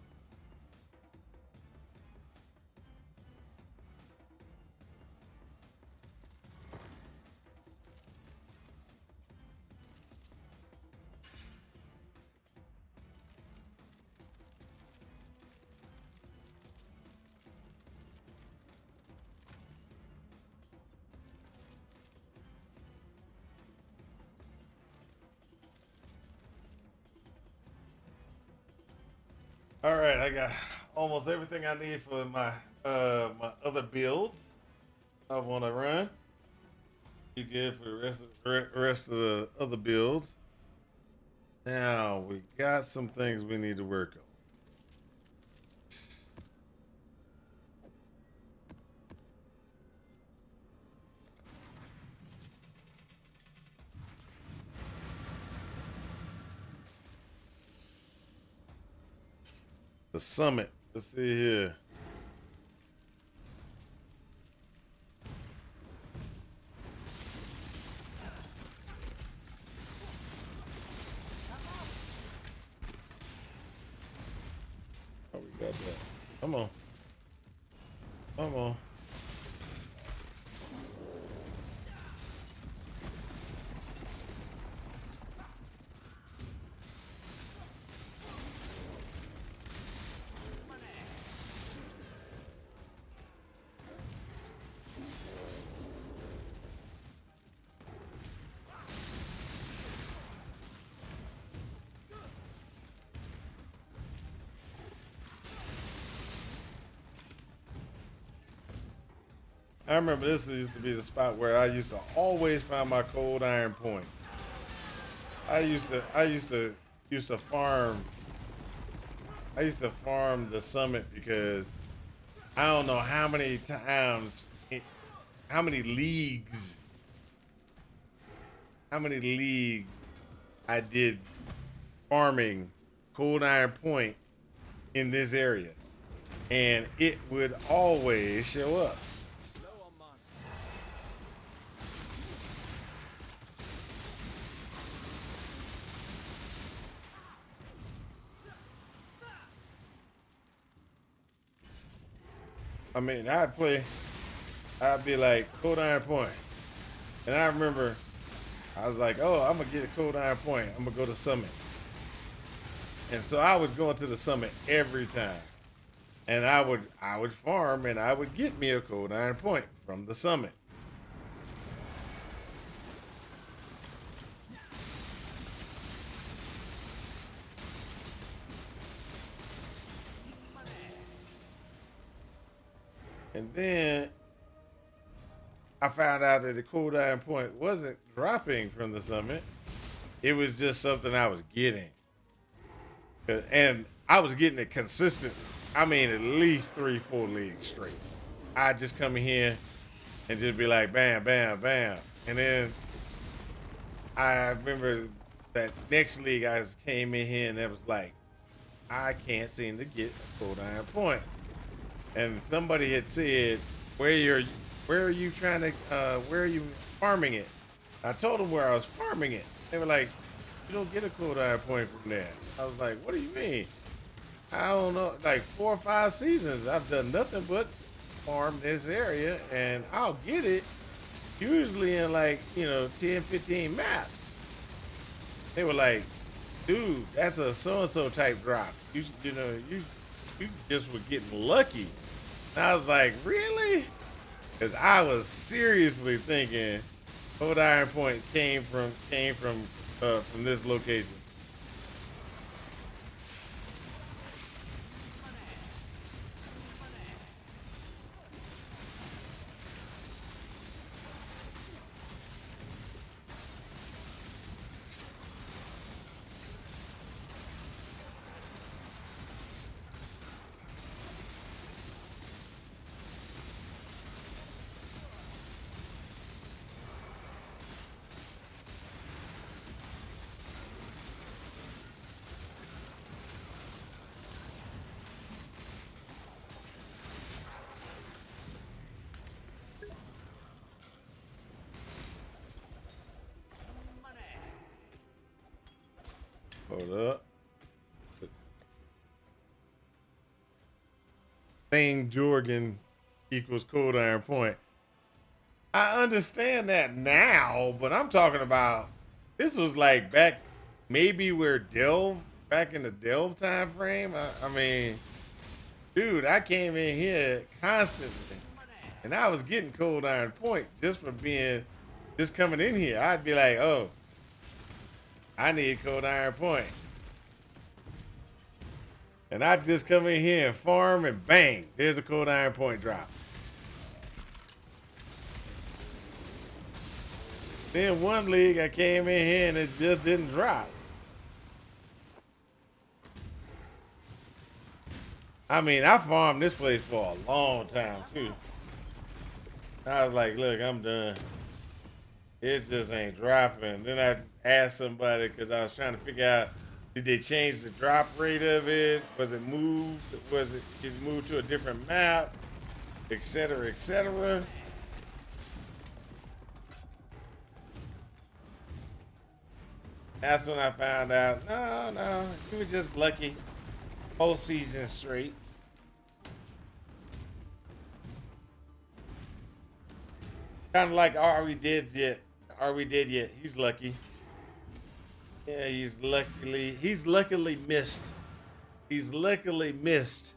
All right, I got almost everything I need for my my other builds I want to run. Be good for the rest of the other builds. Now we got some things we need to work on. The summit. Let's see here. Oh, we got that. Come on. Come on. I remember this used to be the spot where I used to always find my cold iron point. I used to farm. I used to farm the summit because I don't know how many times, how many leagues I did farming cold iron point in this area, and it would always show up. Low on mana. I mean, I'd be like, cold iron point. And I remember I was like, oh, I'm gonna get a cold iron point. I'm gonna go to summit. And so I was going to the summit every time. And I would farm and I would get me a cold iron point from the summit. And then I found out that the cold iron point wasn't dropping from the summit. It was just something I was getting. And I was getting it consistent. I mean, at least 3-4 leagues straight. I just come in here and just be like, bam, bam, bam. And then I remember that next league I came in here and it was like, I can't seem to get a cold iron point. And somebody had said, where are you trying to, where are you farming it? I told them where I was farming it. They were like, you don't get a cold iron point from there. I was like, what do you mean? I don't know, like 4 or 5 seasons, I've done nothing but farm this area, and I'll get it usually in like, 10, 15 maps. They were like, dude, that's a so-and-so type drop. You just were getting lucky. And I was like, really? Because I was seriously thinking Cold Iron Point came from this location. Hold up. Thing Jorgen equals Cold Iron Point. I understand that now, but I'm talking about this was like back maybe where Delve, back in the Delve time frame. I mean, dude, I came in here constantly and I was getting Cold Iron Point just for just coming in here. I'd be like, oh, I need Cold Iron Point. And I just come in here and farm and bang, there's a cold iron point drop. Then one league I came in here and it just didn't drop. I mean, I farmed this place for a long time too. I was like, look, I'm done. It just ain't dropping. Then I asked somebody because I was trying to figure out, did they change the drop rate of it? Was it moved? Was it moved to a different map? Et cetera, et cetera. That's when I found out, no, you were just lucky. Whole season straight. Kind of like Are We Dead Yet? Are We Dead Yet? He's lucky. Yeah, he's luckily missed. He's luckily missed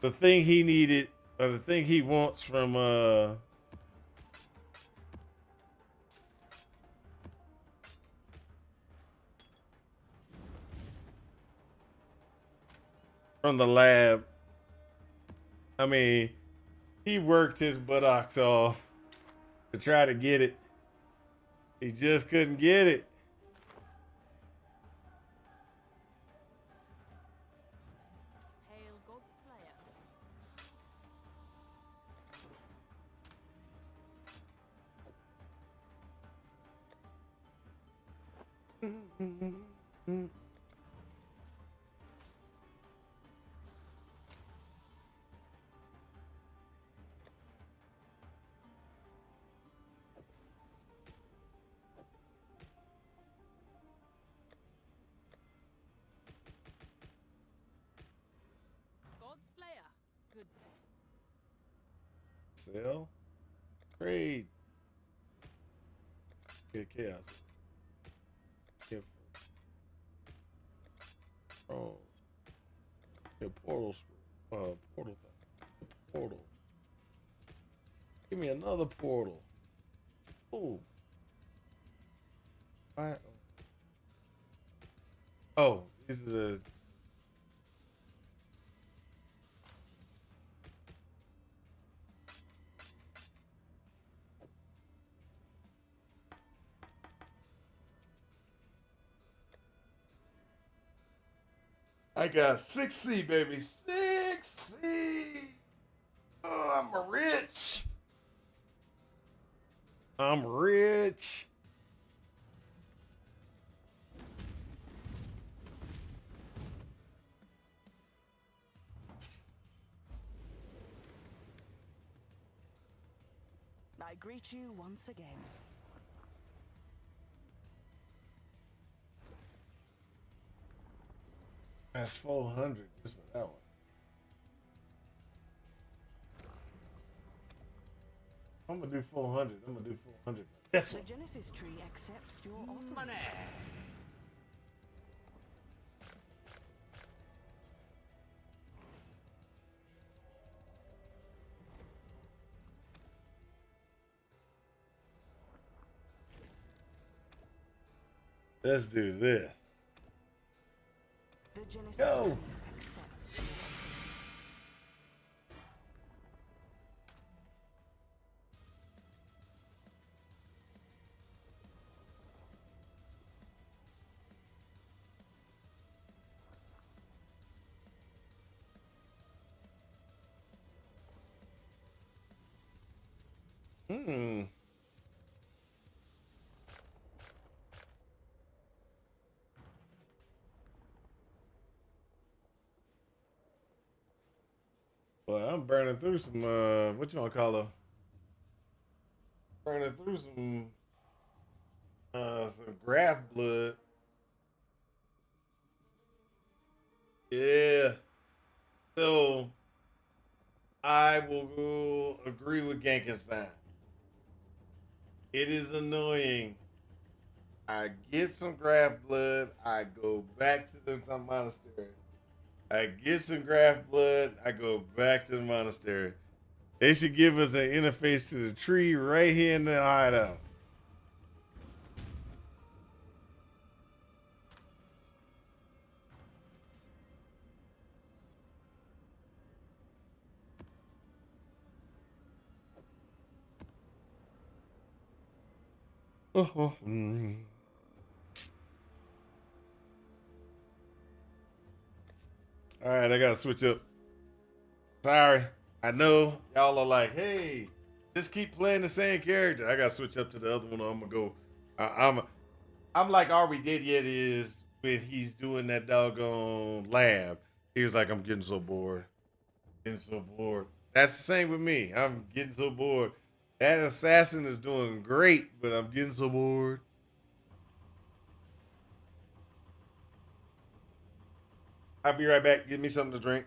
the thing he needed, or the thing he wants from the lab. I mean, he worked his buttocks off to try to get it. He just couldn't get it. Hail God's Slayer. God's Slayer. Good day. Sell. Trade. Get chaos. Get oh. Get portal. Portal thing. Portal. Give me another portal. Ooh. Why? Oh, this is a. I got 6C, baby. 6C. Oh, I'm rich. I'm rich. I greet you once again. That's 400 just for that one. I'm gonna do 400. I'm gonna do 400 for this The one. Genesis tree accepts your offer. Money. Let's do this. The Genesis Go. tree accepts your offer. Hmm. Well, I'm burning through some what you wanna call her? Burning through some graft blood. Yeah. So I will go agree with Genkenstein. It is annoying. I get some graft blood. I go back to the monastery. I get some graft blood. I go back to the monastery. They should give us an interface to the tree right here in the hideout. Mm. All right, I gotta switch up. Sorry, I know y'all are like, hey, just keep playing the same character. I gotta switch up to the other one. Or I'm gonna go. I'm like, are we dead yet? Is when he's doing that doggone lab. He was like, I'm getting so bored. Getting so bored. That's the same with me. I'm getting so bored. That assassin is doing great, but I'm getting so bored. I'll be right back. Give me something to drink.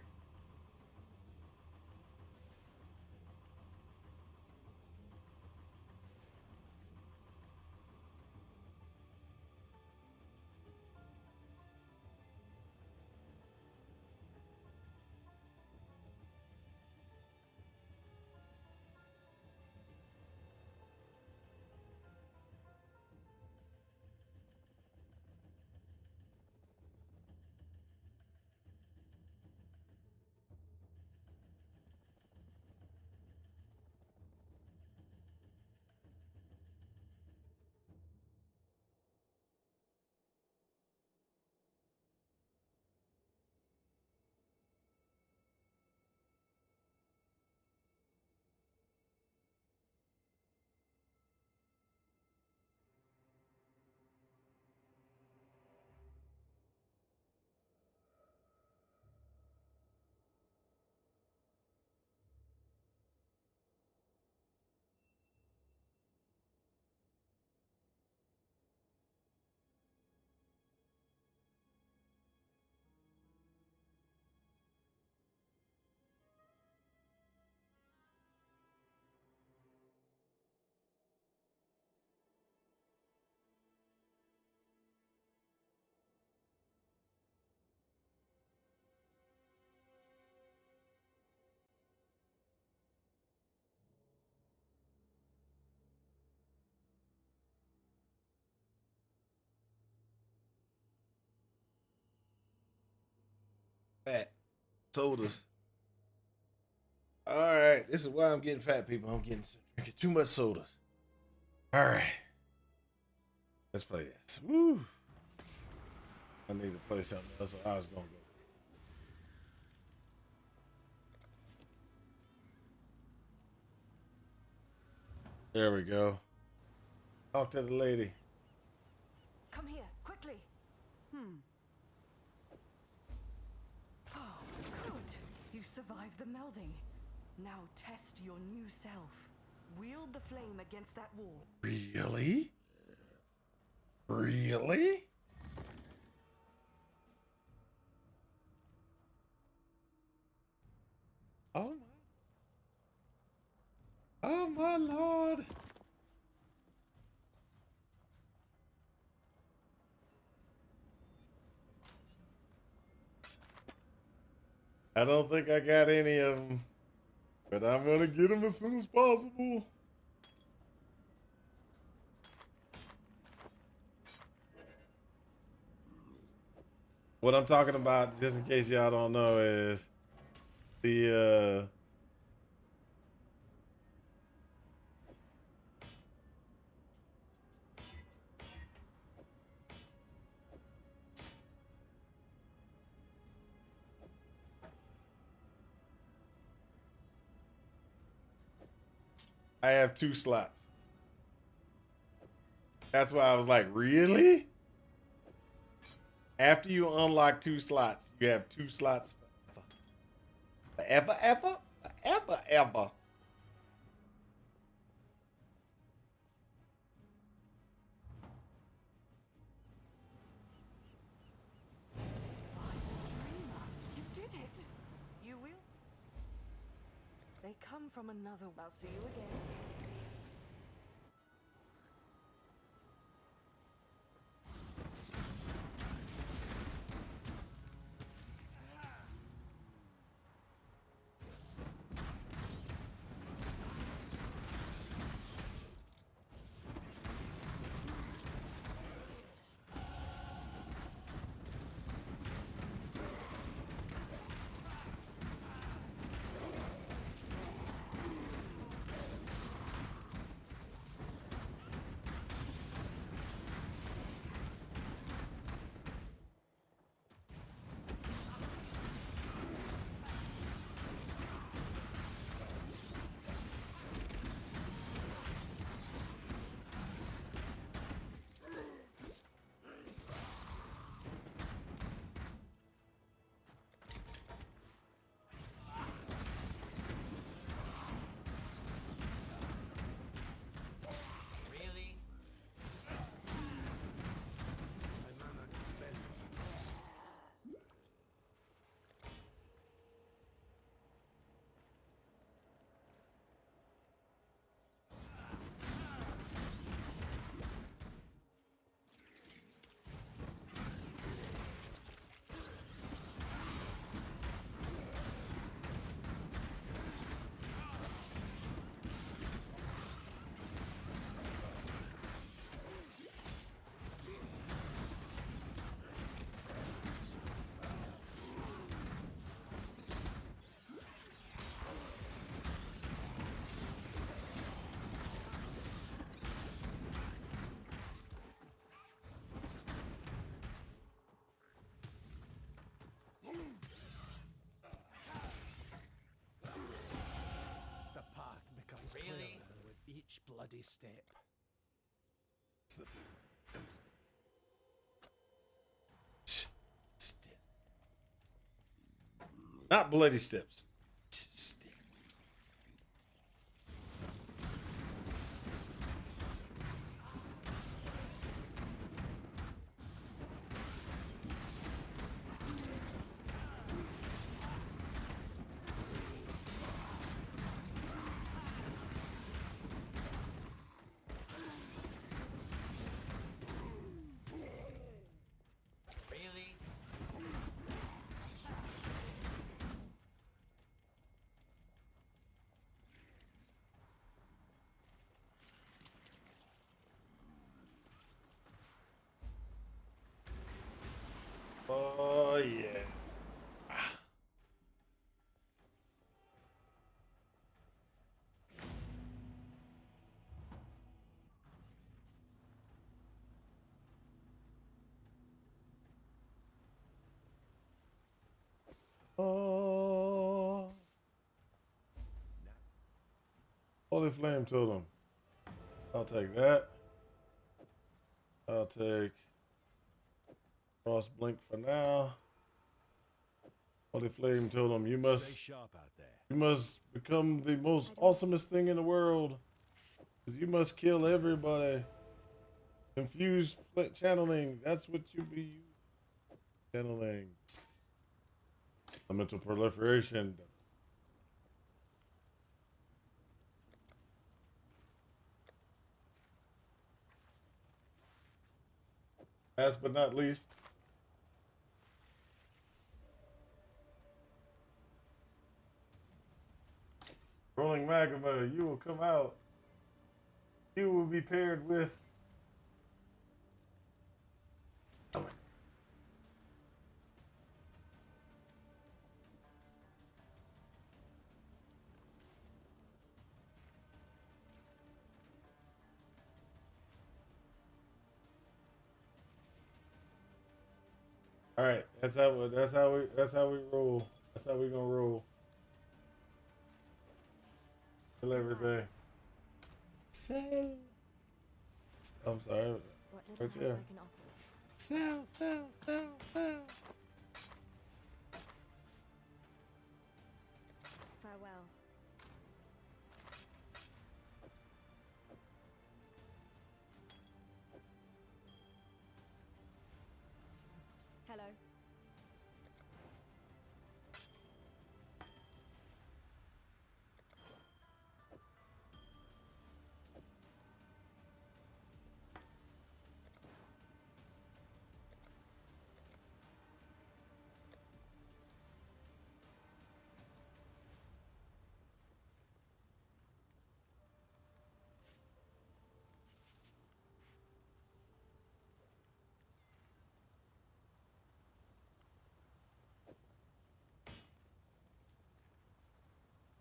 Fat sodas. All right, this is why I'm getting fat, people. I'm getting drinking too much sodas. All right, let's play this. Woo! I need to play something else, so I was gonna go. There we go. Talk to the lady. Come here, quickly. Oh, good. You survived the melding. Now test your new self. Wield the flame against that wall. Really? Really? Oh my lord. I don't think I got any of them, but I'm gonna get them as soon as possible. What I'm talking about, just in case y'all don't know, is the I have 2 slots. That's why I was like, really? After you unlock 2 slots, you have 2 slots forever. Forever, ever? Forever, ever. You did it. You will. They come from another. I'll see you again. bloody step. Not bloody steps. Really? Oh yeah. Oh. Holy Flame Totem. I'll take that. I'll take Cross Blink for now. Holy Flame Totem. You Stay must sharp out there. you must become the most awesomest thing in the world. 'Cause you must kill everybody. Confused channeling. That's what you be channeling. Elemental proliferation. Last but not least, rolling magma. You will come out. You will be paired with. All right, that's how we roll. That's how we gonna roll. Kill everything. Sell. I'm sorry. What little Right help there. I can offer. Sell. Farewell. Hello.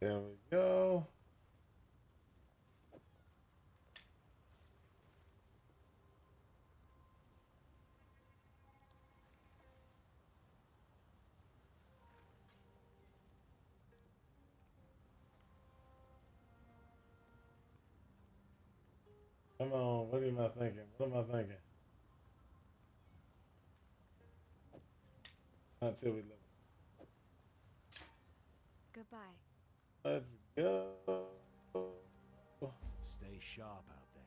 There we go. Come on. What am I thinking? What am I thinking? Until we look. Goodbye. Let's go. Stay sharp out there.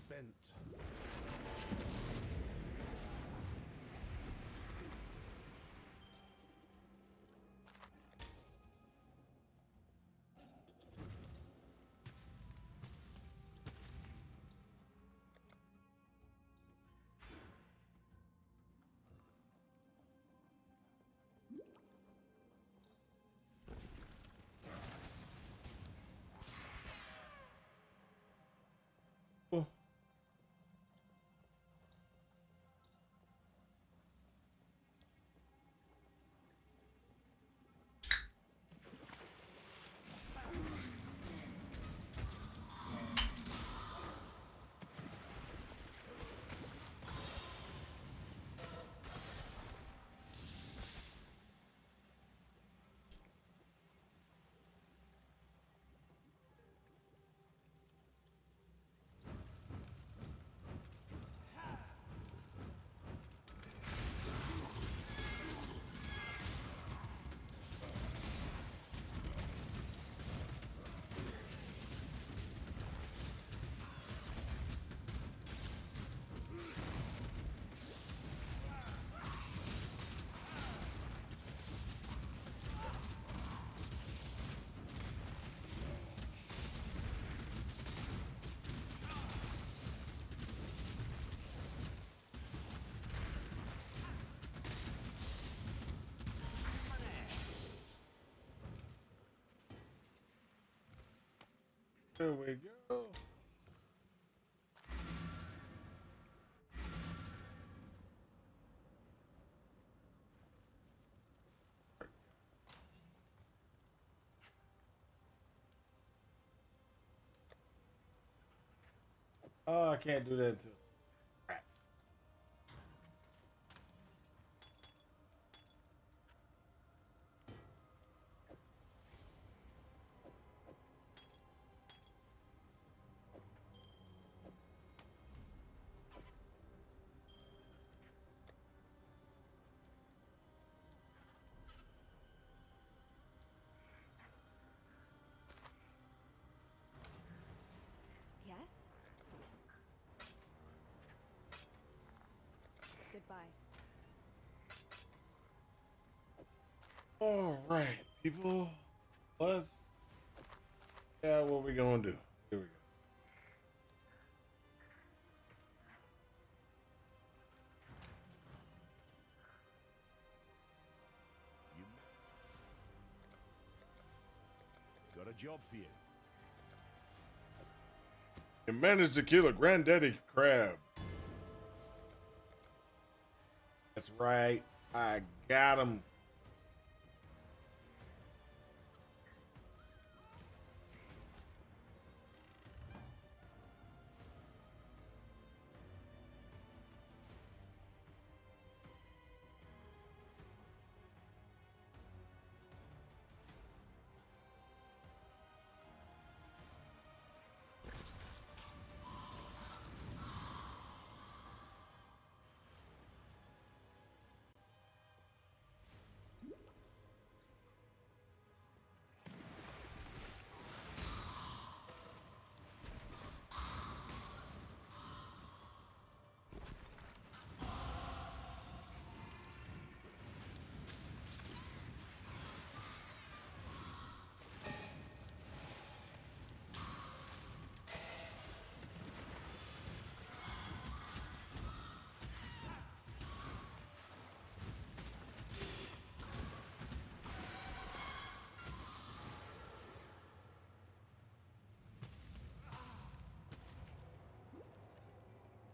spent. Cool. There we go. Oh, I can't do that until rats. Yes? Goodbye. All right, people. Let's. Yeah, what we gonna do? Here we go. Got a job for you. You managed to kill a granddaddy crab. That's right. I got him.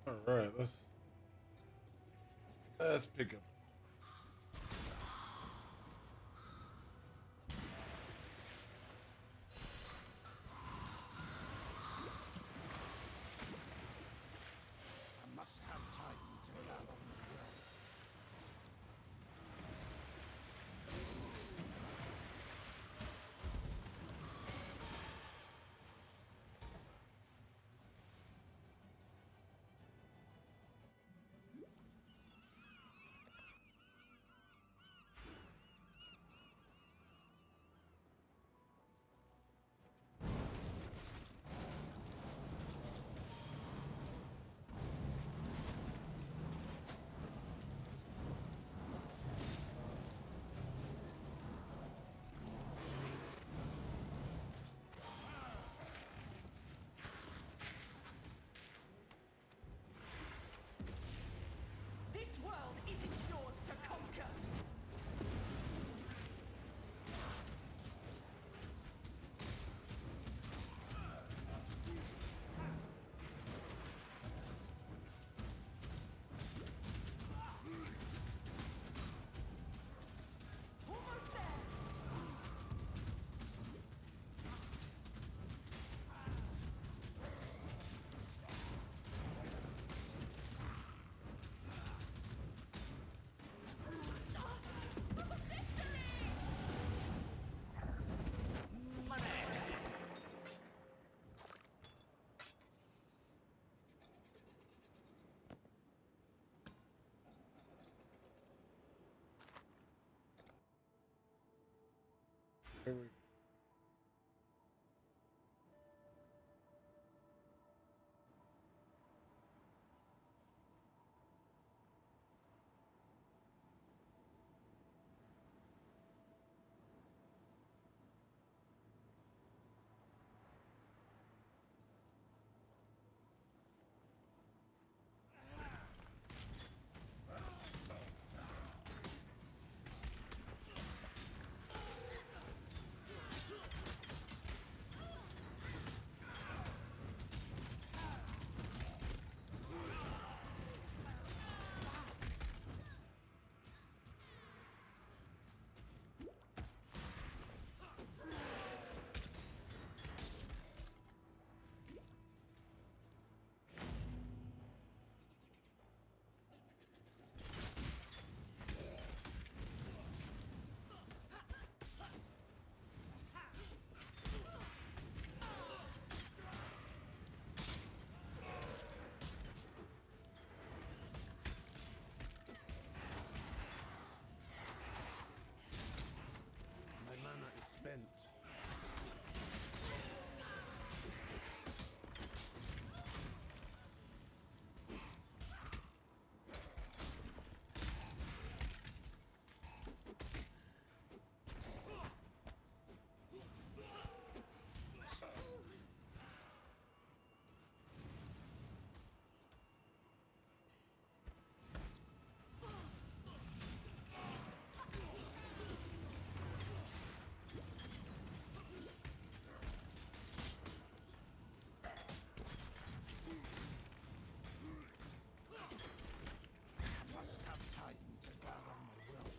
All right, let's pick up. I must have time to gather my wealth. Here we My mana is spent. Must have time to gather my will.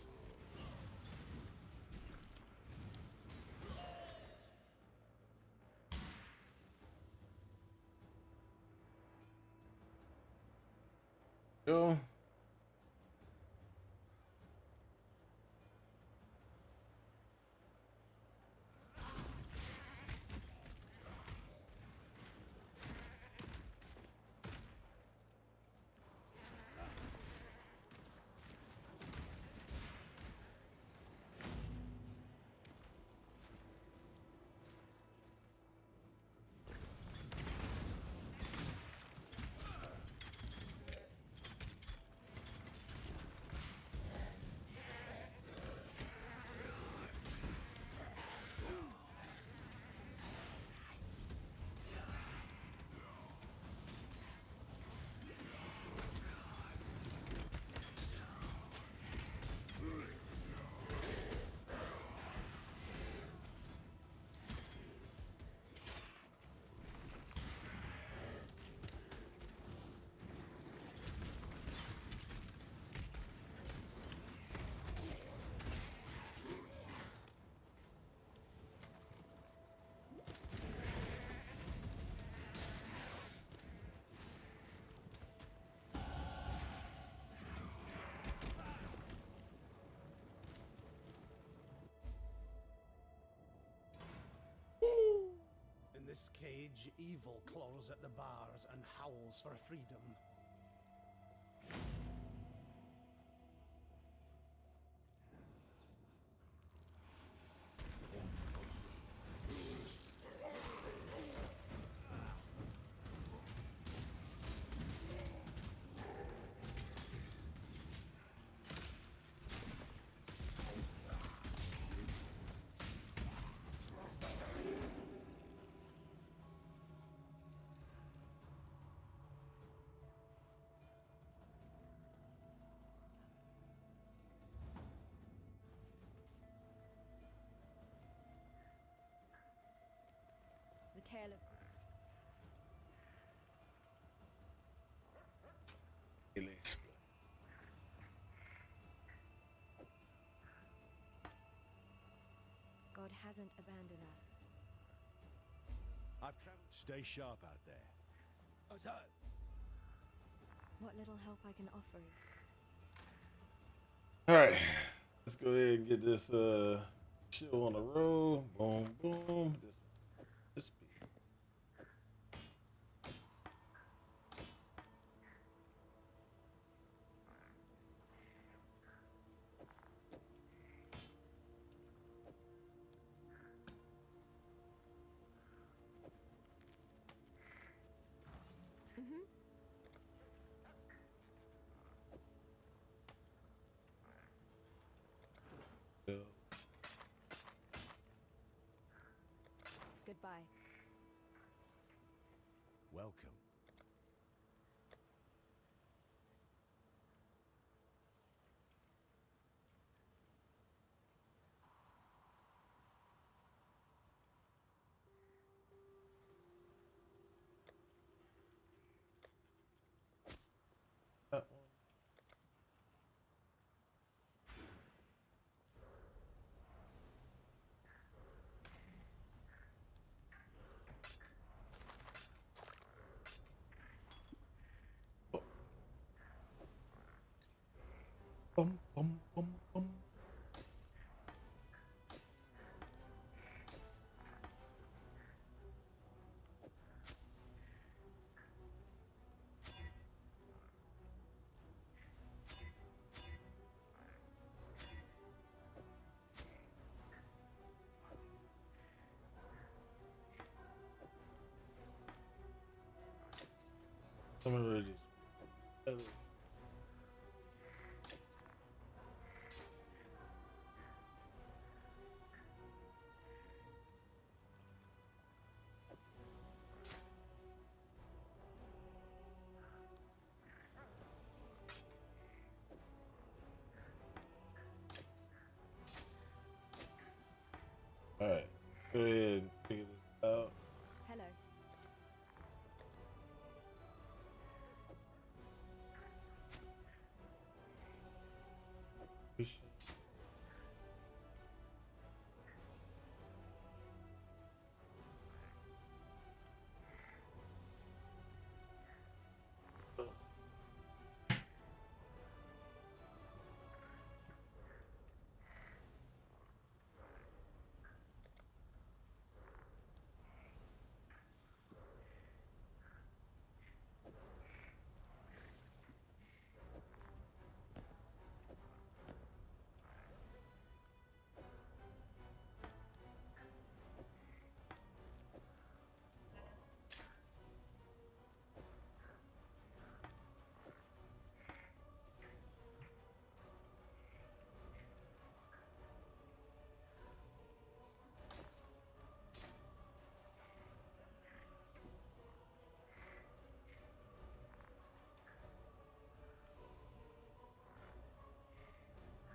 go. In this cage, evil claws at the bars and howls for freedom. The tale of God hasn't abandoned us. I've traveled. Stay sharp out there. What little help I can offer is All right, let's go ahead and get this show on the road. Boom, boom. This by. Welcome. That one. Oh. Bum, bum, bum, bum. Some of those just. All right, go ahead and figure this out. Hello. Push.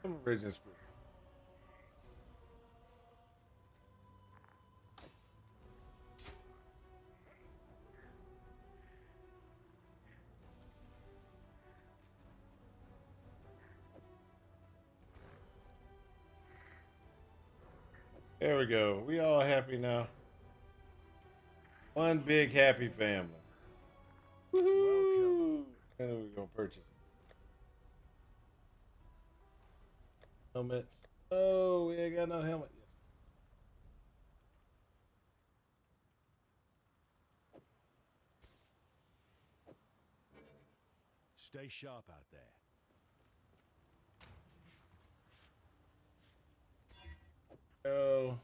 Some original spirit. There we go. We all happy now. One big happy family. Woohoo! And then we're gonna purchase it. Helmets. Oh, we ain't got no helmet yet. Stay sharp out there. Oh.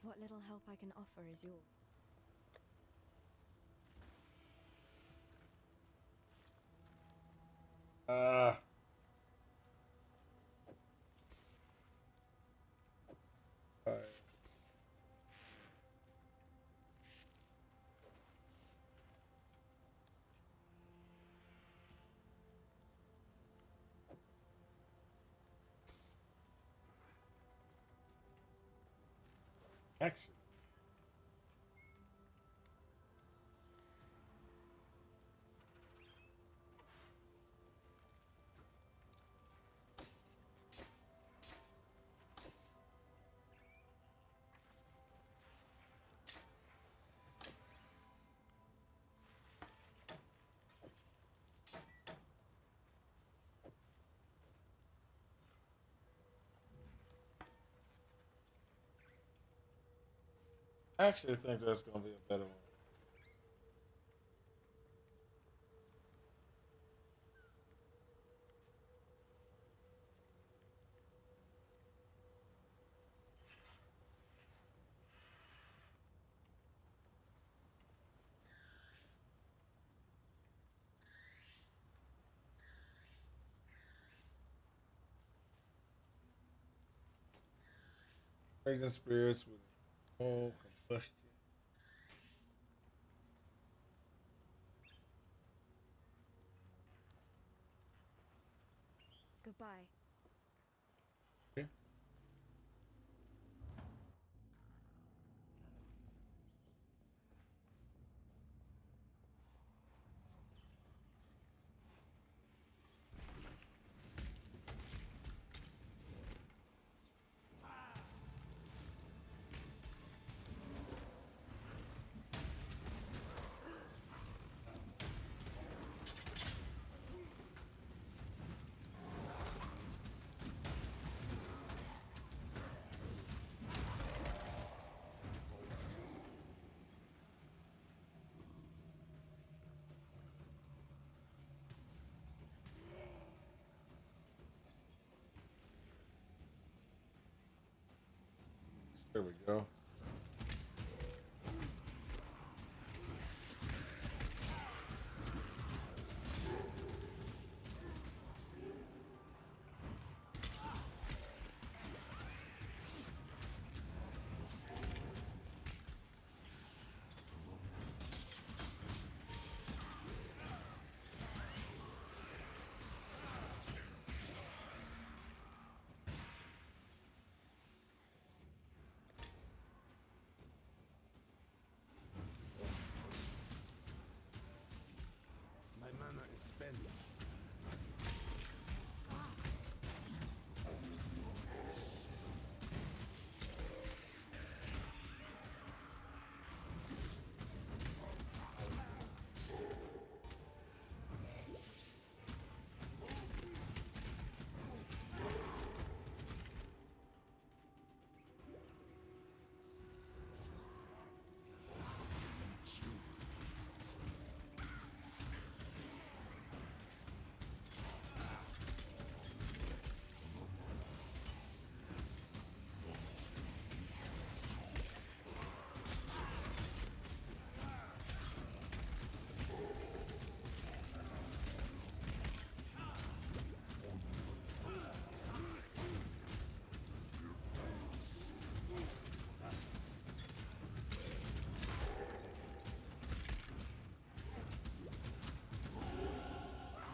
What little help I can offer is yours. Alright. Action. I actually think that's gonna be a better one. Raising spirits with small combustion. Goodbye. Yeah. There we go. My mana is spent.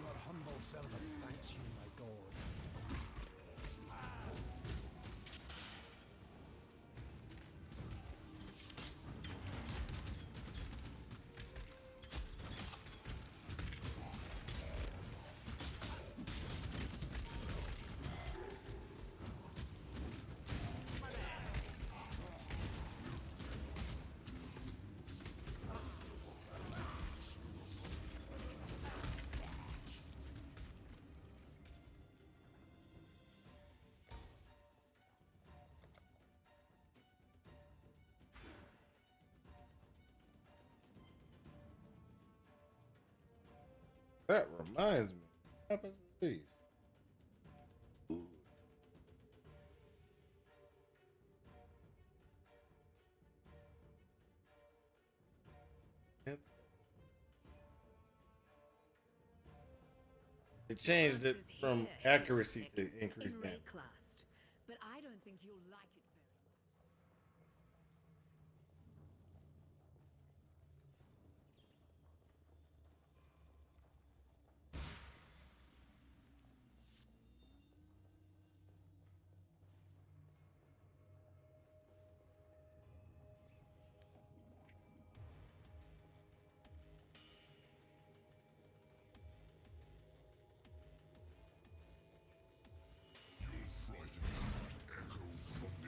Your humble servant thanks you, my god. That reminds me. What happens to these? It changed it from accuracy to increased damage. Classed, but I don't think you'll like it very much. Your frightened echoes from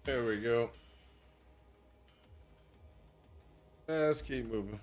There we go. Let's keep moving.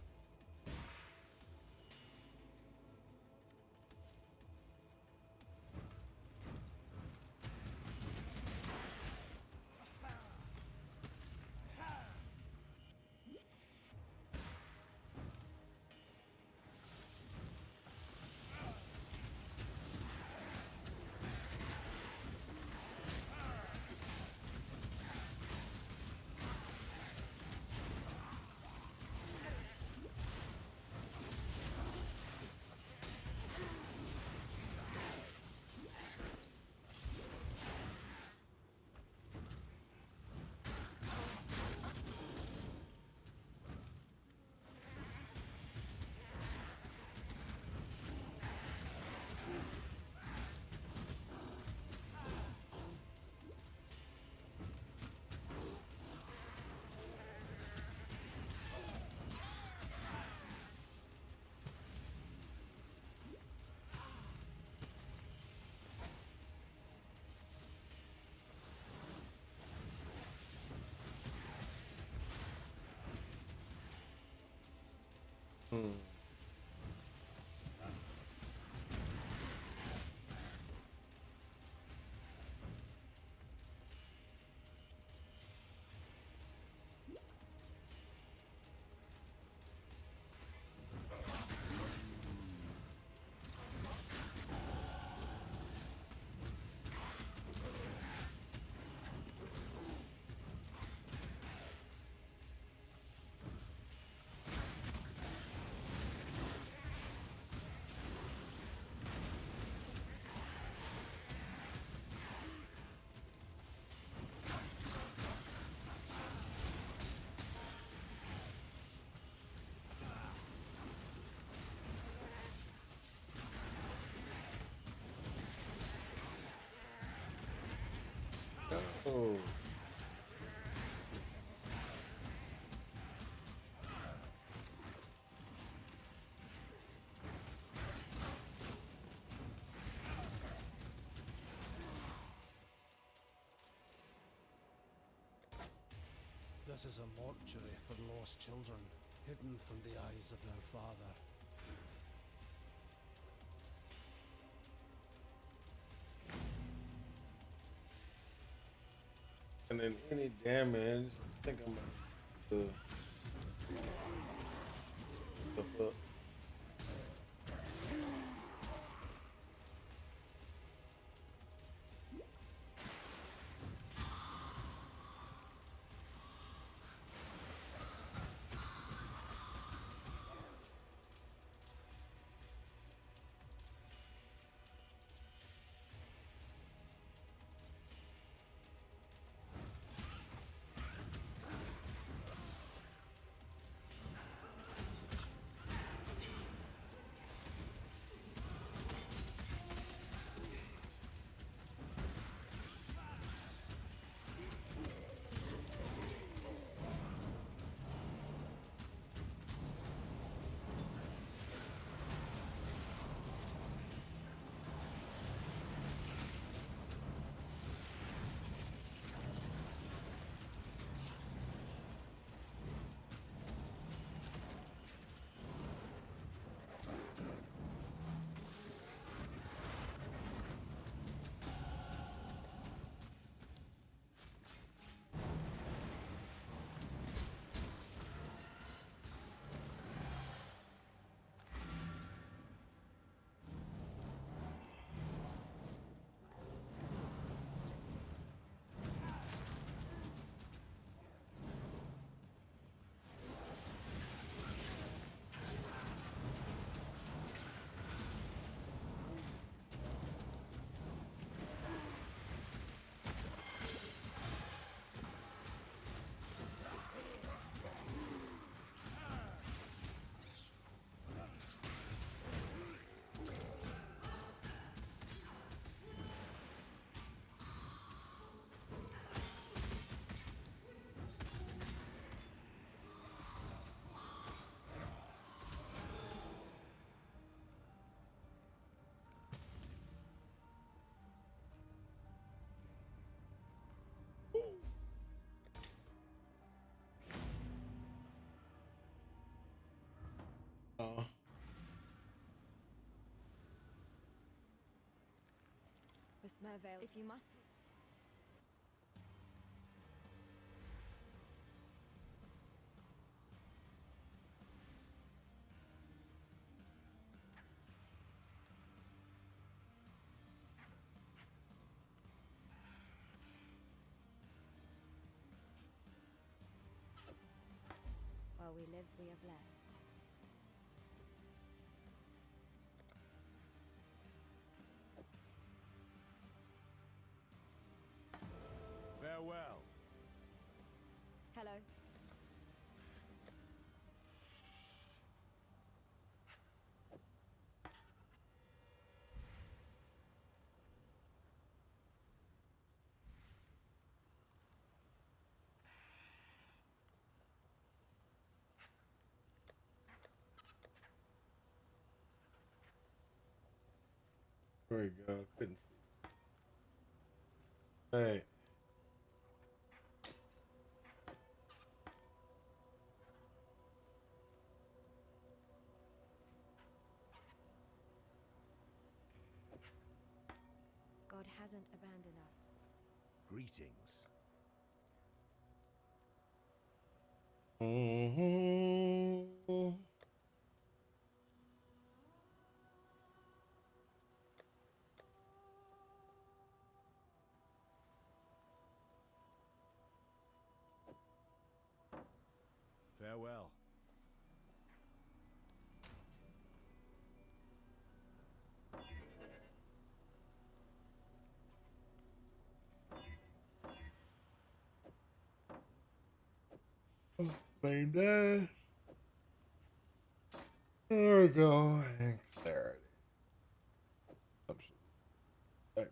Oh. This is a mortuary for lost children, hidden from the eyes of their father. And then any damage, I think I'm gonna stuff up. Mervale, if you must. While we live, we are blessed. Farewell. Hello. There we go. Couldn't see. Hey. God hasn't abandoned us. Greetings. Mm-hmm. Farewell. Blame that. There we go. And clarity. Right.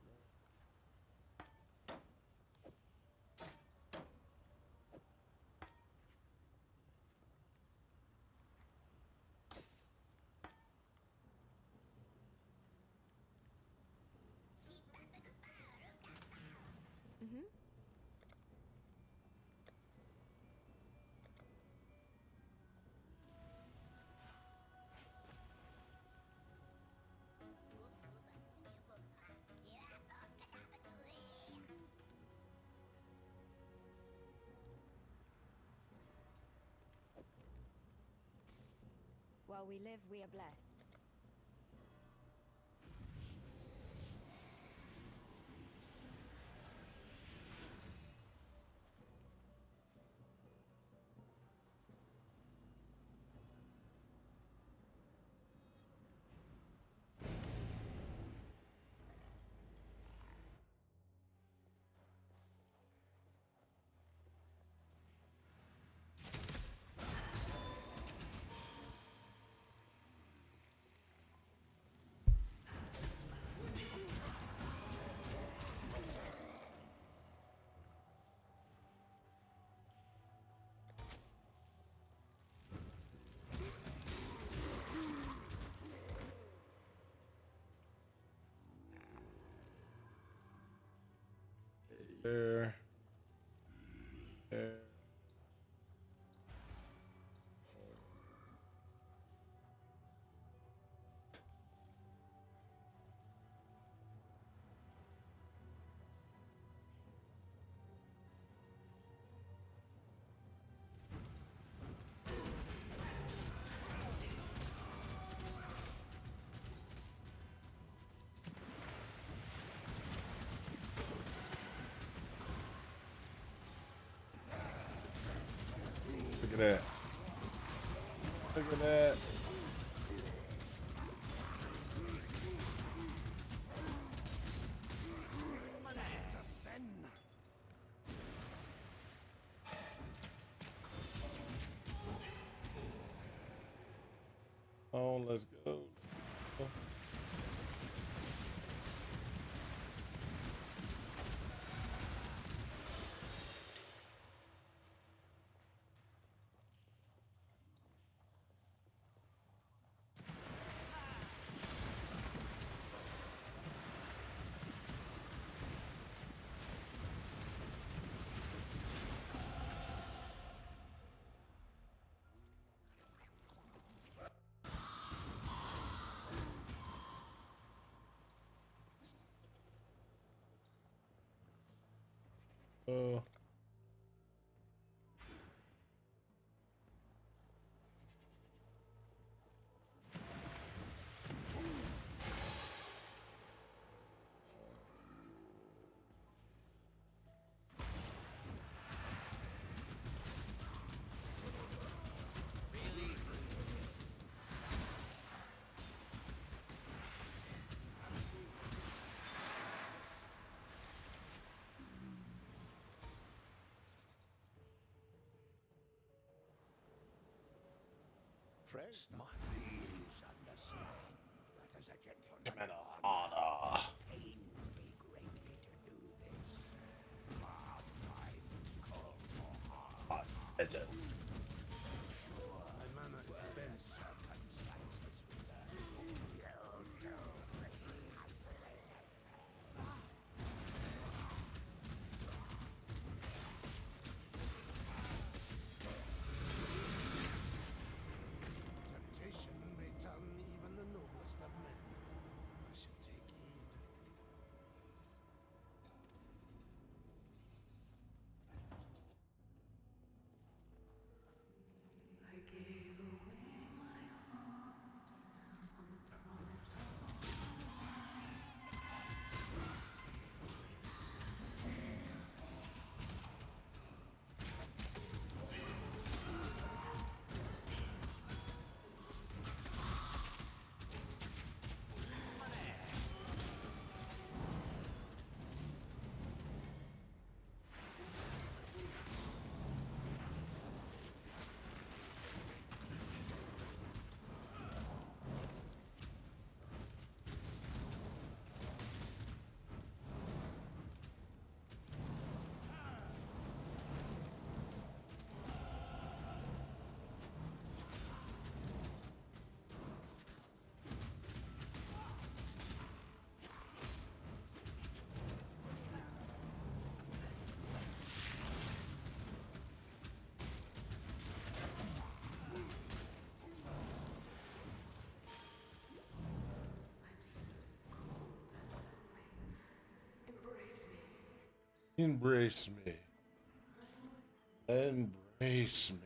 Mm-hmm. While we live, we are blessed. There. There. Look at that. Look at that. Let's go. Fresh? My Please understand that as a gentleman Honor. pains me greatly to do this. But I've come for harm. Is it? My mana is spent. Temptation may turn even the noblest of men. I should take heed. Embrace me. Embrace me.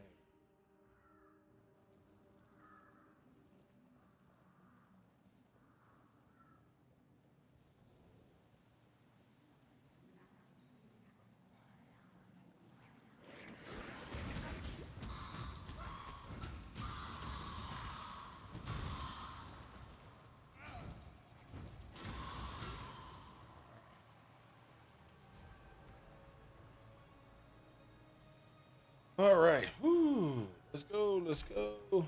All right. Woo. Let's go. Let's go.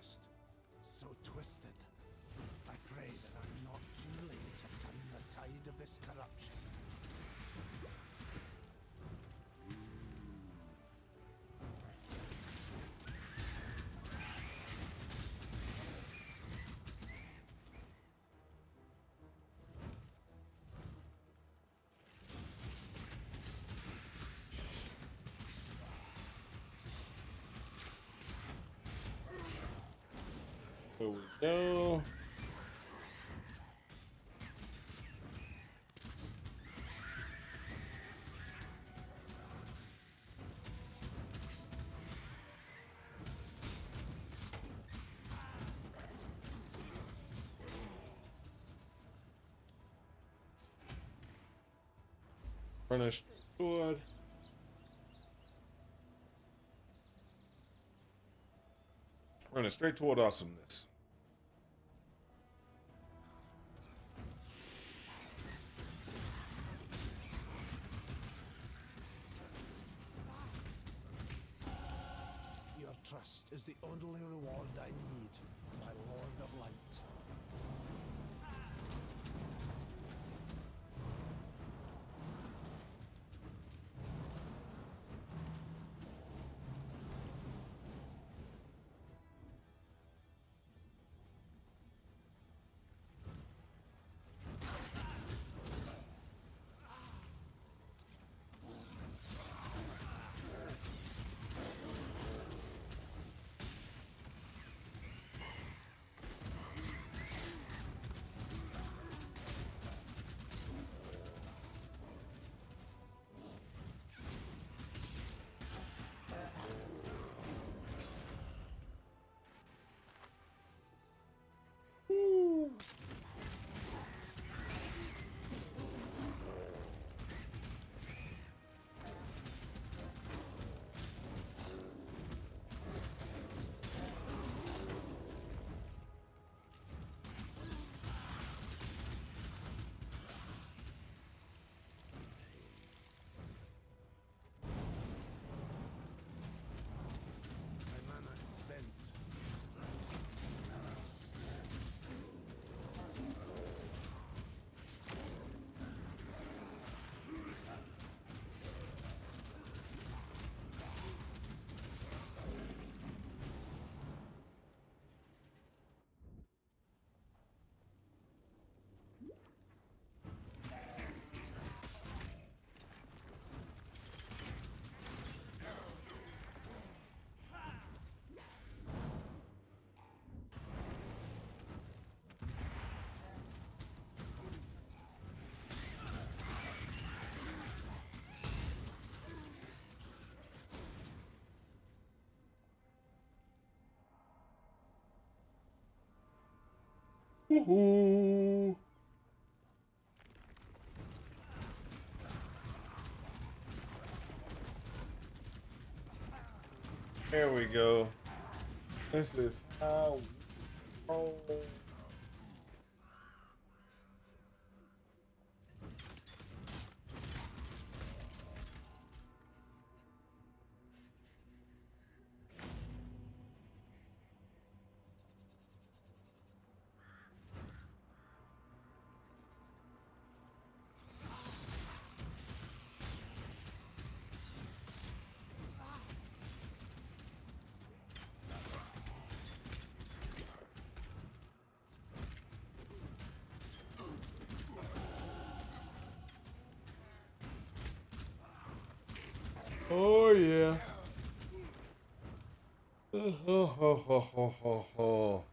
forest, so twisted. I pray that I'm not too late to turn the tide of this corruption. There we go. Running straight toward. Running straight toward awesomeness. Your trust is the only reward I need, my Lord of Light. My mana is spent. Woohoo! There we go. This is how we roll. Oh yeah. Ho ho ho ho ho ho.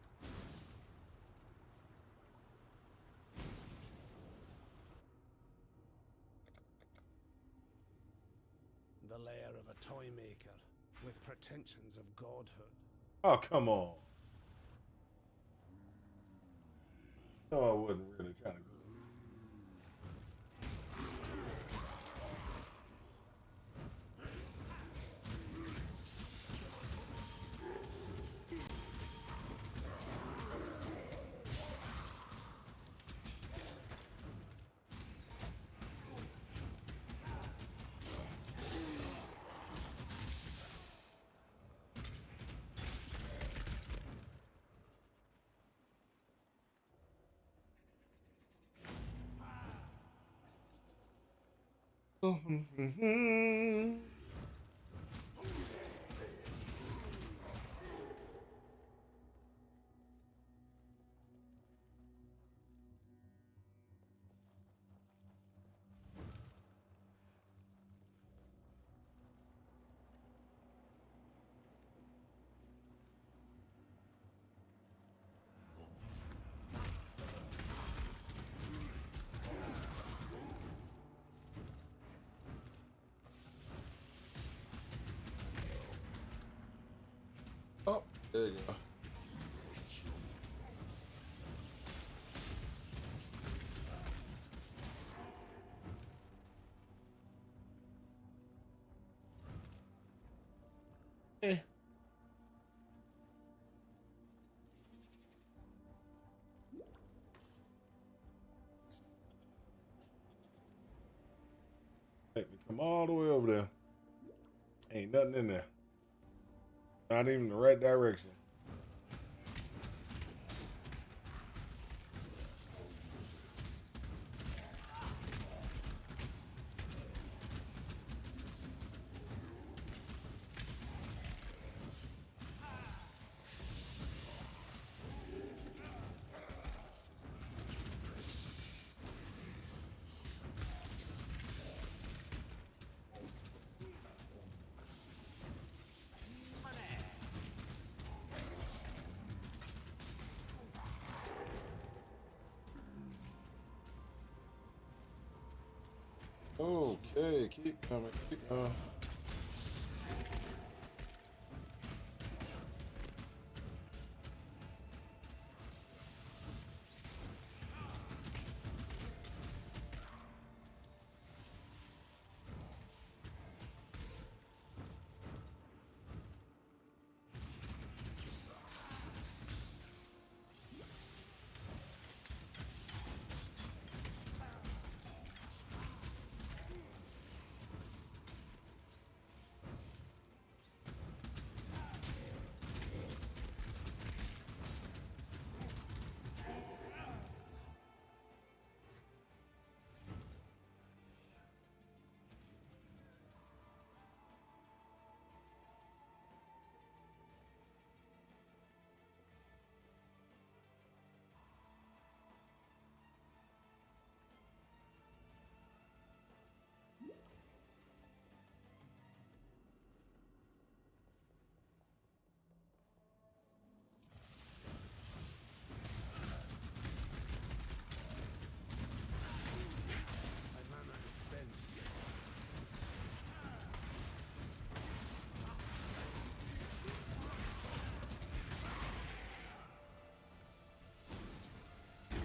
The lair of a toy maker with pretensions of godhood. Oh, come on. No, I wasn't really trying to go. Oh, there you go. Eh. Make me come all the way over there. Ain't nothing in there. Not even the right direction. Okay, keep coming, keep coming.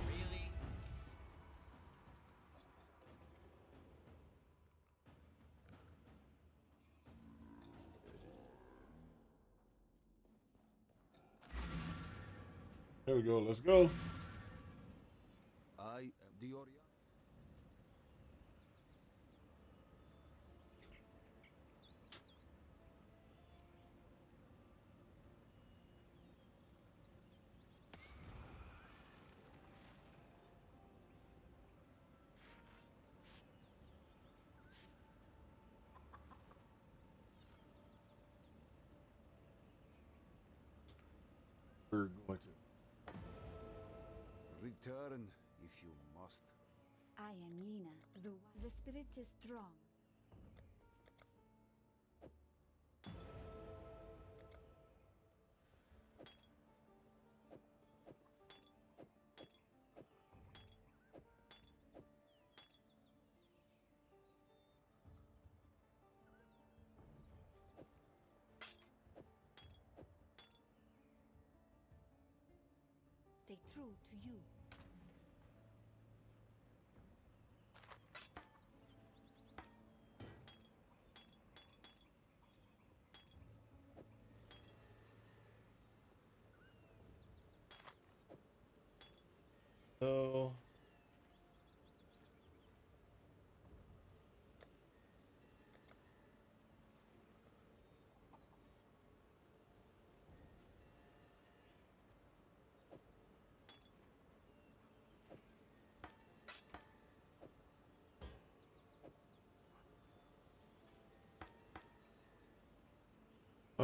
Really? There we go, let's go. I am the Orion. We're going to. Return if you must. I am Yina. The spirit is strong. Stay true to you. So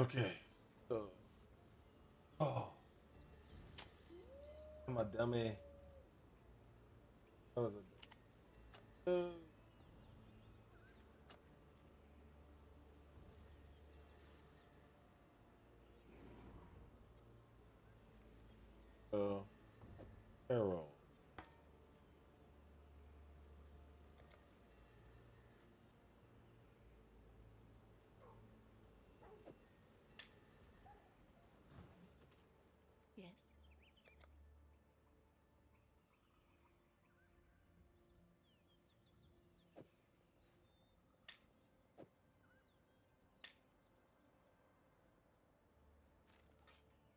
Okay. So, oh, my dummy. That was a. Arrow. Yes.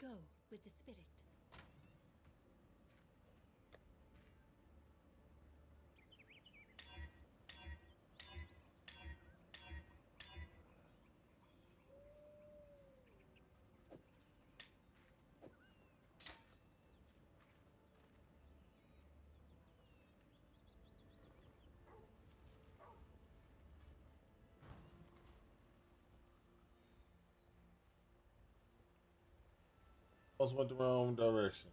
Go with the spirit. Almost went the wrong direction.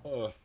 Earth.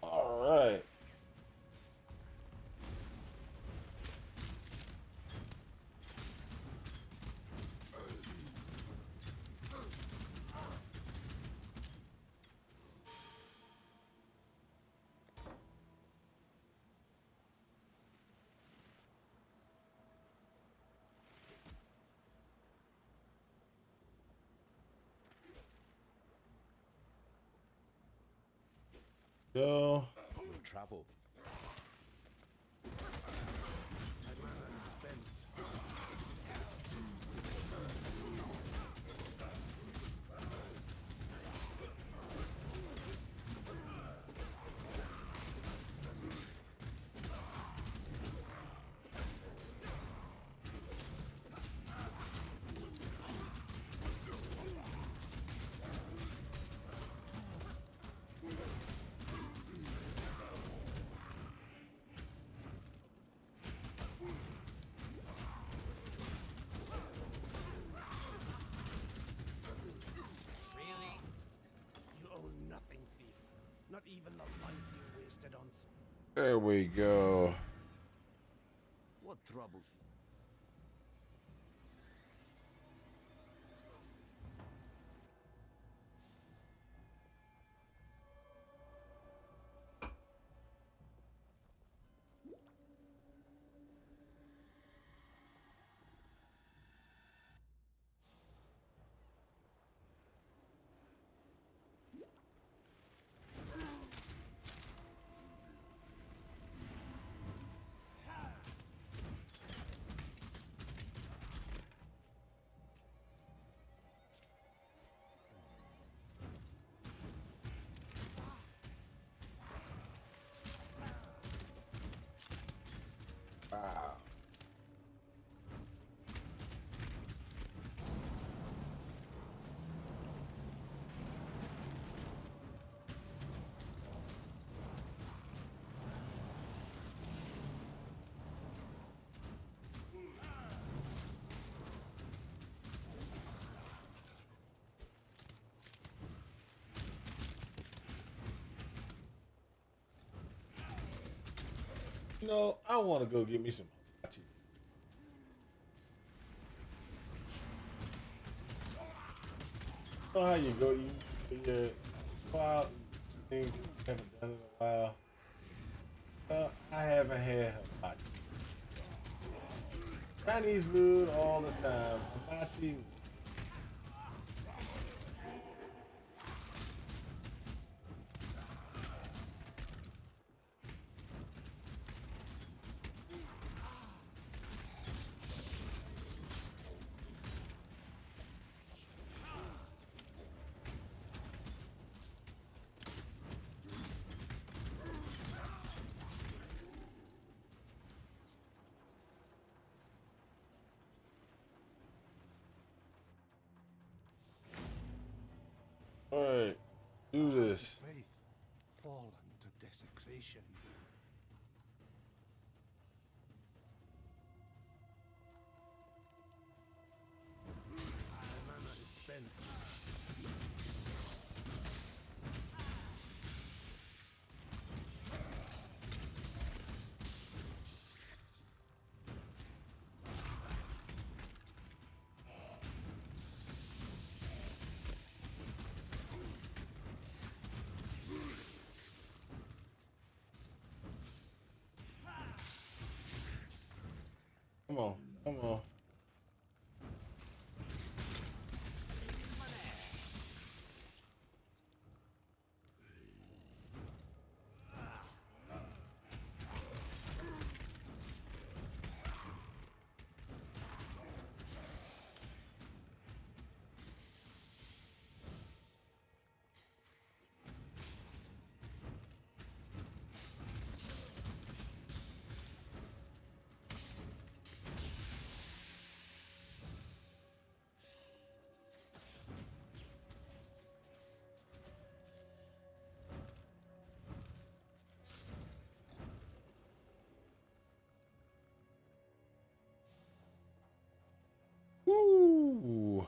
All right. Go. We'll travel. Really? You own nothing, thief. Not even the life you wasted on. There we go. What troubles you? No, I want to go get me some hibachi. You know how you go, you go out and things you haven't done in a while. I haven't had hibachi. Chinese food all the time. Hibachi. All right, do this. Faith fallen to desecration. My mana is spent. Come on, come on. Woo!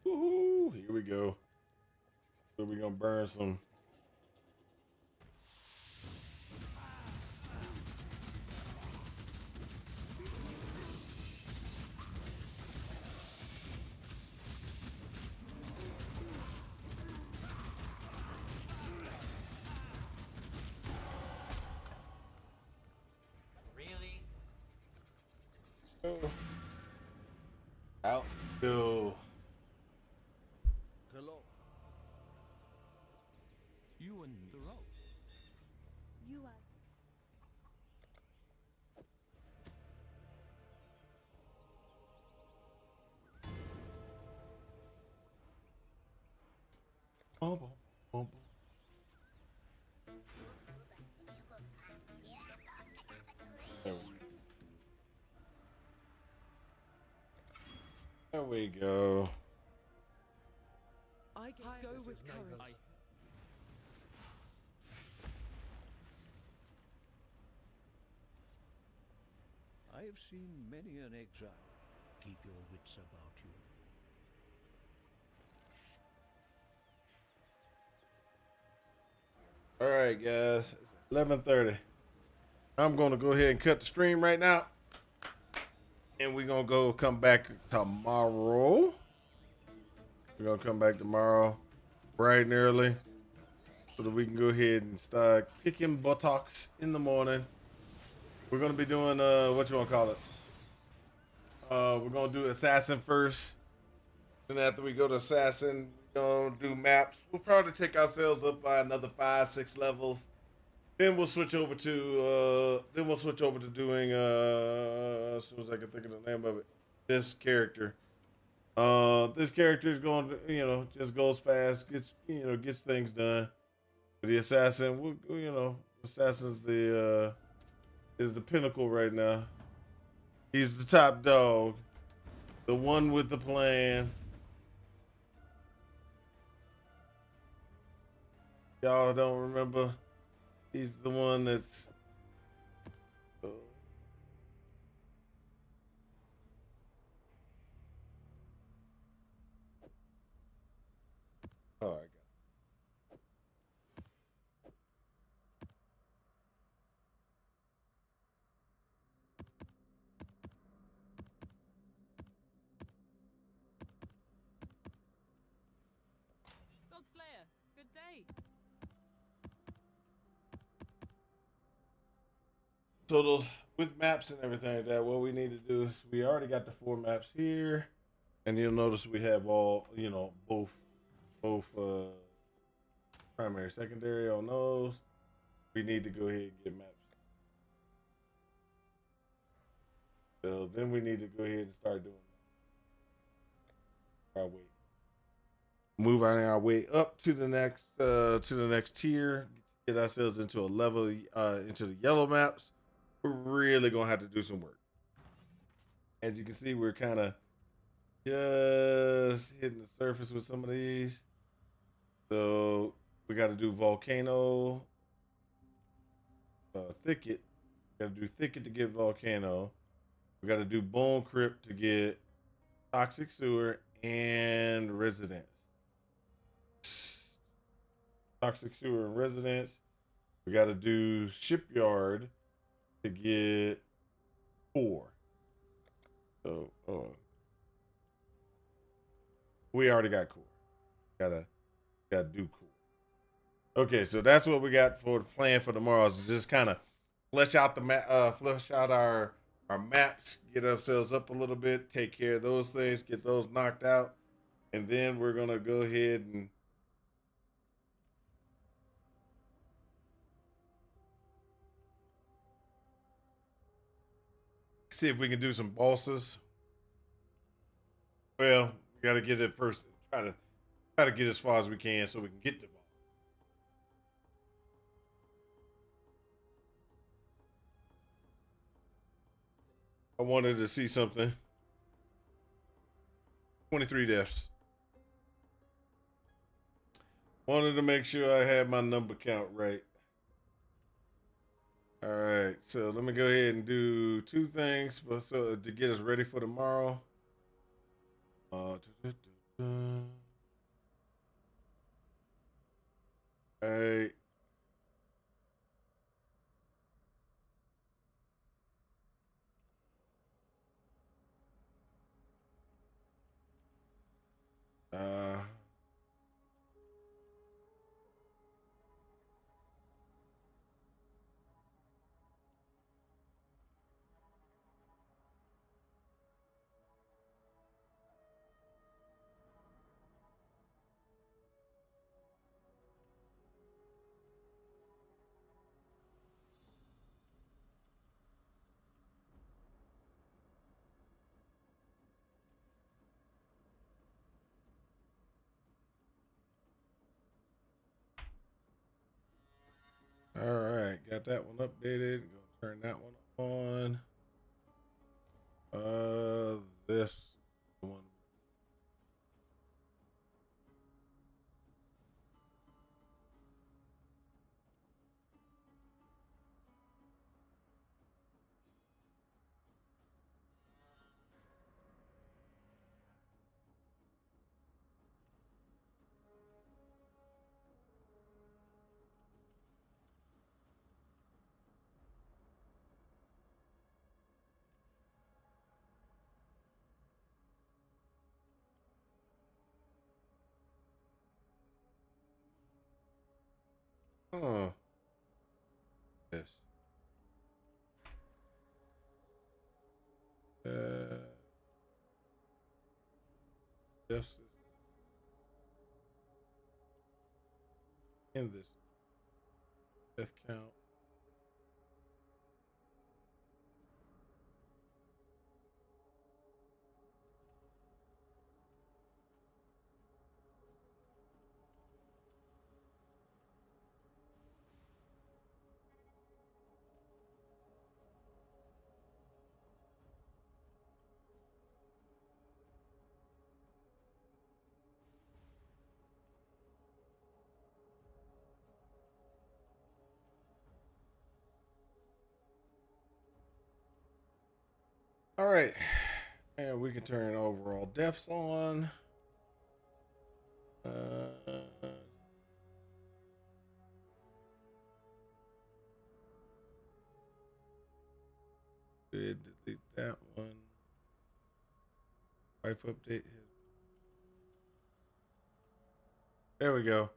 Woohoo! Here we go. So we're gonna burn some. Really? Out. Go. Hello. You and the road. You are. Bum, bum, bum, bum. There we go. I go with courage. I have seen many an exile. Keep your wits about you. All right, guys. It's 11:30. I'm gonna go ahead and cut the stream right now, and we're gonna go come back tomorrow. We're gonna come back tomorrow, bright and early, so that we can go ahead and start kicking buttocks in the morning. We're gonna be doing what you wanna call it? We're gonna do assassin first. And after we go to assassin, we're gonna do maps. We'll probably take ourselves up by another 5, 6 levels. Then we'll switch over to doing as soon as I can think of the name of it. This character. This character is going to, just goes fast, gets things done. The assassin, assassin's is the pinnacle right now. He's the top dog, the one with the plan. Y'all don't remember? He's the one that's. Oh, I got it. Godslayer, good day. So those with maps and everything like that, what we need to do is we already got the 4 maps here, and you'll notice we have all both primary, secondary on those. We need to go ahead and get maps. So then we need to go ahead and start doing our way. Move on our way up to the next tier. Get ourselves into a level into the yellow maps. We're really gonna have to do some work. As you can see, we're kind of just hitting the surface with some of these. So we got to do volcano, thicket. We got to do thicket to get volcano. We got to do bone crypt to get toxic sewer and residence. Toxic sewer and residence. We got to do shipyard to get 4. So, we already got core. Gotta do core. Okay, so that's what we got for the plan for tomorrow. Is just kind of flesh out the map, flesh out our maps, get ourselves up a little bit, take care of those things, get those knocked out, and then we're gonna go ahead and see if we can do some bosses. Well, we got to get it first. Try to get as far as we can so we can get the boss. I wanted to see something. 23 deaths. Wanted to make sure I had my number count right. All right, so let me go ahead and do 2 things so to get us ready for tomorrow. All right. All right, got that one updated. Gonna turn that one on. This one. Oh, yes. deaths in this death count. All right, and we can turn overall deaths on. Good, delete that one. Wife update. There we go.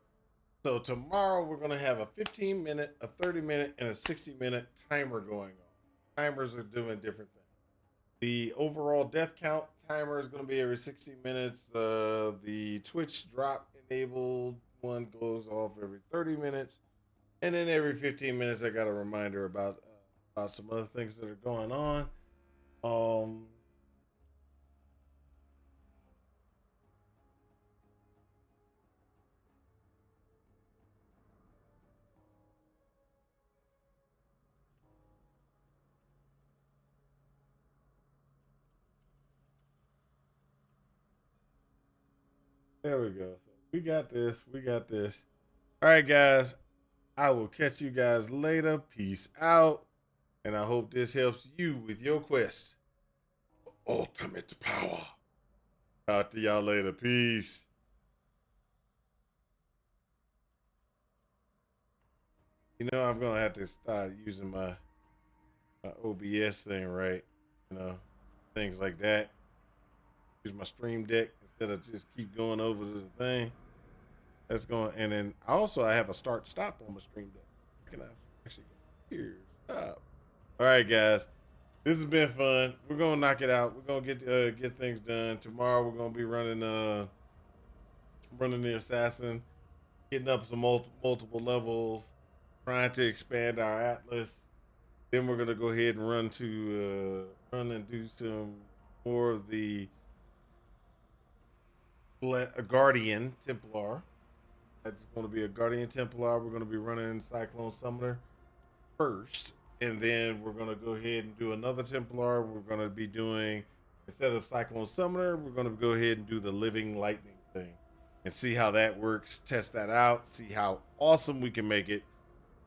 So tomorrow we're gonna have a 15-minute, a 30-minute, and a 60-minute timer going on. Timers are doing different things. The overall death count timer is gonna be every 60 minutes. The Twitch drop enabled one goes off every 30 minutes, and then every 15 minutes I got a reminder about some other things that are going on. There we go. So we got this. We got this. All right, guys. I will catch you guys later. Peace out. And I hope this helps you with your quest for ultimate power. Talk to y'all later. Peace. You know, I'm going to have to start using my OBS thing, right? You know, things like that. Use my stream deck instead of just keep going over the thing. That's going, and then also I have a start stop on my stream deck. Can I actually go here? Stop. All right, guys. This has been fun. We're gonna knock it out. We're gonna get things done. Tomorrow we're gonna be running the assassin, getting up some multiple levels, trying to expand our atlas. Then we're gonna go ahead and run and do some more of the Guardian Templar. That's going to be a Guardian Templar. We're going to be running Cyclone Summoner first, and then we're going to go ahead and do another Templar. We're going to be doing, instead of Cyclone Summoner, we're going to go ahead and do the Living Lightning thing and see how that works, test that out, see how awesome we can make it.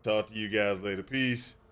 Talk to you guys later. Peace.